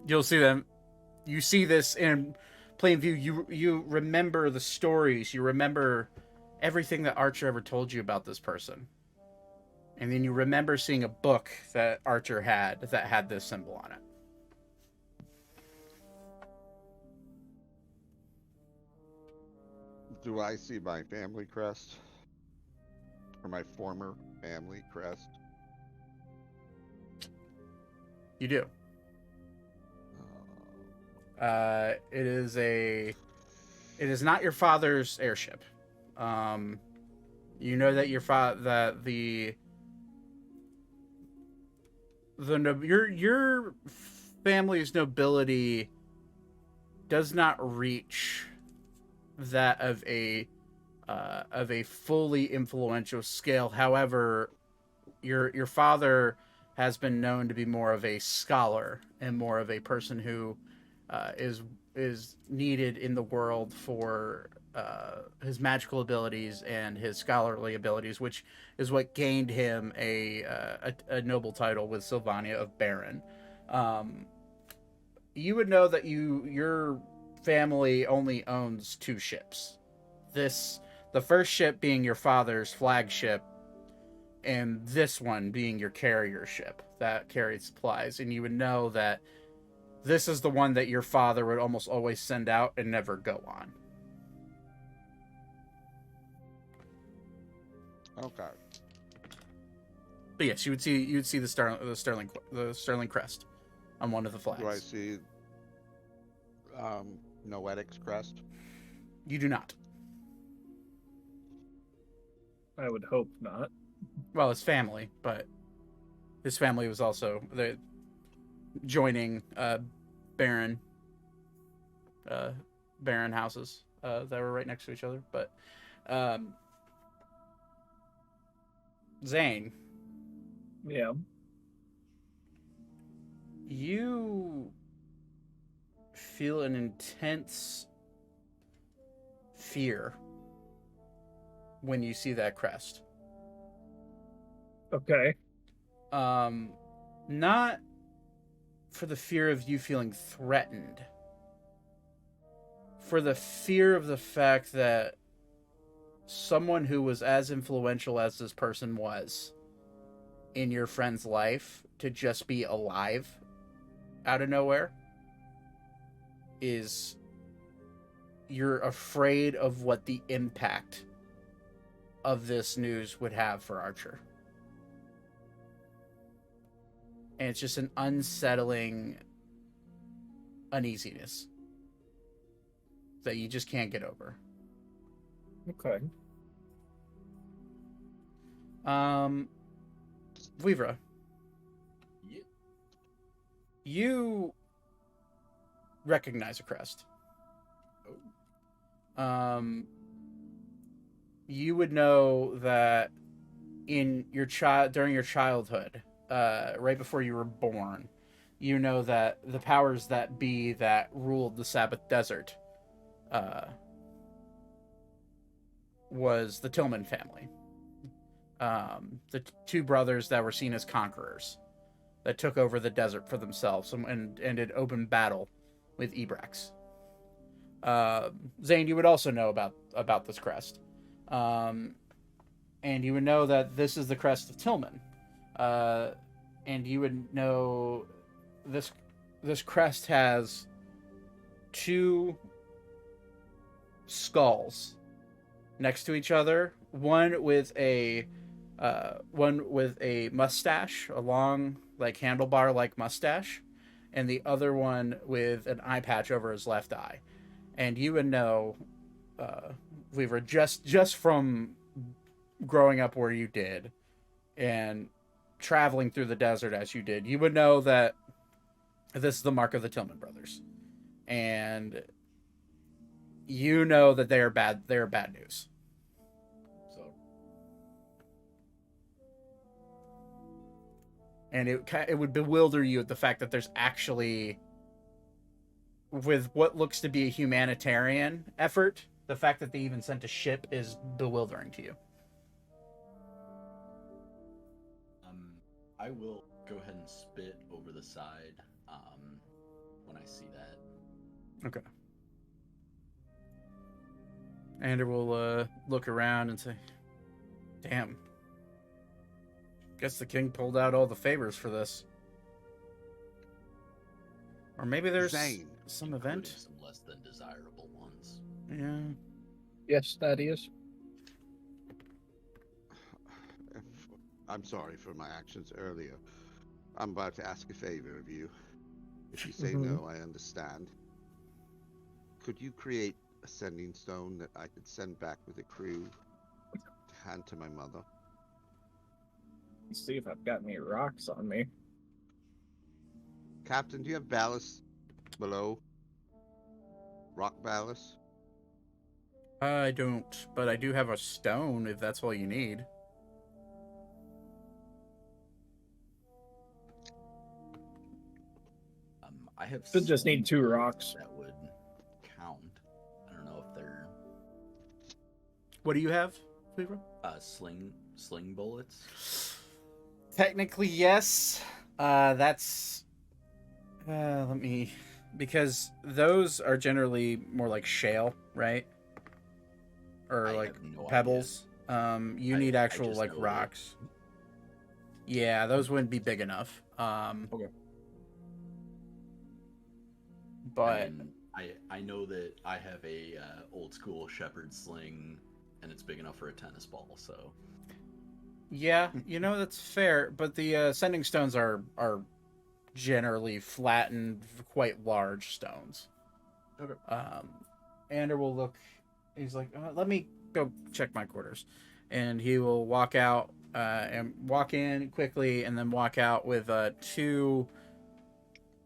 You'll see them. You see this in plain view. You remember the stories. You remember everything that Archer ever told you about this person. And then you remember seeing a book that Archer had that had this symbol on it. Do I see my family crest? Or my former family crest? You do. It is not your father's airship. You know that your your family's nobility does not reach that of a fully influential scale. However, your father has been known to be more of a scholar and more of a person who is needed in the world for his magical abilities and his scholarly abilities, which is what gained him a noble title with Sylvania of Baron. You would know that your family only owns 2 ships. The first ship being your father's flagship, and this one being your carrier ship that carried supplies. And you would know that this is the one that your father would almost always send out and never go on. Okay. But yes, you would see the sterling crest on one of the flags. Do I see Noetic's crest? You do not. I would hope not. Well, his family, but his family was also joining Baron houses that were right next to each other. But Zane, Yeah. you feel an intense fear when you see that crest. Okay. Not for the fear of you feeling threatened, for the fear of the fact that someone who was as influential as this person was in your friend's life to just be alive out of nowhere is, you're afraid of what the impact of this news would have for Archer. And it's just an unsettling uneasiness that you just can't get over. Okay. Weavra, Yep. you recognize a crest. Oh. You would know that in your during your childhood, right before you were born, you know that the powers that be that ruled the Sabbath Desert was the Tillman family. The two brothers that were seen as conquerors that took over the desert for themselves and ended open battle with Ebrax. Zane, you would also know about this crest. And you would know that this is the crest of Tillman. And you would know this crest has two skulls next to each other, one with a mustache, a long, like, handlebar like mustache, and the other one with an eye patch over his left eye. And you would know, Weaver, just from growing up where you did and traveling through the desert as you did, you would know that this is the mark of the Tillman brothers. And you know that they are bad news. So And it would bewilder you at the fact that there's actually, with what looks to be a humanitarian effort, the fact that they even sent a ship is bewildering to you. I will go ahead and spit over the side when I see that. Okay. Ander will look around and say, damn. Guess the king pulled out all the favors for this. Or maybe there's Zane, some including event. some less than desirable ones. Yeah. Yes, that is. I'm sorry for my actions earlier. I'm about to ask a favor of you. If you say no, I understand. Could you create a sending stone that I could send back with a crew to hand to my mother? Let's see if I've got any rocks on me. Captain, do you have ballast below? Rock ballast? I don't, but I do have a stone if that's all you need. I have. Should just need 2 rocks. That would count. I don't know if they're What do you have, Weaver? sling bullets. Technically, yes. That's... let me... Because those are generally more like shale, right? Or I like have no pebbles. You need I actual just like know that- rocks. Yeah, those wouldn't be big enough. Okay. But I know that I have a old school shepherd sling, and it's big enough for a tennis ball. So yeah, you know, that's fair. But the sending stones are generally flattened, quite large stones. Okay. Ander will look. He's like, let me go check my quarters, and he will walk out and walk in quickly, and then walk out with 2.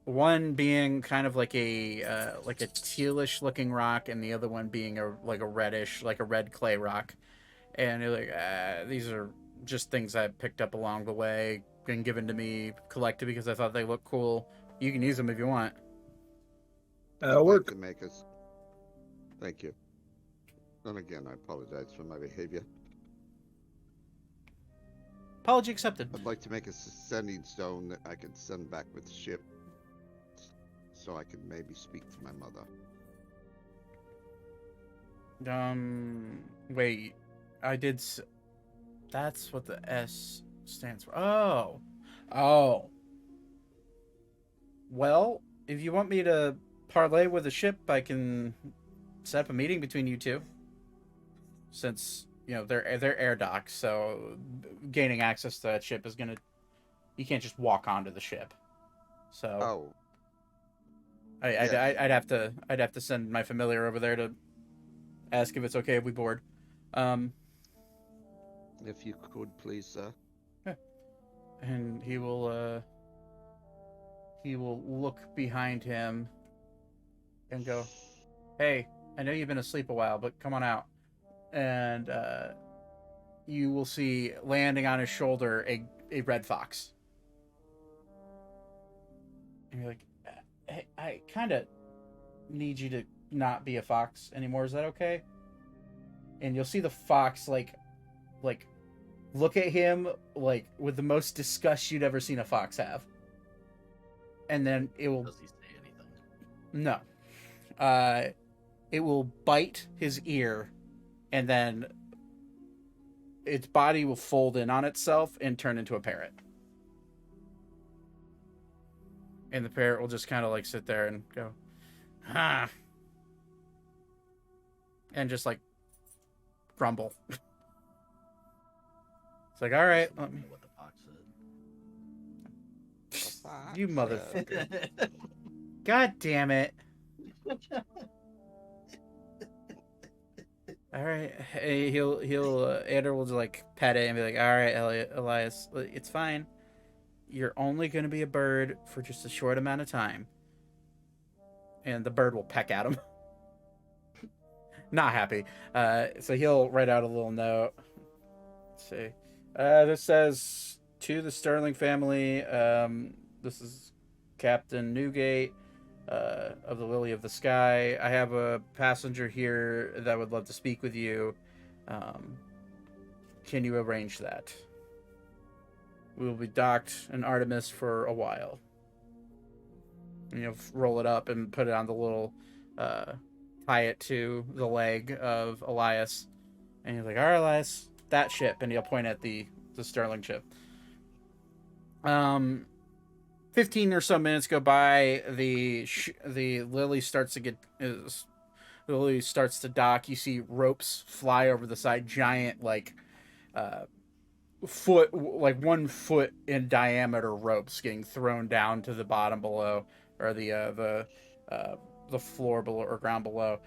One being kind of like a tealish looking rock, and the other one being a reddish, like a red clay rock. And you're like, these are just things I picked up along the way, been given to me, collected because I thought they looked cool. You can use them if you want. I'd like Work. to make us. Thank you. And again, I apologize for my behavior. Apology accepted. I'd like to make a sending stone that I can send back with the ship, so I can maybe speak to my mother. Wait. That's what the S stands for. Oh. Oh. Well, if you want me to parlay with the ship, I can set up a meeting between you two. Since, they're air docks, so gaining access to that ship is gonna... You can't just walk onto the ship. So Oh, I'd have to send my familiar over there to ask if it's okay if we board. if you could, please, sir. And he will look behind him and go, "Hey, I know you've been asleep a while, but come on out." And you will see landing on his shoulder a red fox. And you're like, "Hey, I kind of need you to not be a fox anymore. Is that okay?" And you'll see the fox like look at him like with the most disgust you'd ever seen a fox have. And then it will... Does he say anything? No. It will bite his ear, and then its body will fold in on itself and turn into a parrot. And the parrot will just kind of like sit there and go, "Ah," and just like grumble. It's like, all right, I don't know what the fox said. you motherfucker. God damn it. All right. Hey, he'll Ander will just like pet it and be like, "All right, Elias, it's fine. You're only going to be a bird for just a short amount of time." And the bird will peck at him. Not happy. So he'll write out a little note. Let's see. This says, "To the Sterling family, this is Captain Newgate of the Lily of the Sky. I have a passenger here that would love to speak with you. Can you arrange that? We will be docked in Artemis for a while." And you'll roll it up and put it on the little, tie it to the leg of Elias. And you're like, "All right, Elias, that ship." And he'll point at the Sterling ship. 15 or so minutes go by. The Lily starts to dock. You see ropes fly over the side, giant foot, like 1 foot in diameter ropes getting thrown down to the bottom below, or the floor below or ground below.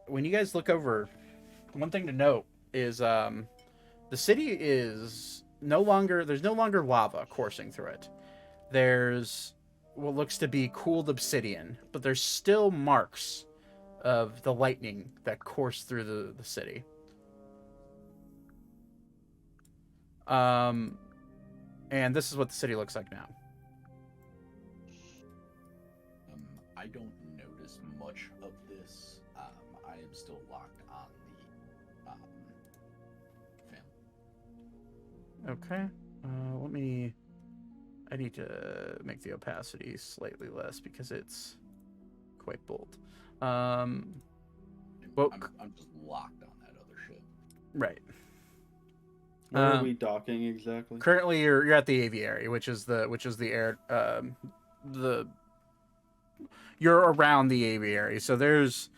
When you guys look over, one thing to note is the city is there's no longer lava coursing through it. There's what looks to be cooled obsidian, but there's still marks of the lightning that course through the city. And this is what the city looks like now. I don't notice much of this. I am still locked on the family. Okay. I need to make the opacity slightly less because it's quite bold. Well, I'm just locked on that other ship. right. Where are we docking exactly? Currently, you're at the aviary, which is the air. You're around the aviary, so there's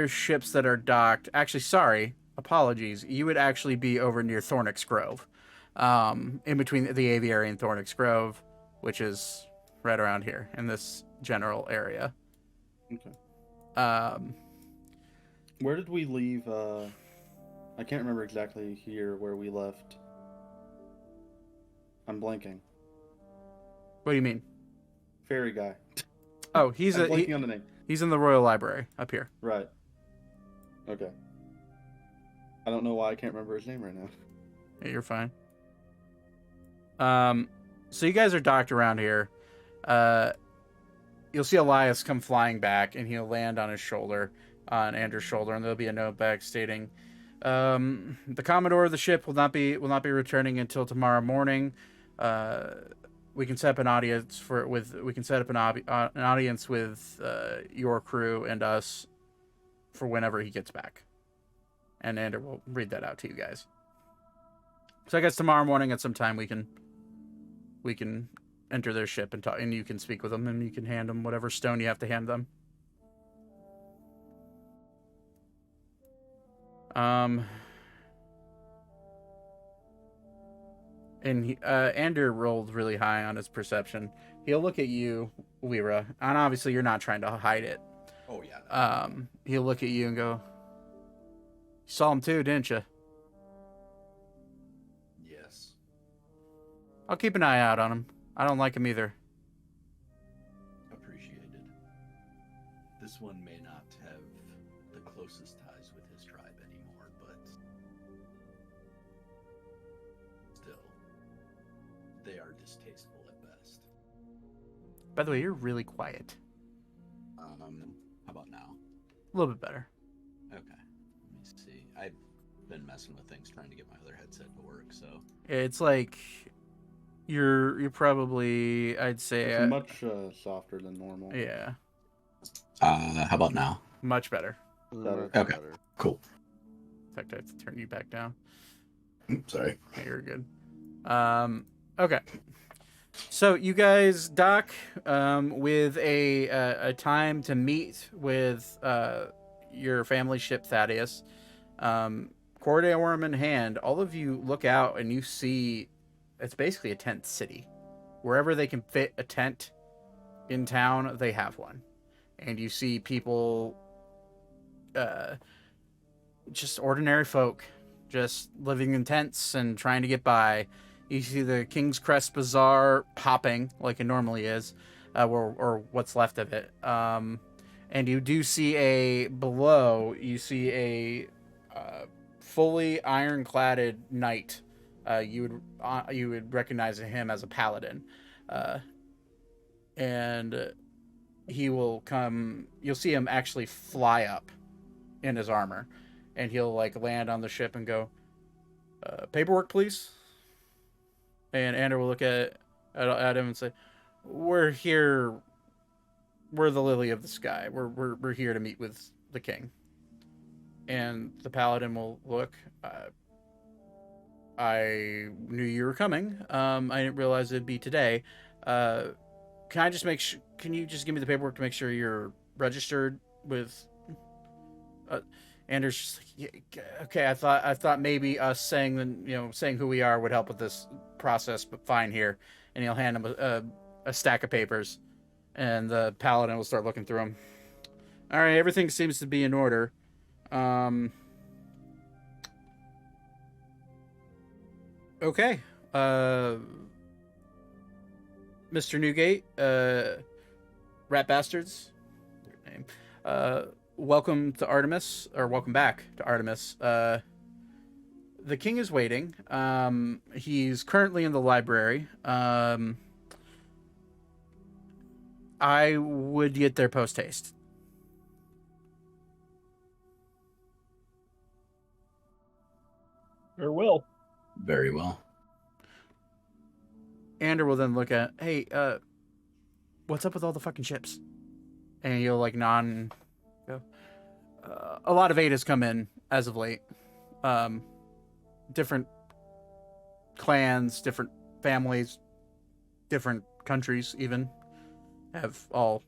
ships that are docked. Actually, sorry, apologies. You would actually be over near Thornix Grove, in between the aviary and Thornix Grove, which is right around here in this general area. Okay. Where did we leave? I can't remember exactly here where we left. I'm blanking. What do you mean? Fairy guy. Oh, I'm blanking on the name. He's in the Royal Library up here. Right. Okay. I don't know why I can't remember his name right now. Yeah, you're fine. So you guys are docked around here. you'll see Elias come flying back, and he'll land on his shoulder, on Ander's shoulder, and there'll be a note back stating, "The Commodore of the ship will not be returning until tomorrow morning. We can set up an audience an audience with your crew and us for whenever he gets back." And Ander will read that out to you guys. So I guess tomorrow morning at some time we can enter their ship and talk, and you can speak with them, and you can hand them whatever stone you have to hand them. And Ander rolled really high on his perception. He'll look at you, Lyra, and obviously you're not trying to hide it. Oh yeah. He'll look at you and go, "You saw him too, didn't you?" Yes. "I'll keep an eye out on him. I don't like him either." Appreciated. This one may not have the closest ties with his tribe anymore, but still, they are distasteful at best. By the way, you're really quiet. How about now? A little bit better. Okay. Let me see. I've been messing with things trying to get my other headset to work, so. It's like you're probably, I'd say, It's much softer than normal. yeah, How about now? much better. Better. Okay. Better. Cool. In fact, I have to turn you back down. Sorry. Yeah, you're good. Okay. So you guys dock with a time to meet with your family ship Thaddeus. Cor Deorum in hand, all of you look out and you see it's basically a tent city. Wherever they can fit a tent in town, they have one. And you see people, just ordinary folk, just living in tents and trying to get by. You see the King's Crest Bazaar hopping like it normally is, or what's left of it. And you do see below, you see a fully ironcladded knight. You would recognize him as a paladin. And he will come, you'll see him actually fly up in his armor. And he'll like land on the ship and go, "Paperwork, please." And Ander will look at him and say, "We're here. We're the Lily of the Sky. We're here to meet with the king." And the paladin will look. "I knew you were coming. I didn't realize it'd be today. Can I just can you just give me the paperwork to make sure you're registered with?" Anders just like, "Yeah, okay, I thought maybe us saying who we are would help with this process, but fine here." And he'll hand him a stack of papers, and the paladin will start looking through them. "All right, everything seems to be in order. Okay, Mr. Newgate, rat bastards, your name. Welcome to Artemis, or welcome back to Artemis. The king is waiting. He's currently in the library. I would get there post haste." Or will. Very well. Ander will then look at, "Hey, what's up with all the fucking ships?" And you'll like nod and go, "A lot of Adas come in as of late. Different clans, different families, different countries even have all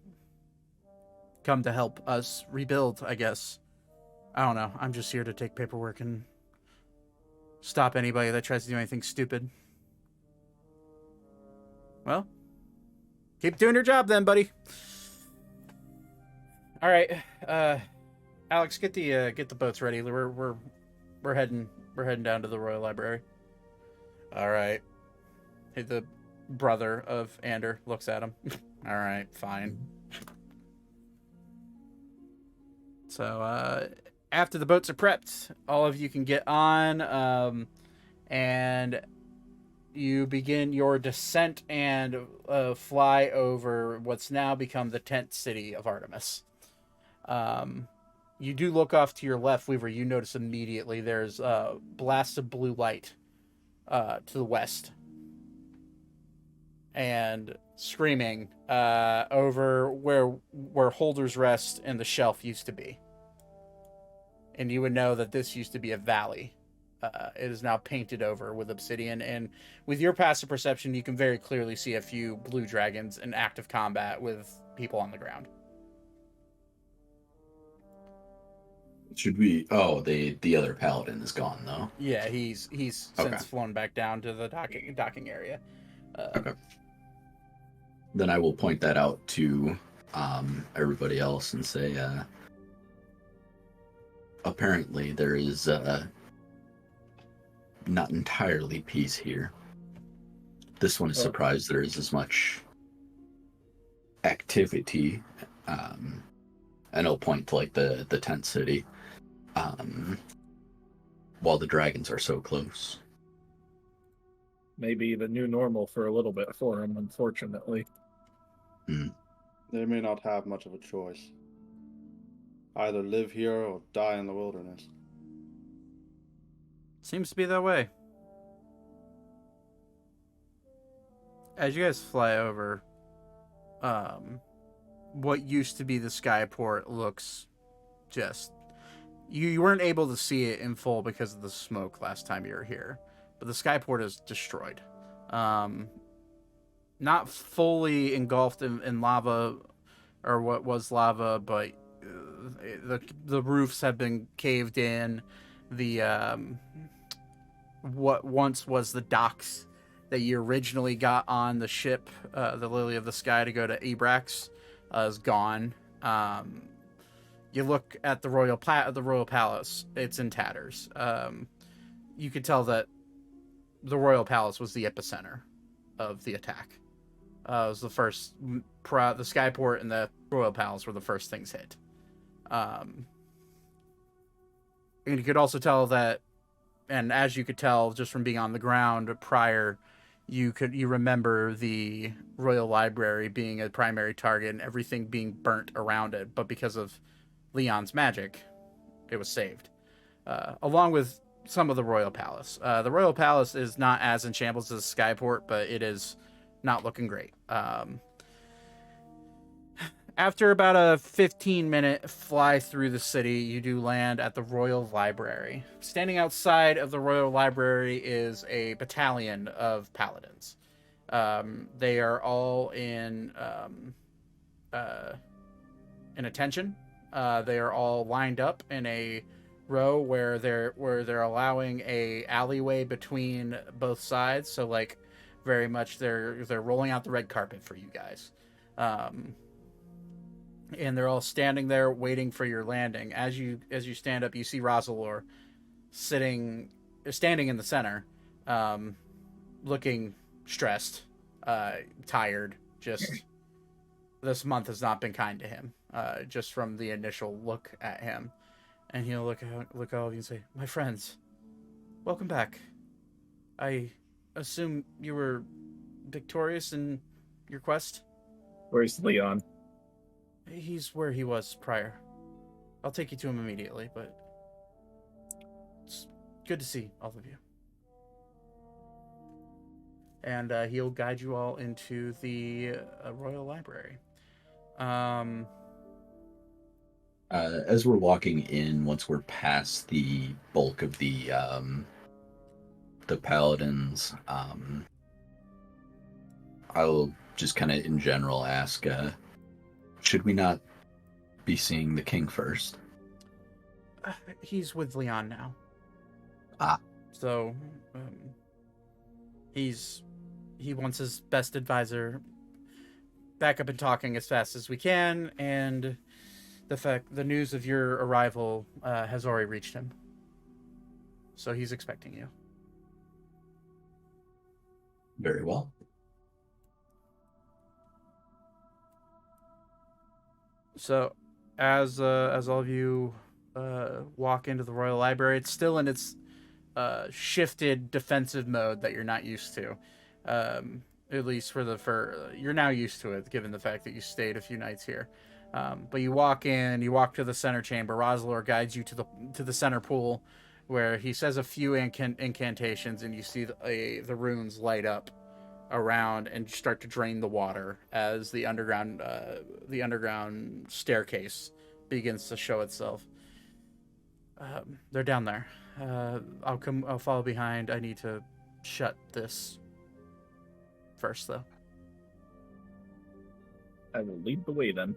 come to help us rebuild, I guess. I don't know. I'm just here to take paperwork and stop anybody that tries to do anything stupid." "Well, keep doing your job then, buddy." All right, Alex, get the boats ready. We're heading down to the Royal Library. All right. Hey, the brother of Ander looks at him. All right, fine. So after the boats are prepped, all of you can get on, and you begin your descent and fly over what's now become the tent city of Artemis. You do look off to your left, Weaver. You notice immediately there's blasts of blue light to the west. And screaming over where Holder's Rest and the shelf used to be. And you would know that this used to be a valley. It is now painted over with obsidian, and with your passive perception, you can very clearly see a few blue dragons in active combat with people on the ground. Should we? Oh, the other paladin is gone though. Yeah, he's since flown back down to the docking area. Okay. Then I will point that out to everybody else and say, apparently there is not entirely peace here. This one is surprised there is as much activity, and I'll point to like the tent city, while the dragons are so close. Maybe the new normal for a little bit for him, unfortunately. They may not have much of a choice. Either live here or die in the wilderness. Seems to be that way. As you guys fly over, what used to be the skyport looks just... You weren't able to see it in full because of the smoke last time you were here. But the skyport is destroyed. Not fully engulfed in lava, or what was lava, but the roofs have been caved in. The what once was the docks that you originally got on the ship, the Lily of the Sky, to go to Ebrax, is gone. You look at the royal palace; it's in tatters. You could tell that the royal palace was the epicenter of the attack. It was the first. The skyport and the royal palace were the first things hit. And you could also tell that, and as you could tell just from being on the ground prior, you remember the royal library being a primary target and everything being burnt around it. But because of Leon's magic, it was saved, along with some of the royal palace. The royal palace is not as in shambles as skyport, but it is not looking great. After about a 15-minute fly through the city, you do land at the Royal Library. Standing outside of the Royal Library is a battalion of paladins. They are all in attention. They are all lined up in a row where they're allowing a alleyway between both sides. So like very much they're rolling out the red carpet for you guys. And they're all standing there waiting for your landing. As you stand up, you see Lae'zel standing in the center, looking stressed, tired. Just this month has not been kind to him, just from the initial look at him. And he'll look at all of you and say, "My friends, welcome back. I assume you were victorious in your quest?" Where's Leon? He's where he was prior. I'll take you to him immediately, but it's good to see all of you. And he'll guide you all into the Royal Library. As we're walking in, once we're past the bulk of the paladins, I'll just kind of in general ask, should we not be seeing the king first? He's with Leon now. So, he wants his best advisor back up and talking as fast as we can, and the news of your arrival has already reached him. So he's expecting you. Very well. So, as all of you walk into the Royal Library, it's still in its shifted defensive mode that you're not used to. At least you're now used to it, given the fact that you stayed a few nights here. But you walk to the center chamber. Rosalor guides you to the center pool, where he says a few incantations, and you see the runes light up around and start to drain the water as the underground staircase begins to show itself. They're down there. I'll follow behind. I need to shut this first, though. I will lead the way then.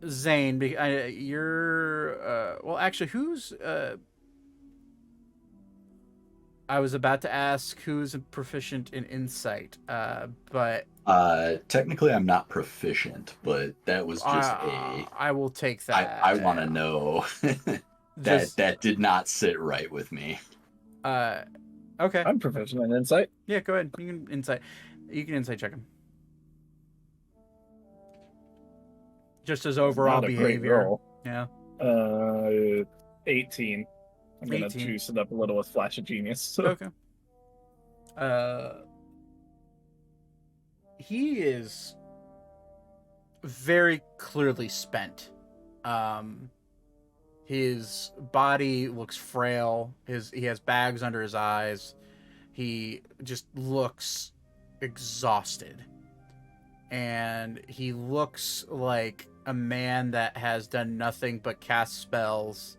Zane, you're well, actually, who's I was about to ask who's proficient in insight, but technically I'm not proficient, but that was just I will take that. I want to know. that did not sit right with me. Okay. I'm proficient in insight. Yeah, go ahead. You can insight check him. Just as overall Not a great behavior. roll. Yeah. 18. I'm gonna 18. juice it up a little with Flash of Genius. Okay. He is very clearly spent. His body looks frail. He has bags under his eyes. He just looks exhausted. And he looks like a man that has done nothing but cast spells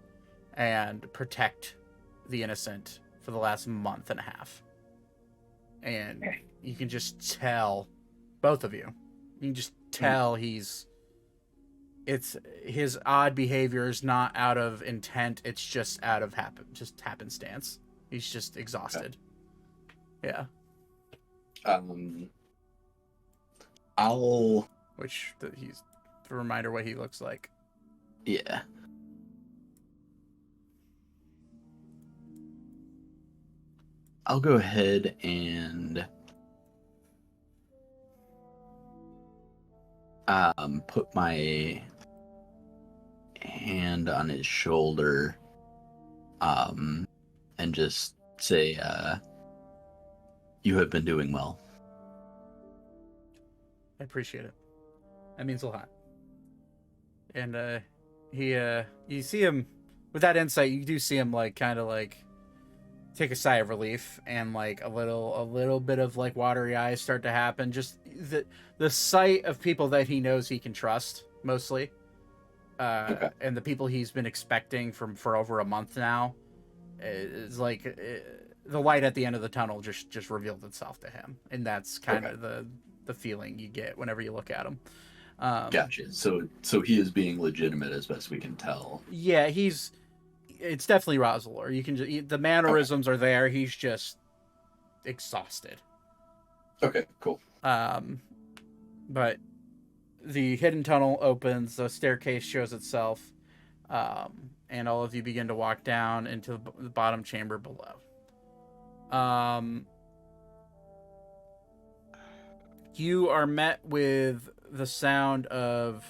and protect the innocent for the last month and a half. And you can just tell, both of you, can just tell his odd behavior is not out of intent. It's just out of happenstance. He's just exhausted. Yeah. He's a reminder what he looks like. Yeah. I'll go ahead and put my hand on his shoulder and just say, you have been doing well. I appreciate it. That means a lot. And you see him with that insight. You do see him kind of take a sigh of relief, and a little bit of watery eyes start to happen. Just the sight of people that he knows he can trust, mostly, Okay. and the people he's been expecting for over a month now, is the light at the end of the tunnel just revealed itself to him, and that's kind of the feeling you get whenever you look at him. Gotcha. So he is being legitimate as best we can tell. Yeah, it's definitely Rosalor. You can the mannerisms are there. He's just exhausted. Okay, cool. But the hidden tunnel opens, the staircase shows itself, and all of you begin to walk down into the bottom chamber below. You are met with the sound of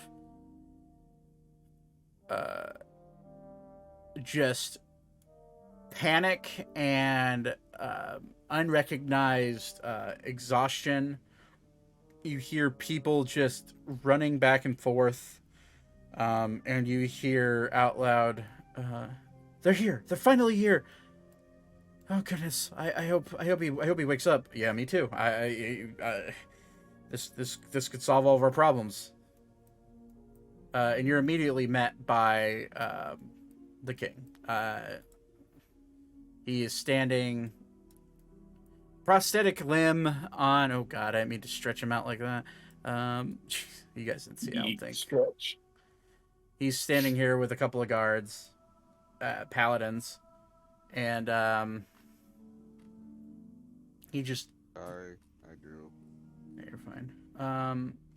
just panic and unrecognized exhaustion. You hear people just running back and forth, and you hear out loud, "They're here! They're finally here! Oh goodness! I hope he wakes up." Yeah, me too. This could solve all of our problems. And you're immediately met by the king. He is standing, prosthetic limb on. Oh god, I didn't mean to stretch him out like that. You guys didn't see, I don't think. Stretch. He's standing here with a couple of guards, paladins, and he just. Sorry, I grew. Yeah, you're fine.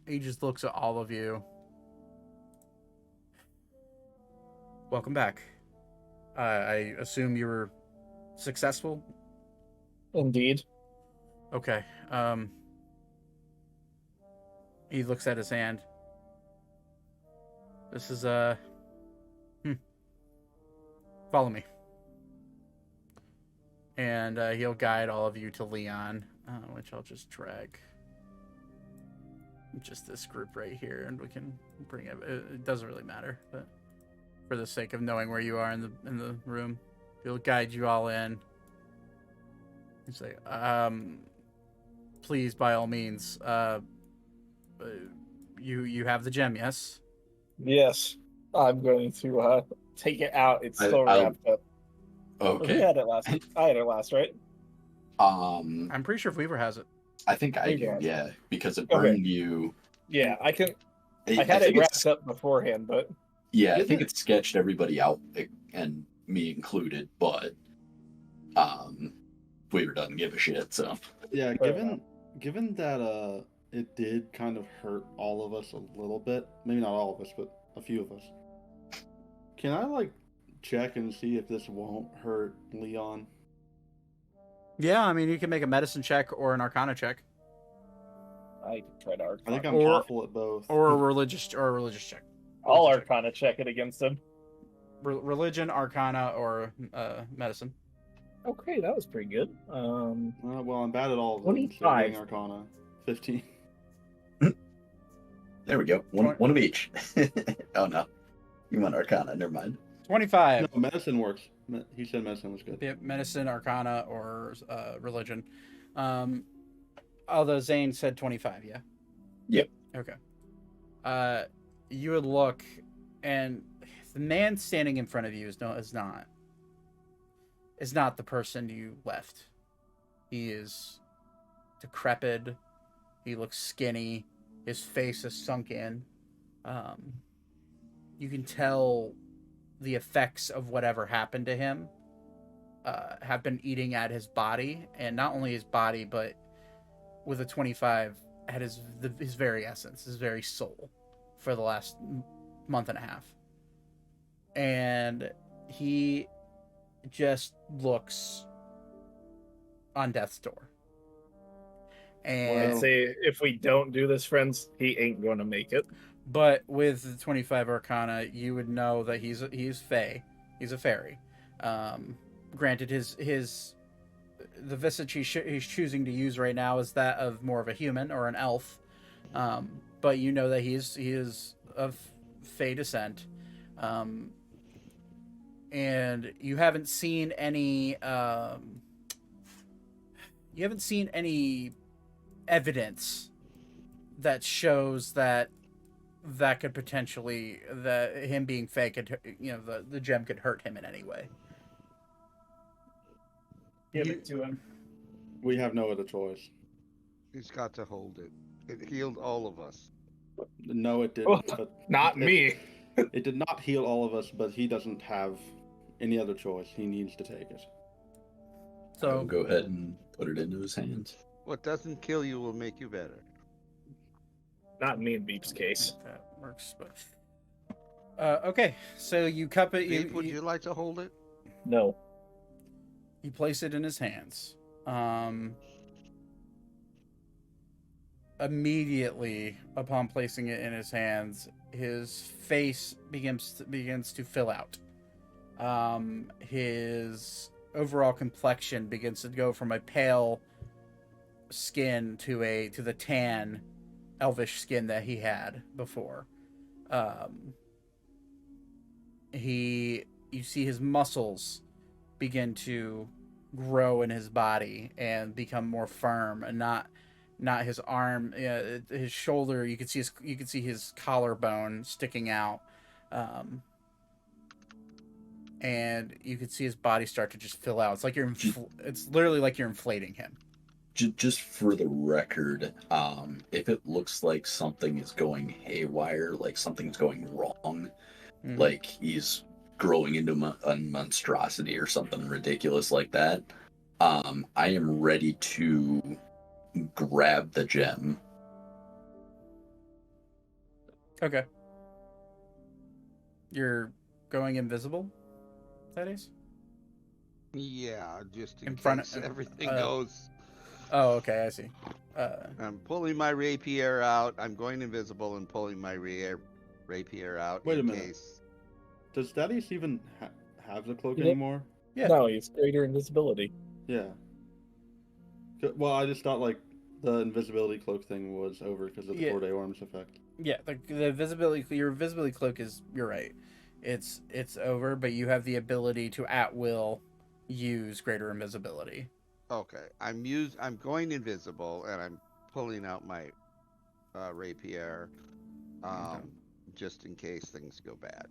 He just looks at all of you. Welcome back. I assume you were successful? Indeed. Okay. He looks at his hand. This is Follow me. And he'll guide all of you to Leon, which I'll just drag. Just this group right here, and we can bring it. It doesn't really matter, but for the sake of knowing where you are in the room, he'll guide you all in. He's like, please, by all means, you have the gem, yes? Yes, I'm going to take it out. It's still wrapped up. Okay. Who had it last? I had it last, right? I'm pretty sure if Weaver has it. I think I do, yeah, because it burned you. Yeah, I had I it wrapped up beforehand, but yeah, I think it sketched everybody out, and me included, but Weaver doesn't give a shit, so. Yeah, given that it did kind of hurt all of us a little bit, maybe not all of us, but a few of us. Can I check and see if this won't hurt Leon? Yeah, I mean, you can make a medicine check or an arcana check. I can try to arcana. I think I'm awful at both. Or a religious check. I'll arcana check it against him. Religion, arcana, or medicine. Okay, that was pretty good. Well, I'm bad at all of them. 25. So arcana. 15. There we go. One of each. Oh no, you want arcana? Never mind. 25. No, medicine works. He said medicine was good. Yeah, medicine, arcana, or religion. Although Zane said 25, yeah? Yep. Okay. You would look, and the man standing in front of you is not the person you left. He is decrepit. He looks skinny. His face is sunk in. You can tell the effects of whatever happened to him have been eating at his body, and not only his body, but with a 25 at his very essence, his very soul, for the last month and a half. And he just looks on death's door. And I'd say if we don't do this, friends, he ain't going to make it. But with the 25 Arcana, you would know that he's Fey. He's a fairy. Granted, the visage he's choosing to use right now is that of more of a human or an elf. But you know that he is of Fey descent. And you haven't seen any evidence that shows that could potentially, that him being fake could, the gem could hurt him in any way. Give it to him. We have no other choice. He's got to hold it. It healed all of us. No, it didn't. But Not me. It did not heal all of us, but he doesn't have any other choice. He needs to take it. So I'll go ahead and put it into his hands. What doesn't kill you will make you better. Not me in Beep's case. that works, but okay. So you cup it. Beep, would you like to hold it? No. You place it in his hands. Immediately upon placing it in his hands, his face begins to fill out. His overall complexion begins to go from a pale skin to the tan elvish skin that he had before. You see his muscles begin to grow in his body and become more firm, and not his arm, his shoulder. You can see his collarbone sticking out, and you can see his body start to just fill out. It's like it's literally like you're inflating him. Just for the record, if it looks like something is going haywire, like something's going wrong, like he's growing into a monstrosity or something ridiculous like that, I am ready to grab the gem. Okay. You're going invisible, that is? Yeah, just in front case of everything goes. Oh, okay, I see. I'm pulling my rapier out. I'm going invisible and pulling my rapier out. Wait a in minute. Case. Does Thaddeus even have the cloak He did- anymore? Yeah. No, he's greater invisibility. Yeah. Well, I just thought like the invisibility cloak thing was over because of the Yeah. Cor Deorum's effect. Yeah, the visibility, your visibility cloak is, you're right. It's over, but you have the ability to at will use greater invisibility. Okay, I'm going invisible, and I'm pulling out my rapier, just in case things go bad.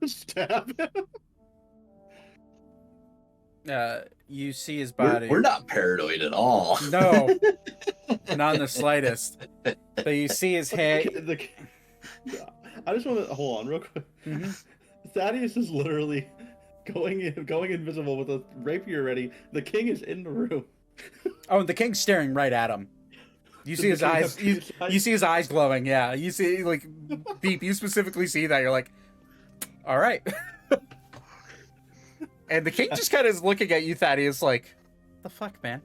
Stab him. You see his We're, body. we're not paranoid at all. No, not in the slightest. But you see his head. I just want to hold on real quick. Mhm. Thaddeus is literally going invisible with a rapier ready. The king is in the room. Oh, and the king's staring right at him. You see his eyes. You see his eyes glowing. Yeah, you see like Beep. You specifically see that. You're like, all right. And the king just kind of is looking at you, Thaddeus, like, the fuck, man.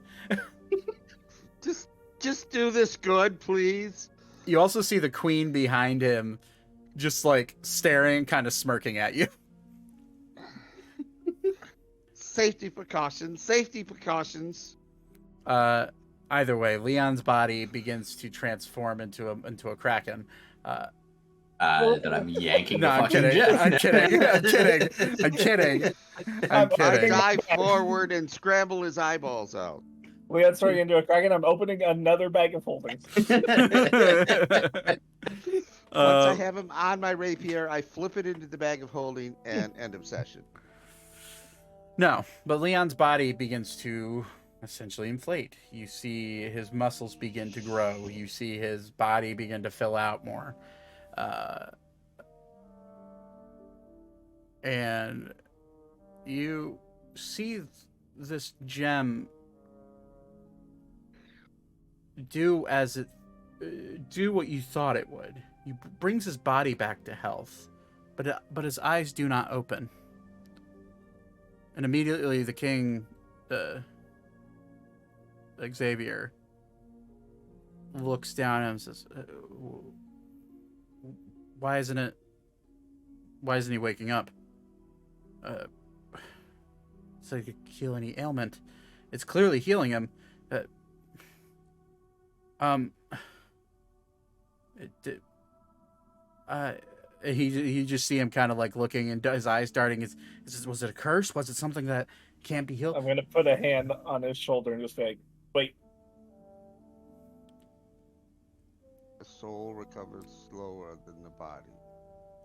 Just do this good, please. You also see the queen behind him, just like staring, kind of smirking at you. Safety precautions. Safety precautions. Either way, Leon's body begins to transform into a kraken. And I'm yanking No, the I'm fucking kidding. jet. I'm kidding. I'm kidding. I'm kidding. I'm I kidding. dive forward and scramble his eyeballs out. Leon's turning into a kraken. I'm opening another bag of holding. Once I have him on my rapier, I flip it into the bag of holding and end of session. No, but Leon's body begins to essentially inflate. You see his muscles begin to grow. You see his body begin to fill out more. And you see this gem do what you thought it would. He brings his body back to health, but his eyes do not open. And immediately the king, Xavier, looks down at him and says, why isn't he waking up? It's like it could heal any ailment. It's clearly healing him. You just see him kind of like looking and his eyes darting. Was it a curse? Was it something that can't be healed? I'm going to put a hand on his shoulder and just be like, wait. The soul recovers slower than the body.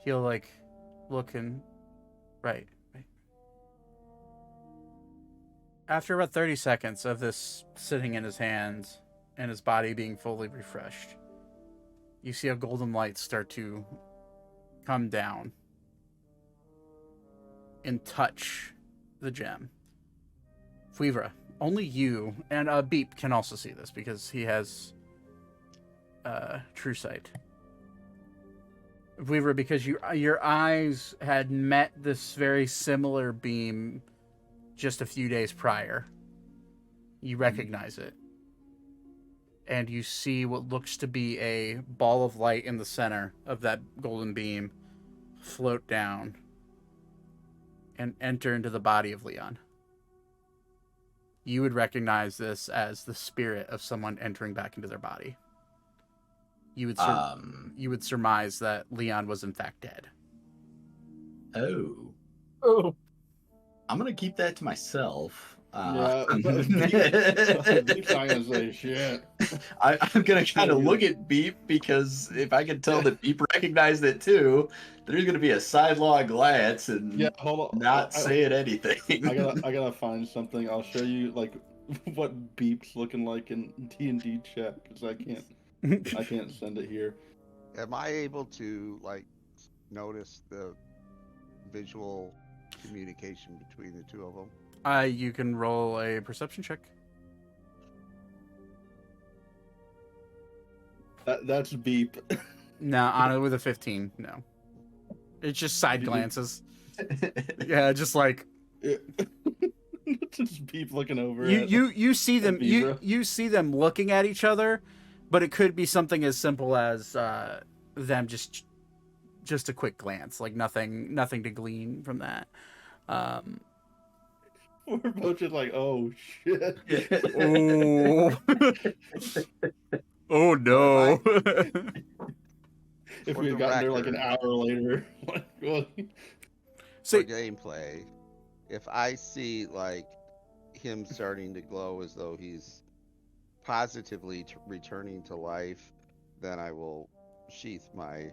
He'll like look and right. After about 30 seconds of this sitting in his hands and his body being fully refreshed, you see a golden light start to come down and touch the gem. Fuivra, only you and Beep can also see this because he has true sight. Fuivra, because your eyes had met this very similar beam just a few days prior. You recognize it. And you see what looks to be a ball of light in the center of that golden beam float down and enter into the body of Leon. You would recognize this as the spirit of someone entering back into their body. You would surmise that Leon was in fact dead. Oh. Oh. I'm going to keep that to myself. Yeah, I'm gonna say shit. I'm going to kind of look at Beep because if I can tell that Beep recognized it too, there's going to be a sidelong glance and Hold on. not saying anything. I gotta find something. I'll show you like what Beep's looking like in D&D chat because I can't send it here. Am I able to like notice the visual communication between the two of them? You can roll a perception check. That's Beep. No, on it with a 15. No, it's just side glances. Yeah, just like Just Beep looking over. you see them. Beaver. You see them looking at each other, but it could be something as simple as them just just a quick glance, like nothing to glean from that. We're both just like, oh shit. Oh, oh no. If For we the had gotten there like an record. hour later. For See, gameplay, if I see like him starting to glow as though he's positively returning to life, then I will sheath my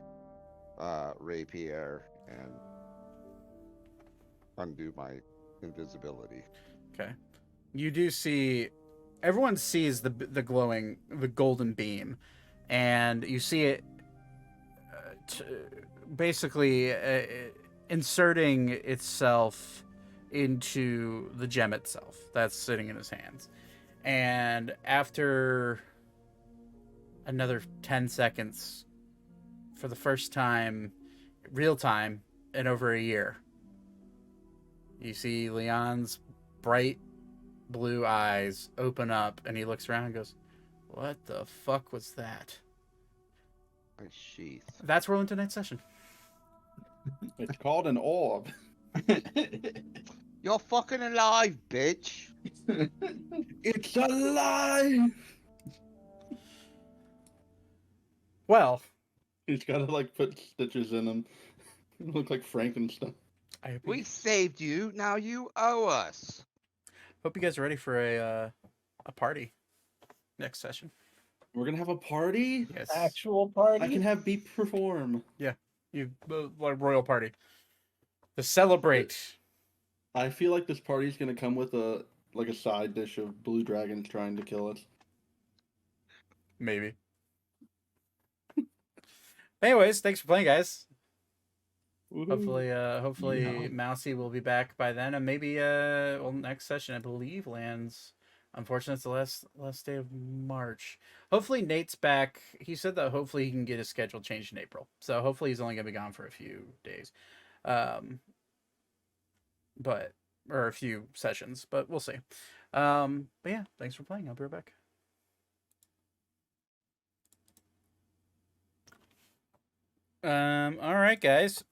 rapier and undo my invisibility. okay. You do see, everyone sees the golden beam, and you see it basically inserting itself into the gem itself that's sitting in his hands. And after another 10 seconds, for the first time, real time, in over a year, you see Leon's bright blue eyes open up, and he looks around and goes, "What the fuck was that?" My sheath. That's Rolling tonight's session. It's called an orb. You're fucking alive, bitch. It's alive! Well, He's gotta like put stitches in him. Look like Frankenstein. I hope We saved you. Now you owe us. you guys are ready for a party next session. We're gonna have a party? Yes, Actual party. I can have Beep perform. you like royal party to celebrate. I feel like this party's gonna come with a side dish of blue dragons trying to kill us. Maybe. Anyways, thanks for playing, guys. Woohoo. Hopefully, Yeah. Mousy will be back by then, and maybe next session I believe lands. Unfortunately, it's the last day of March. Hopefully Nate's back. He said that hopefully he can get his schedule changed in April. So hopefully he's only gonna be gone for a few days, or a few sessions. But we'll see. But yeah, thanks for playing. I'll be right back. All right, guys.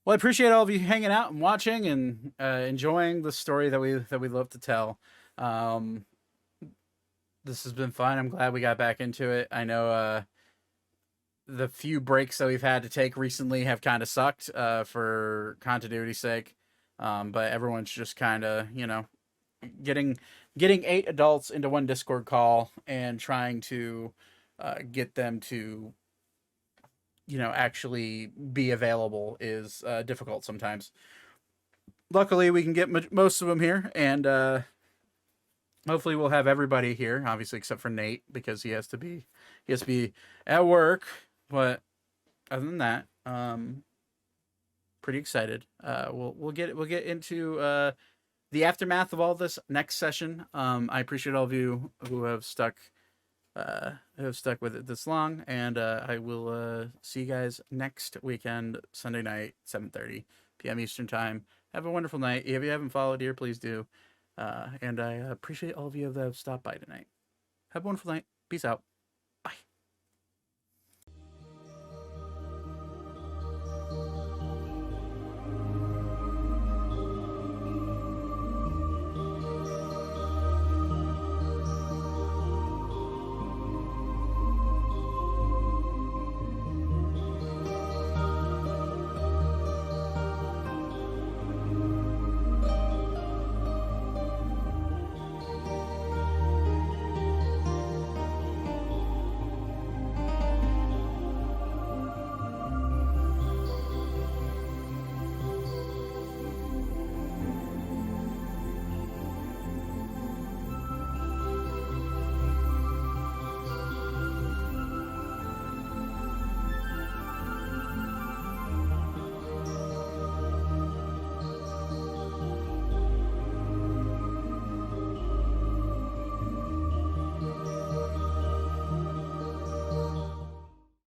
Well, I appreciate all of you hanging out and watching and enjoying the story that we love to tell. This has been fun. I'm glad we got back into it. I know the few breaks that we've had to take recently have kind of sucked for continuity's sake. But everyone's just kind of, getting 8 adults into one Discord call and trying to get them to actually be available is difficult sometimes. Luckily, we can get most of them here, and hopefully we'll have everybody here, obviously except for Nate, because he has to be at work. But other than that, pretty excited. We'll get into the aftermath of all this next session. I appreciate all of you who have stuck with it this long, and I will see you guys next weekend, Sunday night, 7:30 p.m. Eastern time. Have a wonderful night. If you haven't followed here, please do. And I appreciate all of you that have stopped by tonight. Have a wonderful night. Peace out.